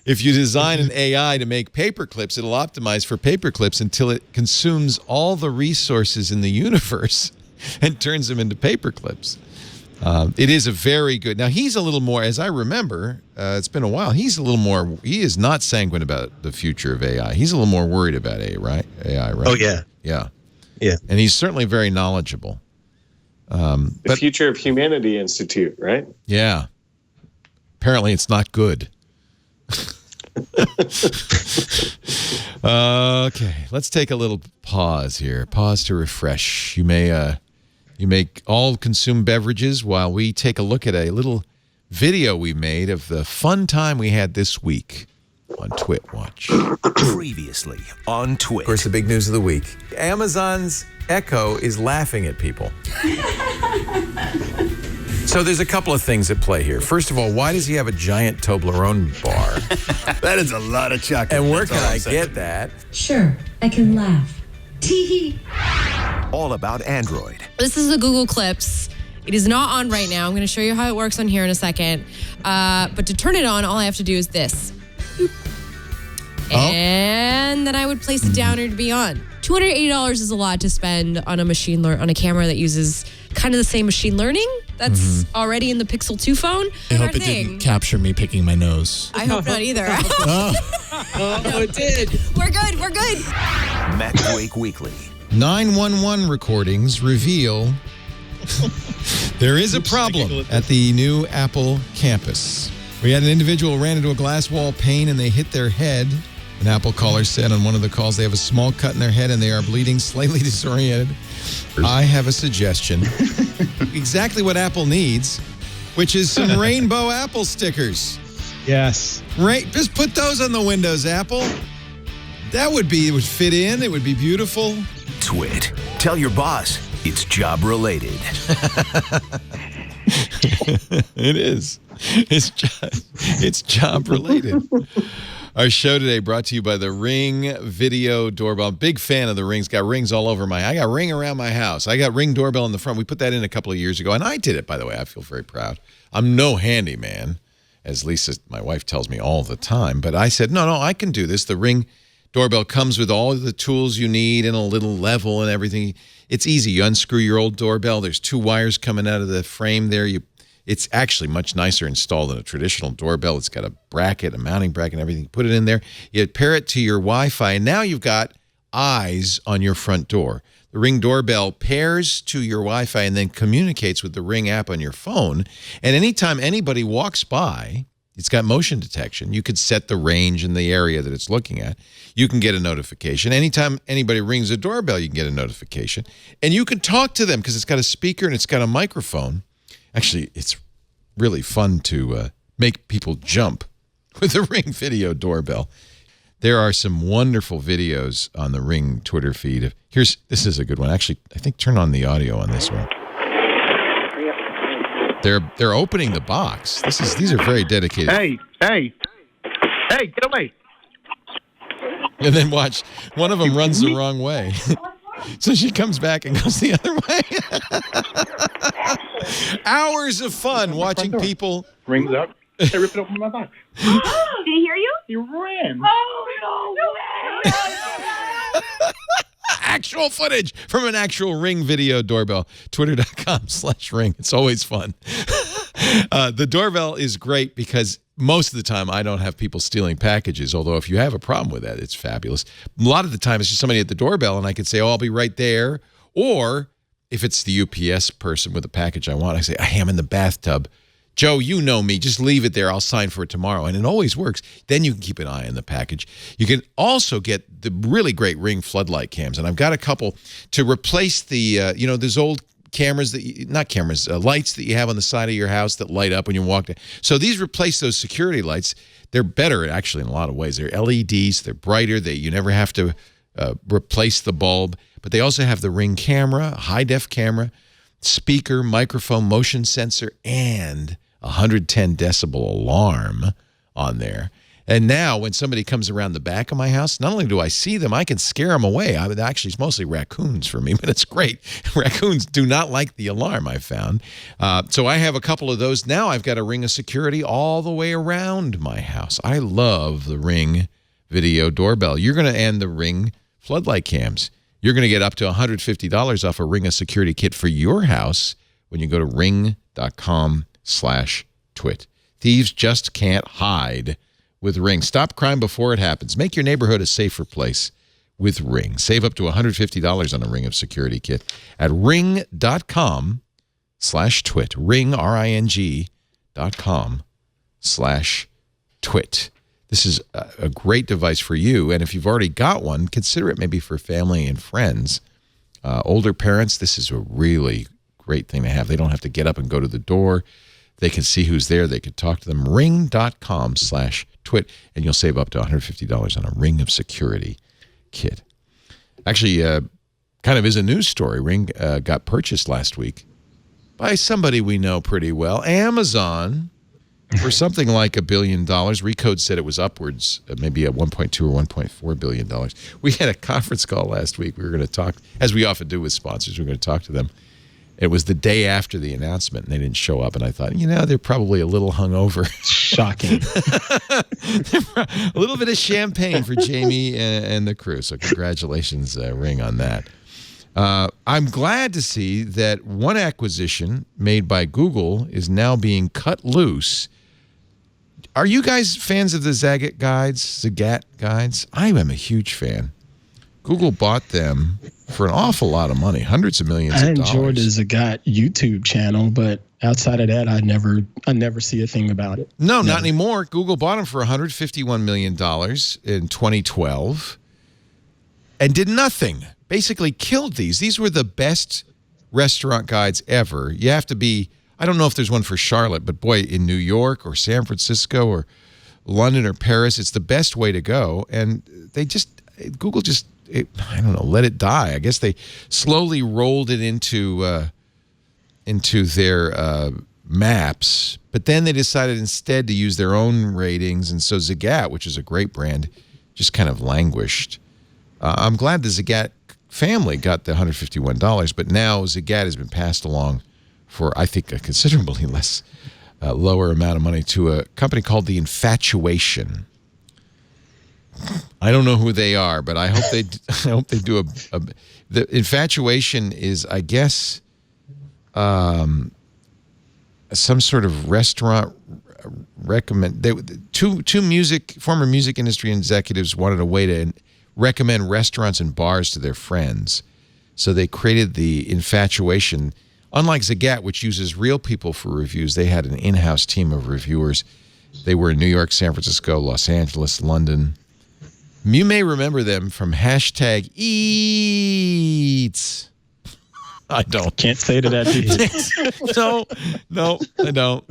if you design an AI to make paper clips, it'll optimize for paper clips until it consumes all the resources in the universe and turns them into paper clips. It is a very good. Now, he's a little more, as I remember, it's been a while, he is not sanguine about the future of AI. He's a little more worried about AI, right? Oh, yeah. Yeah. And he's certainly very knowledgeable. The Future of Humanity Institute, right? Yeah. Apparently, it's not good. Okay, let's take a little pause here. Pause to refresh. You may all consume beverages while we take a look at a little video we made of the fun time we had this week on Twit Watch. Previously on Twit. Of course, the big news of the week. Amazon's Echo is laughing at people. So there's a couple of things at play here. First of all, why does he have a giant Toblerone bar? That is a lot of chocolate. And where can I get that? Sure, I can laugh. Tee. All about Android. This is the Google Clips. It is not on right now. I'm going to show you how it works on here in a second. But to turn it on, all I have to do is this. And then I would place it down or to be on. $280 is a lot to spend on on a camera that uses kind of the same machine learning that's already in the Pixel 2 phone. I hope it didn't capture me picking my nose. I hope not either. Oh, it did. We're good. MacBreak Weekly. 911 recordings reveal there is a problem at the new Apple campus. We had an individual who ran into a glass wall pane and they hit their head. An Apple caller said on one of the calls they have a small cut in their head and they are bleeding, slightly disoriented. I have a suggestion. Exactly what Apple needs, which is some rainbow Apple stickers. Yes. Right, just put those on the windows, Apple. It would fit in. It would be beautiful. Twit. Tell your boss it's job related. It is. It's job related. Our show today brought to you by the Ring Video Doorbell. Big fan of the Rings. Got rings all over I got Ring around my house. I got Ring doorbell in the front. We put that in a couple of years ago, and I did it, by the way. I feel very proud. I'm no handyman, as Lisa, my wife, tells me all the time. But I said, no, I can do this. The Ring doorbell comes with all of the tools you need and a little level and everything. It's easy. You unscrew your old doorbell. There's 2 wires coming out of the frame there. It's actually much nicer installed than a traditional doorbell. It's got a bracket, a mounting bracket and everything. Put it in there. You pair it to your Wi-Fi, and now you've got eyes on your front door. The Ring doorbell pairs to your Wi-Fi and then communicates with the Ring app on your phone. And anytime anybody walks by, it's got motion detection. You could set the range in the area that it's looking at. You can get a notification. Anytime anybody rings a doorbell, you can get a notification. And you can talk to them because it's got a speaker and it's got a microphone. Actually, it's really fun to make people jump with the Ring Video Doorbell. There are some wonderful videos on the Ring Twitter feed. This is a good one. Actually, I think turn on the audio on this one. They're opening the box. These are very dedicated. Hey, get away. And then watch, one of them runs the wrong way. So she comes back and goes the other way. Hours of fun watching people. Rings up. They rip it open my box. Did he hear you? He ran. Oh, no. Actual footage from an actual Ring video doorbell. Twitter.com/Ring. It's always fun. The doorbell is great because most of the time I don't have people stealing packages, although if you have a problem with that, it's fabulous. A lot of the time it's just somebody at the doorbell and I could say, oh, I'll be right there. Or if it's the UPS person with the package I want, I say, I am in the bathtub. Joe, you know me. Just leave it there. I'll sign for it tomorrow. And it always works. Then you can keep an eye on the package. You can also get the really great Ring floodlight cams. And I've got a couple to replace the, those old cameras lights that you have on the side of your house that light up when you walk down. So these replace those security lights. They're better, actually, in a lot of ways. They're LEDs. They're brighter. You never have to replace the bulb. But they also have the Ring camera, high-def camera, speaker, microphone, motion sensor, and 110 decibel alarm on there. And now when somebody comes around the back of my house, not only do I see them, I can scare them away. Actually, it's mostly raccoons for me, but it's great. Raccoons do not like the alarm, I found. So I have a couple of those. Now I've got a ring of security all the way around my house. I love the Ring video doorbell. You're going to end the Ring floodlight cams. You're going to get up to $150 off a Ring of security kit for your house when you go to ring.com/twit. Thieves just can't hide with Ring. Stop crime before it happens. Make your neighborhood a safer place with Ring. Save up to $150 on a Ring of security kit at ring.com/twit. Ring, ring.com/twit. This is a great device for you, and if you've already got one, consider it maybe for family and friends. Older parents, this is a really great thing to have. They don't have to get up and go to the door. They can see who's there. They can talk to them. Ring.com/twit, and you'll save up to $150 on a Ring of security kit. Actually, kind of is a news story. Ring got purchased last week by somebody we know pretty well, Amazon, for something like $1 billion. Recode said it was upwards, maybe at $1.2 or $1.4 billion. We had a conference call last week. We were going to talk, as we often do with sponsors, we were going to talk to them. It was the day after the announcement, and they didn't show up. And I thought, they're probably a little hungover. Shocking. A little bit of champagne for Jamie and the crew. So congratulations, Ring, on that. I'm glad to see that one acquisition made by Google is now being cut loose. Are you guys fans of the Zagat guides? I am a huge fan. Google bought them for an awful lot of money, hundreds of millions of dollars. I enjoyed the Zagat YouTube channel, but outside of that, I never see a thing about it. No, not anymore. Google bought them for $151 million in 2012 and did nothing. Basically killed these. These were the best restaurant guides ever. You have to be, I don't know if there's one for Charlotte, but boy, in New York or San Francisco or London or Paris, it's the best way to go. And Google I don't know, let it die. I guess they slowly rolled it into their maps, but then they decided instead to use their own ratings, and so Zagat, which is a great brand, just kind of languished. I'm glad the Zagat family got the $151, but now Zagat has been passed along for, I think, a considerably less lower amount of money to a company called The Infatuation. I don't know who they are, but I hope they do the Infatuation is, I guess, some sort of restaurant recommend. Two former music industry executives wanted a way to recommend restaurants and bars to their friends, so they created the Infatuation. Unlike Zagat, which uses real people for reviews, they had an in-house team of reviewers. They were in New York, San Francisco, Los Angeles, London. You may remember them from #Eats. I don't. Can't say to that. No, I don't.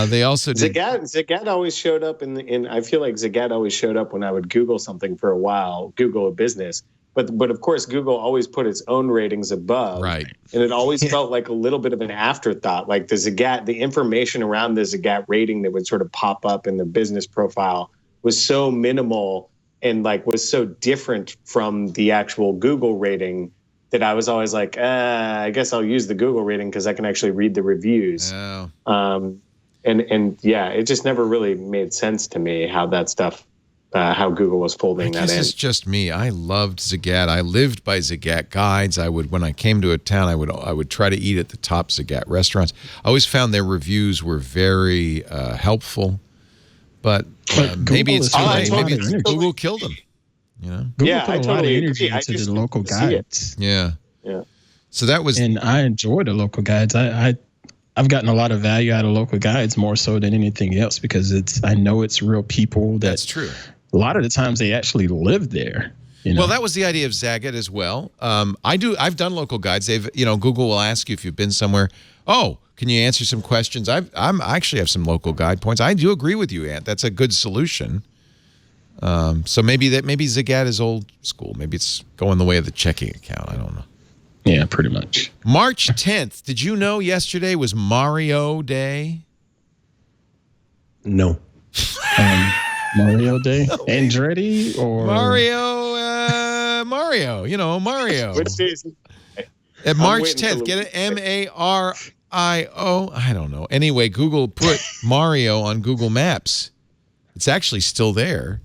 They also did. Zagat always showed up in I feel like Zagat always showed up when I would Google something for a while, Google a business. But of course, Google always put its own ratings above. Right. And it always felt like a little bit of an afterthought. Like the information around the Zagat rating that would sort of pop up in the business profile was so minimal and like was so different from the actual Google rating that I was always like, I guess I'll use the Google rating because I can actually read the reviews. Oh. And yeah, it just never really made sense to me how that stuff, how Google was folding that in. It's just me. I loved Zagat. I lived by Zagat guides. When I came to a town, I would try to eat at the top Zagat restaurants. I always found their reviews were very helpful. But maybe it's too late. Maybe Google killed them. You know? Google put a lot of energy into the local guides. Yeah. Yeah. So that was, and I enjoy the local guides. I've gotten a lot of value out of local guides more so than anything else because I know it's real people. That's true. A lot of the times they actually live there. You know? Well, that was the idea of Zagat as well. I've done local guides. Google will ask you if you've been somewhere. Oh, can you answer some questions? I actually have some local guide points. I do agree with you, Ant. That's a good solution. So maybe Zagat is old school. Maybe it's going the way of the checking account. I don't know. Yeah, pretty much. March 10th. Did you know yesterday was Mario Day? No. Mario Day? Andretti or Mario? You know, Mario. Which season? At March 10th. Get it? Mario. I don't know. Anyway, Google put Mario on Google Maps. It's actually still there.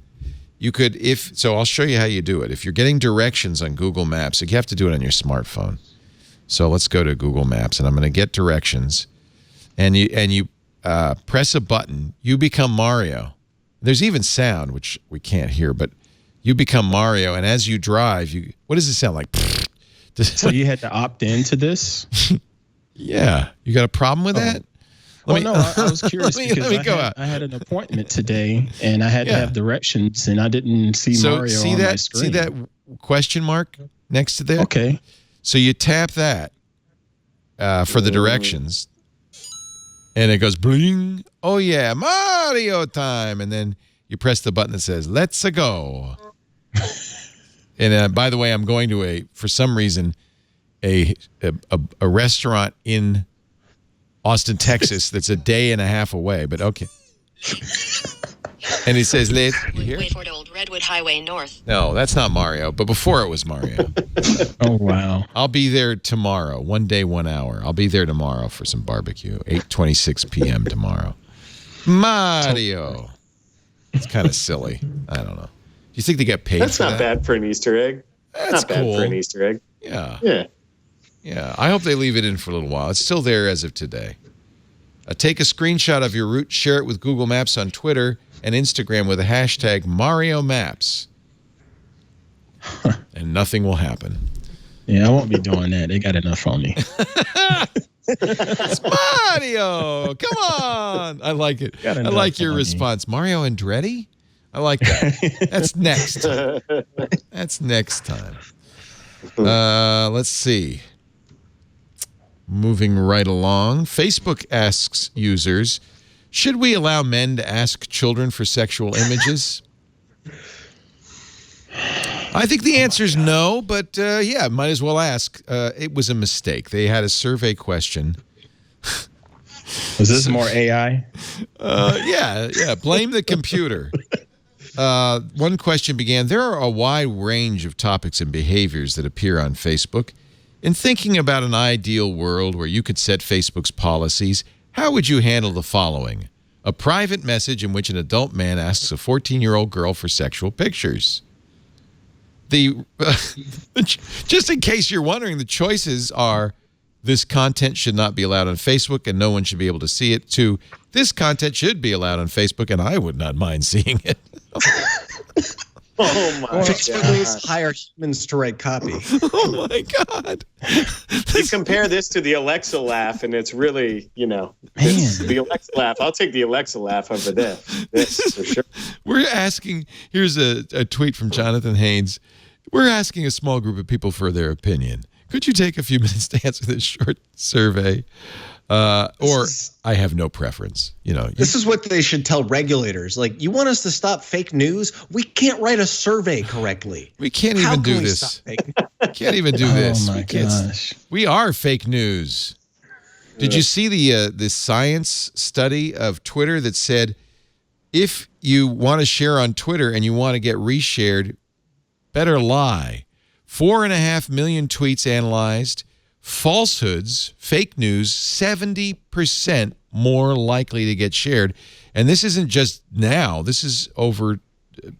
You could, so I'll show you how you do it. If you're getting directions on Google Maps, you have to do it on your smartphone. So let's go to Google Maps, and I'm going to get directions. And you press a button. You become Mario. There's even sound, which we can't hear, but you become Mario. And as you drive, what does it sound like? So you had to opt into this? Yeah. You got a problem with that? I was curious because I had an appointment today, and I had to have directions, and I didn't see Mario on my screen. See that question mark next to there? Okay. So you tap that for the directions, and it goes bling. Oh, yeah, Mario time. And then you press the button that says, let's go. And by the way, I'm going to for some reason, a restaurant in Austin, Texas, that's a day and a half away, but okay. And he says, you hear? Wait for it, Old Redwood Highway North. No, that's not Mario, but before it was Mario. Oh, wow. I'll be there tomorrow, 1 day, 1 hour. I'll be there tomorrow for some barbecue, 8:26 p.m. tomorrow. Mario. It's kind of silly. I don't know. Do you think they get paid That's for not that? bad for an Easter egg. That's not bad cool. for an Easter egg. Yeah. Yeah. Yeah, I hope they leave it in for a little while. It's still there as of today. Take a screenshot of your route, share it with Google Maps on Twitter and Instagram with the hashtag MarioMaps. And nothing will happen. Yeah, I won't be doing that. They got enough on me. It's Mario! Come on! I like it. I like your response. Mario Andretti? I like that. That's next time. That's next time. Let's see. Moving right along. Facebook asks users, should we allow men to ask children for sexual images? I think the answer is no, but yeah, might as well ask. It was a mistake. They had a survey question. Was this more AI? Yeah. Blame the computer. One question began, there are a wide range of topics and behaviors that appear on Facebook. In thinking about an ideal world where you could set Facebook's policies, how would you handle the following? A private message in which an adult man asks a 14-year-old girl for sexual pictures. Just in case you're wondering, the choices are this content should not be allowed on Facebook and no one should be able to see it, to this content should be allowed on Facebook and I would not mind seeing it. Oh my Facebook God. needs to hire humans to write copy. Oh my God. You compare this to the Alexa laugh, and it's really, the Alexa laugh. I'll take the Alexa laugh over this for sure. We're asking, here's a tweet from Jonathan Haynes. We're asking a small group of people for their opinion. Could you take a few minutes to answer this short survey? Or I have no preference. This is what they should tell regulators. Like, you want us to stop fake news? We can't write a survey correctly. We can't even do this. Can't even do this. Oh my gosh. We are fake news. Did you see the science study of Twitter that said if you want to share on Twitter and you want to get reshared, better lie. 4.5 million tweets analyzed. Falsehoods, fake news, 70% more likely to get shared. And this isn't just now. This is over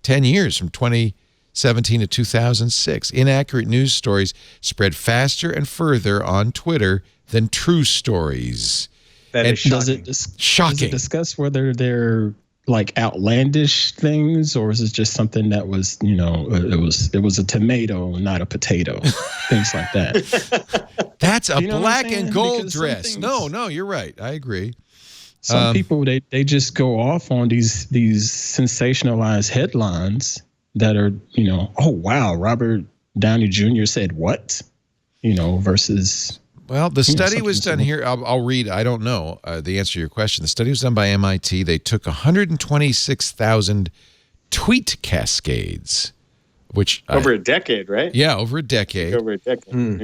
10 years, from 2017 to 2006. Inaccurate news stories spread faster and further on Twitter than true stories. That is shocking. Does it discuss whether they're like outlandish things, or is it just something that was, it was a tomato, not a potato, things like that? That's a black and gold dress. No, you're right. I agree. Some people, they just go off on these sensationalized headlines that are, oh wow, Robert Downey Jr. said what, versus. Well, the study was done here. I'll read. I don't know the answer to your question. The study was done by MIT. They took 126,000 tweet cascades, which over a decade, right? Yeah, over a decade. Over a decade.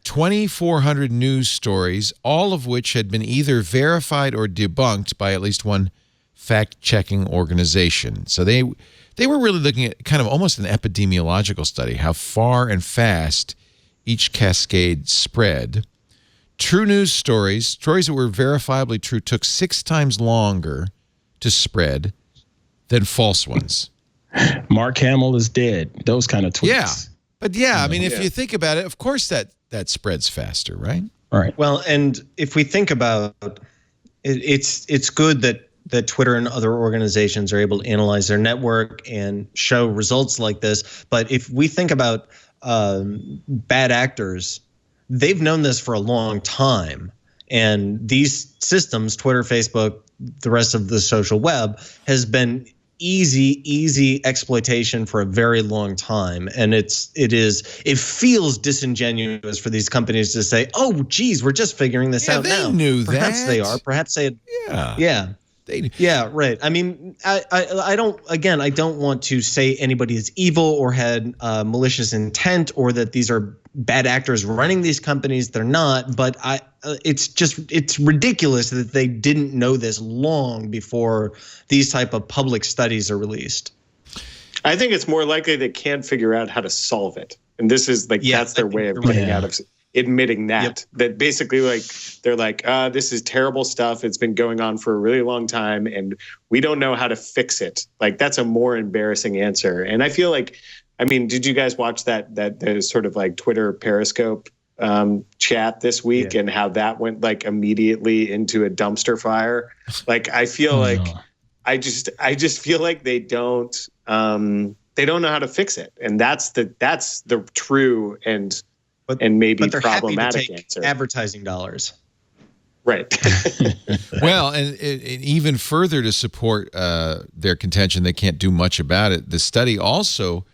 2,400 news stories, all of which had been either verified or debunked by at least one fact-checking organization. So they were really looking at kind of almost an epidemiological study, how far and fast each cascade spread. True news stories that were verifiably true, took 6 times longer to spread than false ones. Mark Hamill is dead. Those kind of tweets. Yeah. But I mean, if you think about it, of course that spreads faster, right? Right. Well, and if we think about it, it's good that Twitter and other organizations are able to analyze their network and show results like this. But if we think about bad actors, they've known this for a long time. And these systems, Twitter, Facebook, the rest of the social web, has been easy exploitation for a very long time. And it feels disingenuous for these companies to say, oh, geez, we're just figuring this out now. They knew Perhaps that. they are. Perhaps they had. Yeah. Yeah, right. I mean, I don't want to say anybody is evil or had malicious intent or that these are bad actors running these companies. They're not. But it's ridiculous that they didn't know this long before these type of public studies are released. I think it's more likely they can't figure out how to solve it. And this is that's their way of getting out of admitting that basically they're like, this is terrible stuff. It's been going on for a really long time and we don't know how to fix it. Like, that's a more embarrassing answer. And I feel like, I mean, did you guys watch that sort of like Twitter Periscope chat this week and how that went like immediately into a dumpster fire? Like, I feel like I just feel like they don't know how to fix it. And that's the true and maybe they're problematic happy to take answer. Advertising dollars. Right. Well, and even further to support their contention, they can't do much about it. The study also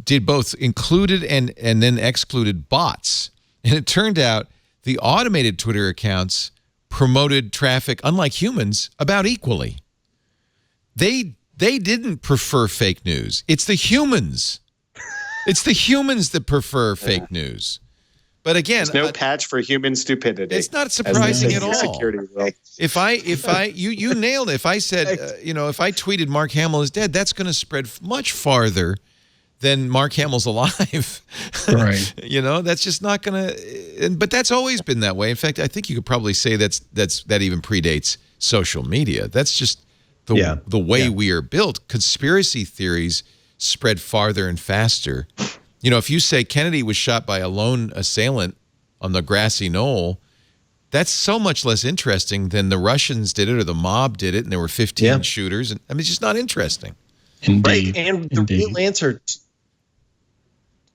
did both included and then excluded bots. And it turned out the automated Twitter accounts promoted traffic, unlike humans, about equally. They didn't prefer fake news. It's the humans. It's the humans that prefer fake news. But again, there's no patch for human stupidity. It's not surprising at all. Security world. If you nailed it. If I said, if I tweeted Mark Hamill is dead, that's going to spread much farther than Mark Hamill's alive. Right. That's just not going to. But that's always been that way. In fact, I think you could probably say that even predates social media. That's just the way we are built. Conspiracy theories spread farther and faster. If you say Kennedy was shot by a lone assailant on the grassy knoll, that's so much less interesting than the Russians did it or the mob did it and there were 15 shooters. And I mean, it's just not interesting. Indeed. Right. And the real answer.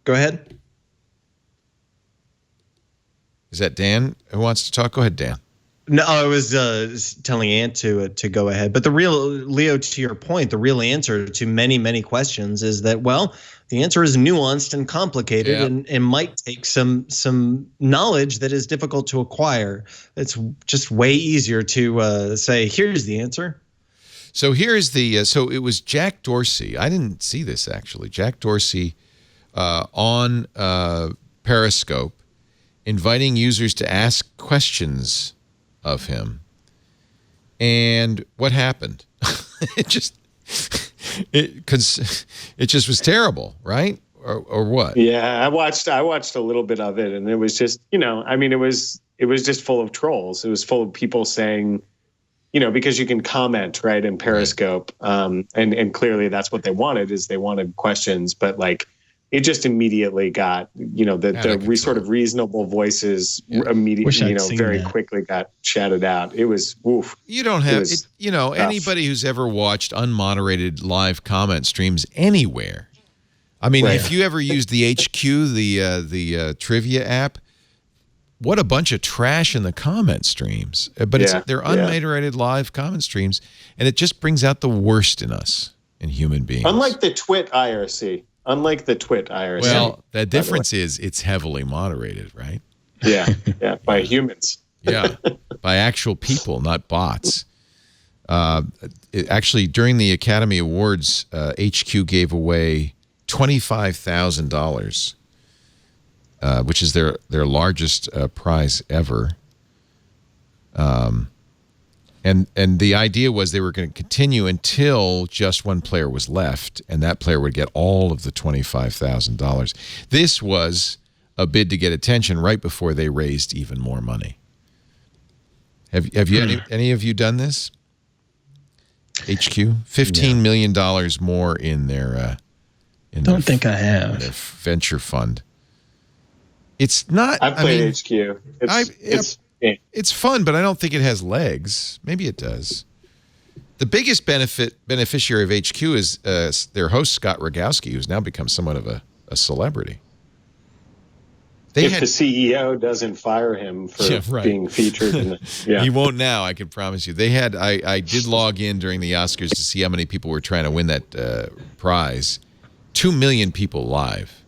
Go ahead. Is that Dan who wants to talk? Go ahead, Dan. No, I was telling Ant to go ahead. But the real, Leo, to your point, the real answer to many, many questions is that, well, the answer is nuanced and complicated, and might take some knowledge that is difficult to acquire. It's just way easier to say, here's the answer. So here's the so it was Jack Dorsey. I didn't see this actually. Jack Dorsey on Periscope inviting users to ask questions of him. And what happened? it just was terrible, right? Or what? Yeah, I watched a little bit of it, and it was just, I mean, it was just full of trolls. It was full of people saying, because you can comment, right, in Periscope, and clearly that's what they wanted, is they wanted questions, but like it just immediately got, the sort of reasonable voices immediately, very quickly got shouted out. It was woof. You don't have it, anybody who's ever watched unmoderated live comment streams anywhere. I mean, if you ever used the HQ, the trivia app, what a bunch of trash in the comment streams. But they're unmoderated live comment streams, and it just brings out the worst in us, in human beings. Unlike the Twit IRC. Well, the difference is it's heavily moderated, right? Yeah, by humans. Yeah, by actual people, not bots. Actually, during the Academy Awards, HQ gave away $25,000, which is their largest prize ever. And the idea was they were going to continue until just one player was left, and that player would get all of the $25,000. This was a bid to get attention right before they raised even more money. Have you any of you done this? HQ, $15 million more in their don't think I have. Their venture fund. It's not. I've played HQ. It's fun, but I don't think it has legs. Maybe it does. The biggest beneficiary of HQ is their host, Scott Rogowski, who's now become somewhat of a celebrity. If the CEO doesn't fire him for being featured. He won't now, I can promise you. I did log in during the Oscars to see how many people were trying to win that prize. 2 million people live.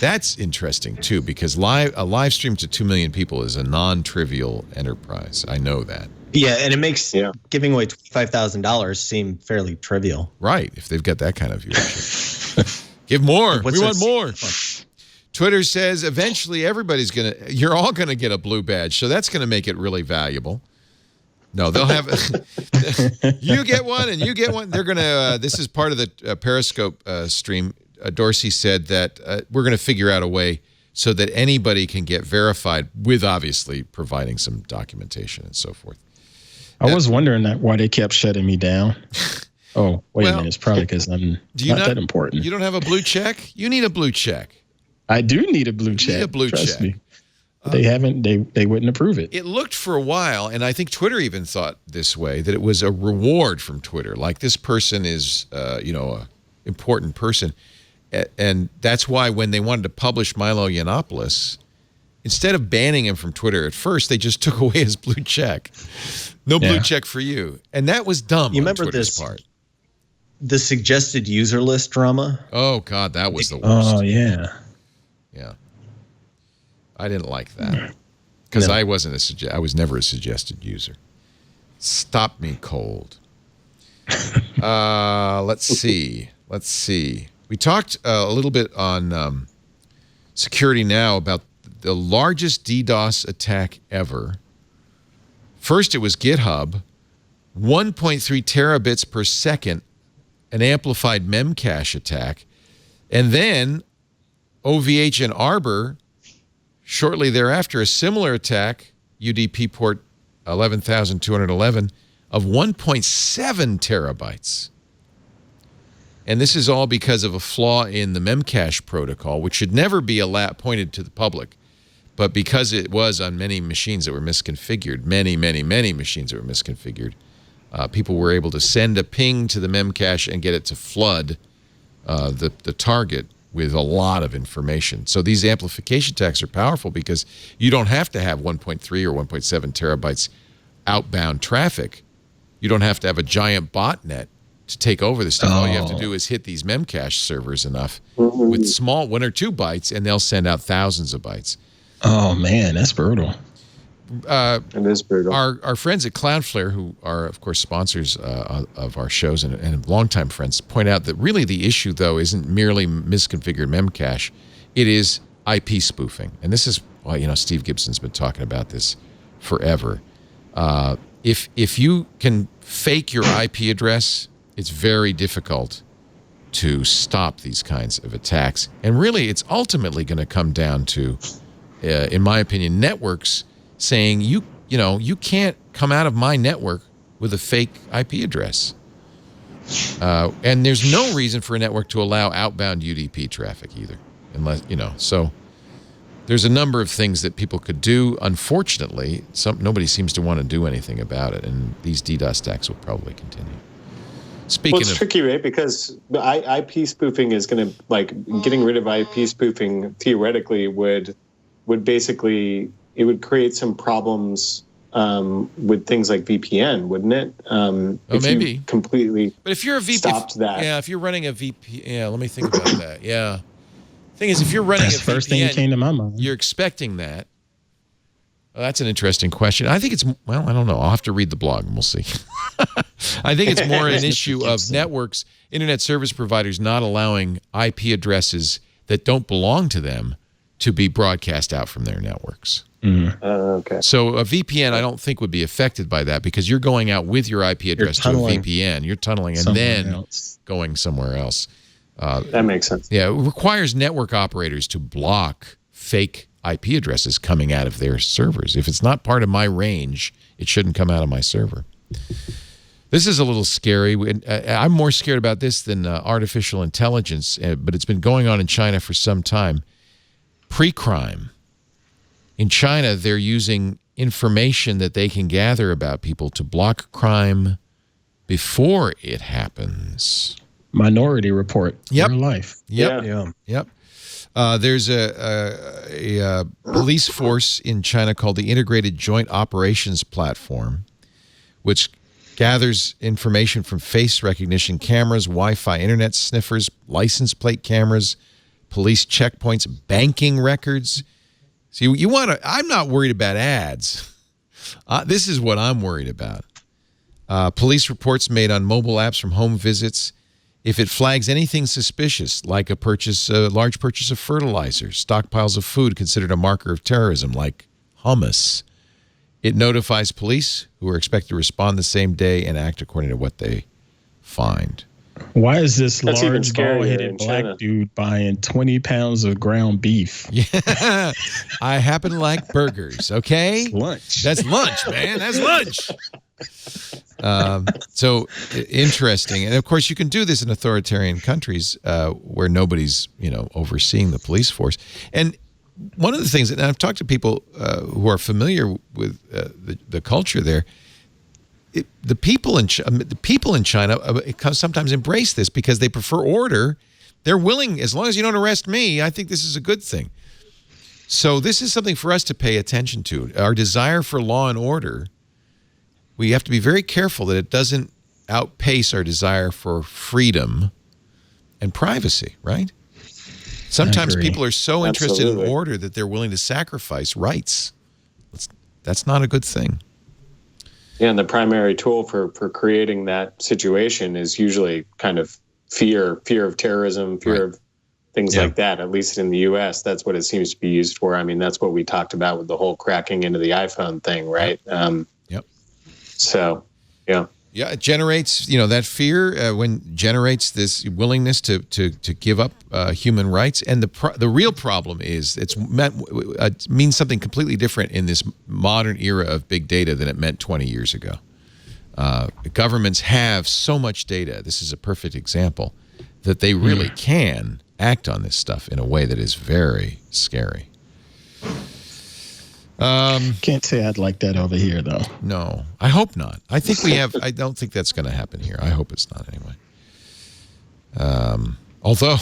That's interesting, too, because a live stream to 2 million people is a non-trivial enterprise. I know that. Yeah, and it makes giving away $25,000 seem fairly trivial. Right, if they've got that kind of viewership. Give more. We want more. Twitter says eventually you're all going to get a blue badge, so that's going to make it really valuable. No, they'll have you get one and you get one. They're going to this is part of the Periscope stream. Dorsey said that we're going to figure out a way so that anybody can get verified with obviously providing some documentation and so forth. I was wondering why they kept shutting me down. Oh, wait a minute. It's probably because I'm not that important. You don't have a blue check? You need a blue check. I do need a blue check. You need a blue Trust check. Me. They wouldn't approve it. It looked for a while, and I think Twitter even thought this way, that it was a reward from Twitter. Like this person is, a important person. And that's why when they wanted to publish Milo Yiannopoulos, instead of banning him from Twitter at first, they just took away his blue check. No blue check for you. And that was dumb on Twitter's part. The suggested user list drama? Oh, God, that was the worst. Oh, yeah. Yeah. I didn't like that. Because I was never a suggested user. Stop me cold. Let's see. We talked a little bit on Security Now about the largest DDoS attack ever. First, it was GitHub, 1.3 terabits per second, an amplified memcache attack. And then OVH and Arbor, shortly thereafter, a similar attack, UDP port 11,211, of 1.7 terabytes. And this is all because of a flaw in the memcache protocol, which should never be pointed to the public. But because it was on many machines that were misconfigured, many machines that were misconfigured, people were able to send a ping to the memcache and get it to flood the target with a lot of information. So these amplification attacks are powerful because you don't have to have 1.3 or 1.7 terabytes outbound traffic. You don't have to have a giant botnet to take over this stuff. All you have to do is hit these memcache servers enough with small 1 or 2 bytes, and they'll send out thousands of bytes. Oh, man, that's brutal. It is brutal. Our friends at Cloudflare, who are, of course, sponsors of our shows and longtime friends, point out that really the issue, though, isn't merely misconfigured memcache. It is IP spoofing. And this is why, Steve Gibson's been talking about this forever. If you can fake your IP address, it's very difficult to stop these kinds of attacks. And really, it's ultimately going to come down to, in my opinion, networks saying you can't come out of my network with a fake IP address. And there's no reason for a network to allow outbound UDP traffic either, unless, so there's a number of things that people could do. Unfortunately, nobody seems to want to do anything about it, and these DDoS attacks will probably continue. Speaking it's tricky, right? Because IP spoofing is going to, getting rid of IP spoofing theoretically would basically, it would create some problems with things like VPN, wouldn't it? If maybe. You completely but if you're a VPN, stopped that. Yeah, if you're running a VPN, let me think about that. Yeah. Thing is, if you're running That's a the first VPN, thing that came to my mind. You're expecting that. Well, that's an interesting question. I think it's, I don't know. I'll have to read the blog and we'll see. I think it's more an issue of networks, internet service providers not allowing IP addresses that don't belong to them to be broadcast out from their networks. Okay. So a VPN, I don't think would be affected by that because you're going out with your IP address to a VPN. You're tunneling and then going somewhere else. That makes sense. Yeah, it requires network operators to block fake IP addresses coming out of their servers. If it's not part of my range, it shouldn't come out of my server. This is a little scary. I'm more scared about this than artificial intelligence, but it's been going on in China for some time. Pre-crime. In China, they're using information that they can gather about people to block crime before it happens. Minority Report. Yep. Real life. Yep. Yeah. Yep. There's a police force in China called the Integrated Joint Operations Platform, which gathers information from face recognition cameras, Wi-Fi internet sniffers, license plate cameras, police checkpoints, banking records. See, I'm not worried about ads. This is what I'm worried about. Police reports made on mobile apps from home visits. If it flags anything suspicious, like a large purchase of fertilizer, stockpiles of food considered a marker of terrorism, like hummus, it notifies police, who are expected to respond the same day and act according to what they find. Why is this large, bald-headed black dude buying 20 pounds of ground beef? Yeah, I happen to like burgers, okay? Lunch. That's lunch, man. That's lunch. So interesting. And, of course, you can do this in authoritarian countries where nobody's, overseeing the police force. And one of the things, and I've talked to people who are familiar with the culture there, the people in China sometimes embrace this because they prefer order. They're willing, as long as you don't arrest me, I think this is a good thing. So this is something for us to pay attention to. Our desire for law and order, we have to be very careful that it doesn't outpace our desire for freedom and privacy, right? Sometimes people are so interested in order that they're willing to sacrifice rights. That's not a good thing. Yeah, and the primary tool for creating that situation is usually kind of fear of terrorism, fear of things like that. At least in the U.S., that's what it seems to be used for. I mean, that's what we talked about with the whole cracking into the iPhone thing, right? Yep. So, yeah. Yeah, it generates, that fear generates this willingness to give up human rights. And the real problem is it means something completely different in this modern era of big data than it meant 20 years ago. Governments have so much data. This is a perfect example that they really can act on this stuff in a way that is very scary. Can't say I'd like that over here, though. No, I hope not. I think we have. I don't think that's going to happen here. I hope it's not anyway. Although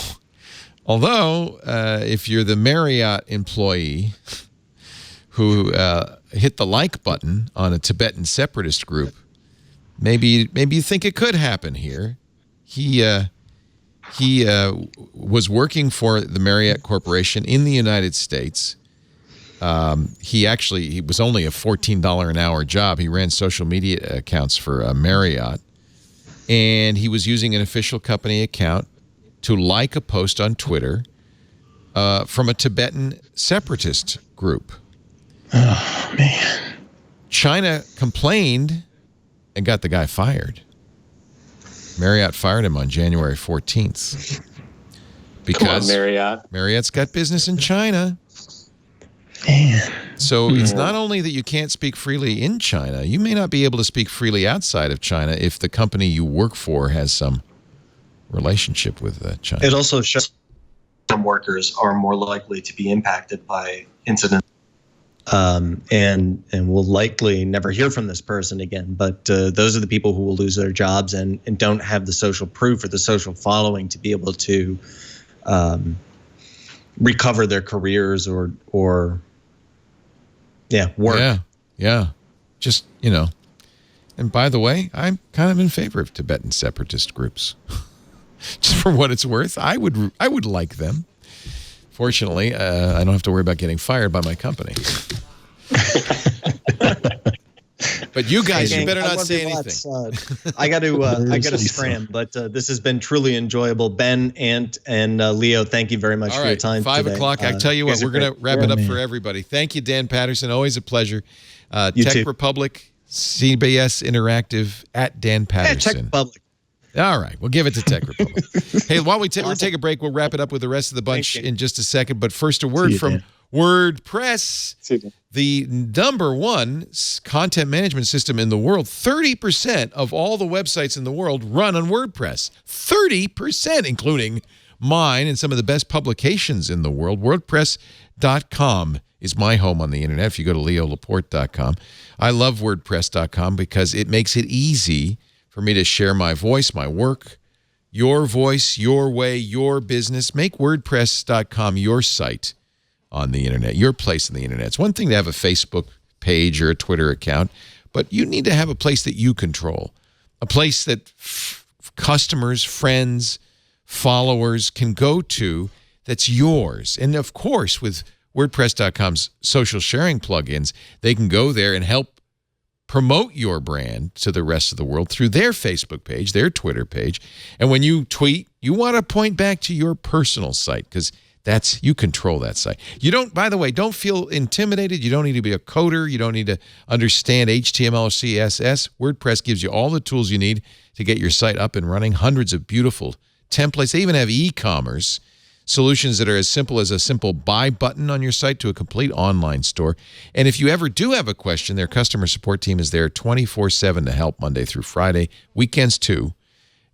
Although, if you're the Marriott employee who hit the like button on a Tibetan separatist group, maybe you think it could happen here. He was working for the Marriott Corporation in the United States. He was only a $14 an hour job. He ran social media accounts for Marriott, and he was using an official company account to like a post on Twitter from a Tibetan separatist group. Oh, man. China complained and got the guy fired. Marriott fired him on January 14th. Because Marriott's got business in China. Man. So it's not only that you can't speak freely in China, you may not be able to speak freely outside of China if the company you work for has some relationship with China. It also shows some workers are more likely to be impacted by incidents. And we'll likely never hear from this person again. But those are the people who will lose their jobs and don't have the social proof or the social following to be able to recover their careers or work. Yeah. Just, And by the way, I'm kind of in favor of Tibetan separatist groups. Just for what it's worth, I would like them. Fortunately, I don't have to worry about getting fired by my company. But you guys, you better not say anything. I got to scram. But this has been truly enjoyable. Ben, Ant, and Leo, thank you very much for your time. 5 today. o'clock. I tell you what, we're going to wrap it up for everybody. Thank you, Dan Patterson. Always a pleasure. Tech Republic, CBS Interactive, at Dan Patterson. Tech Republic. All right, we'll give it to Tech Republic. Hey, while we take a break, we'll wrap it up with the rest of the bunch in just a second. But first, a word from WordPress, the #1 content management system in the world. 30% of all the websites in the world run on WordPress. 30%, including mine and some of the best publications in the world. WordPress.com is my home on the internet. If you go to leolaporte.com, I love WordPress.com because it makes it easy for me to share my voice, my work, your voice, your way, your business. Make WordPress.com your site on the internet, your place on the internet. It's one thing to have a Facebook page or a Twitter account, but you need to have a place that you control, a place that customers, friends, followers can go to that's yours. And of course, with WordPress.com's social sharing plugins, they can go there and help promote your brand to the rest of the world through their Facebook page, their Twitter page. And when you tweet, you want to point back to your personal site because you control that site. By the way, don't feel intimidated. You don't need to be a coder. You don't need to understand HTML or CSS. WordPress gives you all the tools you need to get your site up and running. Hundreds of beautiful templates. They even have e-commerce solutions that are as simple as a simple buy button on your site to a complete online store. And if you ever do have a question, their customer support team is there 24/7 to help Monday through Friday, weekends too.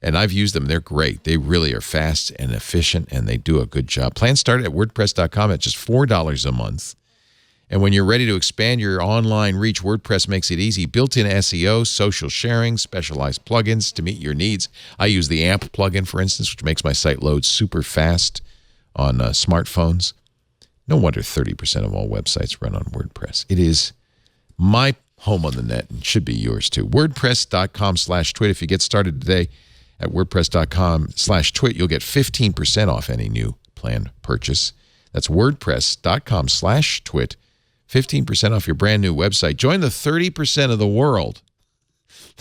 And I've used them. They're great. They really are fast and efficient, and they do a good job. Plans start at WordPress.com at just $4 a month. And when you're ready to expand your online reach, WordPress makes it easy. Built-in SEO, social sharing, specialized plugins to meet your needs. I use the AMP plugin, for instance, which makes my site load super fast on smartphones. No wonder 30% of all websites run on WordPress. It is my home on the net and should be yours too. WordPress.com/twit. If you get started today at WordPress.com/twit, you'll get 15% off any new plan purchase. That's WordPress.com/twit. 15% off your brand new website. Join the 30% of the world.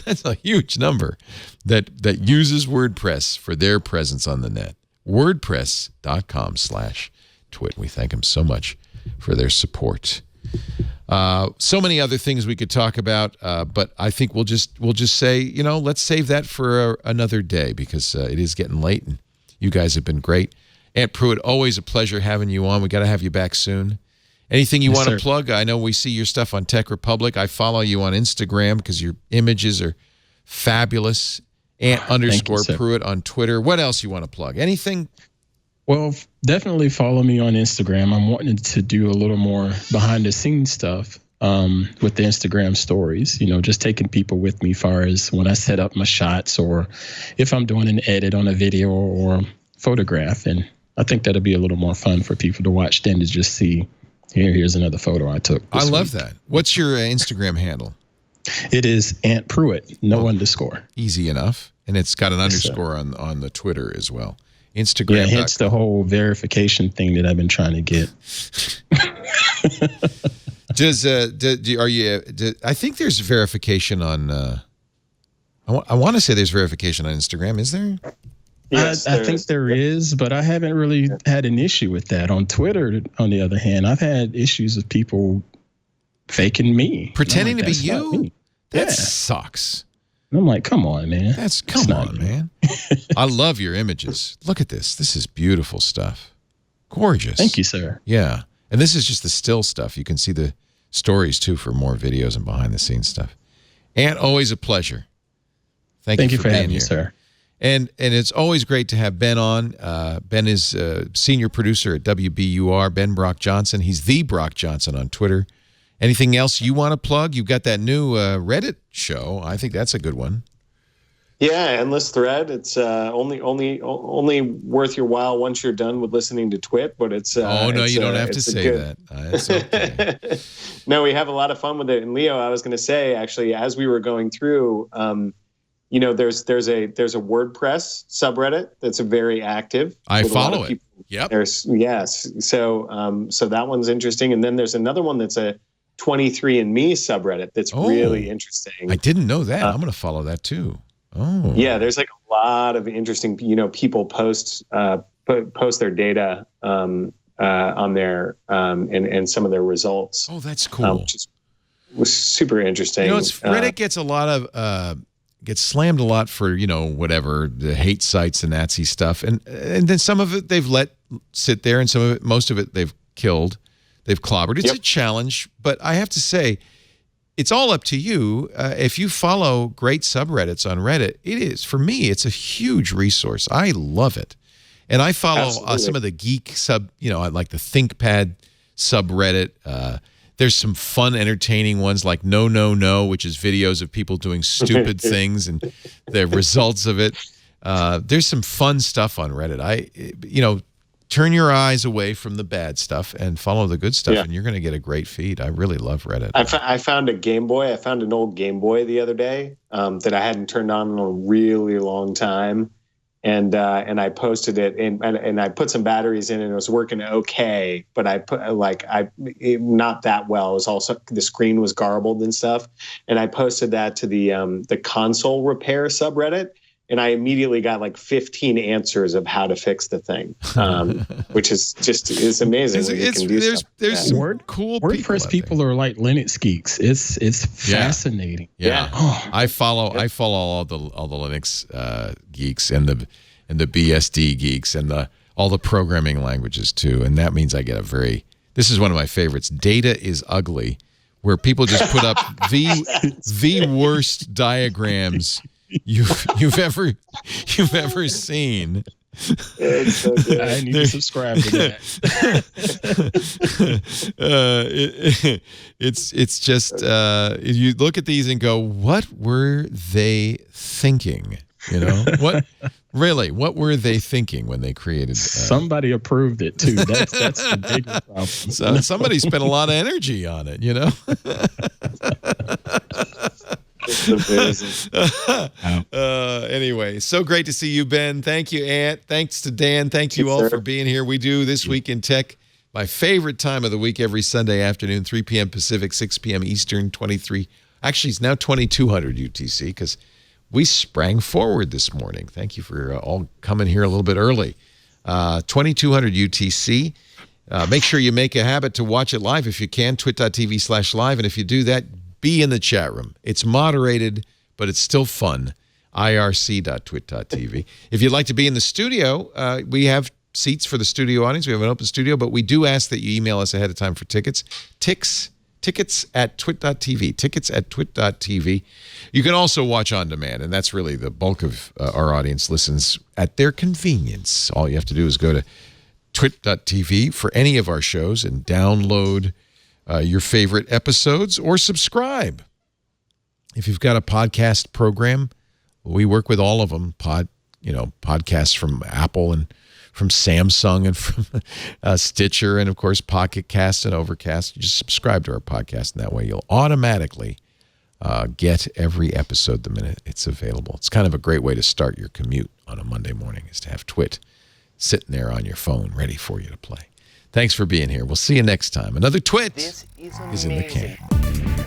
That's a huge number that uses WordPress for their presence on the net. WordPress.com/twit. We thank them so much for their support. So many other things we could talk about, but I think we'll just say, let's save that for another day because it is getting late, and you guys have been great. Aunt Pruitt, always a pleasure having you on. We got to have you back soon. Anything you want to plug? I know we see your stuff on Tech Republic. I follow you on Instagram because your images are fabulous. @_Pruitt on Twitter. What else you want to plug? Anything? Well, definitely follow me on Instagram. I'm wanting to do a little more behind the scenes stuff with the Instagram stories, just taking people with me as far as when I set up my shots or if I'm doing an edit on a video or photograph. And I think that'll be a little more fun for people to watch than to just see, here's another photo I took. I love that. What's your Instagram handle? It is Ant Pruitt, no underscore. Easy enough. And it's got an underscore on the Twitter as well. Instagram. Yeah, hence the whole verification thing that I've been trying to get. I think there's verification on, I want to say there's verification on Instagram. Is there? Yes, I think there is, but I haven't really had an issue with that. On Twitter, on the other hand, I've had issues with people faking me. Pretending to be you? That sucks. And I'm like, come on, man. Come on, man. I love your images. Look at this. This is beautiful stuff. Gorgeous. Thank you, sir. Yeah. And this is just the still stuff. You can see the stories, too, for more videos and behind-the-scenes stuff. Ant, always a pleasure. Thank you for having being me, here. sir. And it's always great to have Ben on. Ben is senior producer at WBUR, Ben Brock Johnson. He's the Brock Johnson on Twitter. Anything else you want to plug? You've got that new Reddit show. I think that's a good one. Yeah, Endless Thread. It's only worth your while once you're done with listening to Twit. But it's oh no, you don't have to say that. It's okay. No, we have a lot of fun with it. And Leo, I was going to say actually, as we were going through, there's a WordPress subreddit that's very active. I follow it. Yep. Yes. So that one's interesting. And then there's another one that's a 23andMe subreddit that's really interesting. I didn't know that. I'm going to follow that too. Oh. Yeah, there's like a lot of interesting, people post their data on there and some of their results. Oh, that's cool. Which was super interesting. Reddit gets a lot of gets slammed a lot for, whatever, the hate sites and Nazi stuff. And then some of it they've let sit there, and most of it they've killed. They've clobbered. It's a challenge, but I have to say, it's all up to you. If you follow great subreddits on Reddit, for me, it's a huge resource. I love it. And I follow some of the geek I like the ThinkPad subreddit. There's some fun, entertaining ones like No, No, No, which is videos of people doing stupid things and the results of it. There's some fun stuff on Reddit. Turn your eyes away from the bad stuff and follow the good stuff, and you're going to get a great feed. I really love Reddit. I found a Game Boy. I found an old Game Boy the other day that I hadn't turned on in a really long time. And I posted it and I put some batteries in and it was working okay, but I put not that well. It was also, the screen was garbled and stuff. And I posted that to the console repair subreddit, and I immediately got like 15 answers of how to fix the thing, which is amazing. There's some cool WordPress people are like Linux geeks. It's fascinating. Yeah. I follow all the Linux geeks and the BSD geeks and all the programming languages too. And that means I get this is one of my favorites. Data is Ugly, where people just put up the worst diagrams you've ever seen. It's so good. I need to subscribe to that. It's just you look at these and go, what were they thinking? What were they thinking when they created? Somebody approved it too. That's the big problem. So somebody spent a lot of energy on it. It's amazing. Anyway, so great to see you, Ben. Thank you, Ant. Thanks to Dan. Thank you all for being here. We do This Week in Tech, my favorite time of the week, every Sunday afternoon, 3 p.m. Pacific, 6 p.m. Eastern, 23. Actually, it's now 2200 UTC because we sprang forward this morning. Thank you for all coming here a little bit early. 2200 UTC. Make sure you make a habit to watch it live if you can, twit.tv/live. And if you do that, be in the chat room. It's moderated, but it's still fun. irc.twit.tv. If you'd like to be in the studio, we have seats for the studio audience. We have an open studio, but we do ask that you email us ahead of time for tickets. Tickets at twit.tv. Tickets at twit.tv. You can also watch on demand, and that's really the bulk of our audience listens at their convenience. All you have to do is go to twit.tv for any of our shows and download your favorite episodes or subscribe. If you've got a podcast program, we work with all of them. podcasts from Apple and from Samsung and from Stitcher and, of course, Pocket Cast and Overcast. You just subscribe to our podcast, and that way you'll automatically get every episode the minute it's available. It's kind of a great way to start your commute on a Monday morning, is to have Twit sitting there on your phone ready for you to play. Thanks for being here. We'll see you next time. Another Twit is in the can.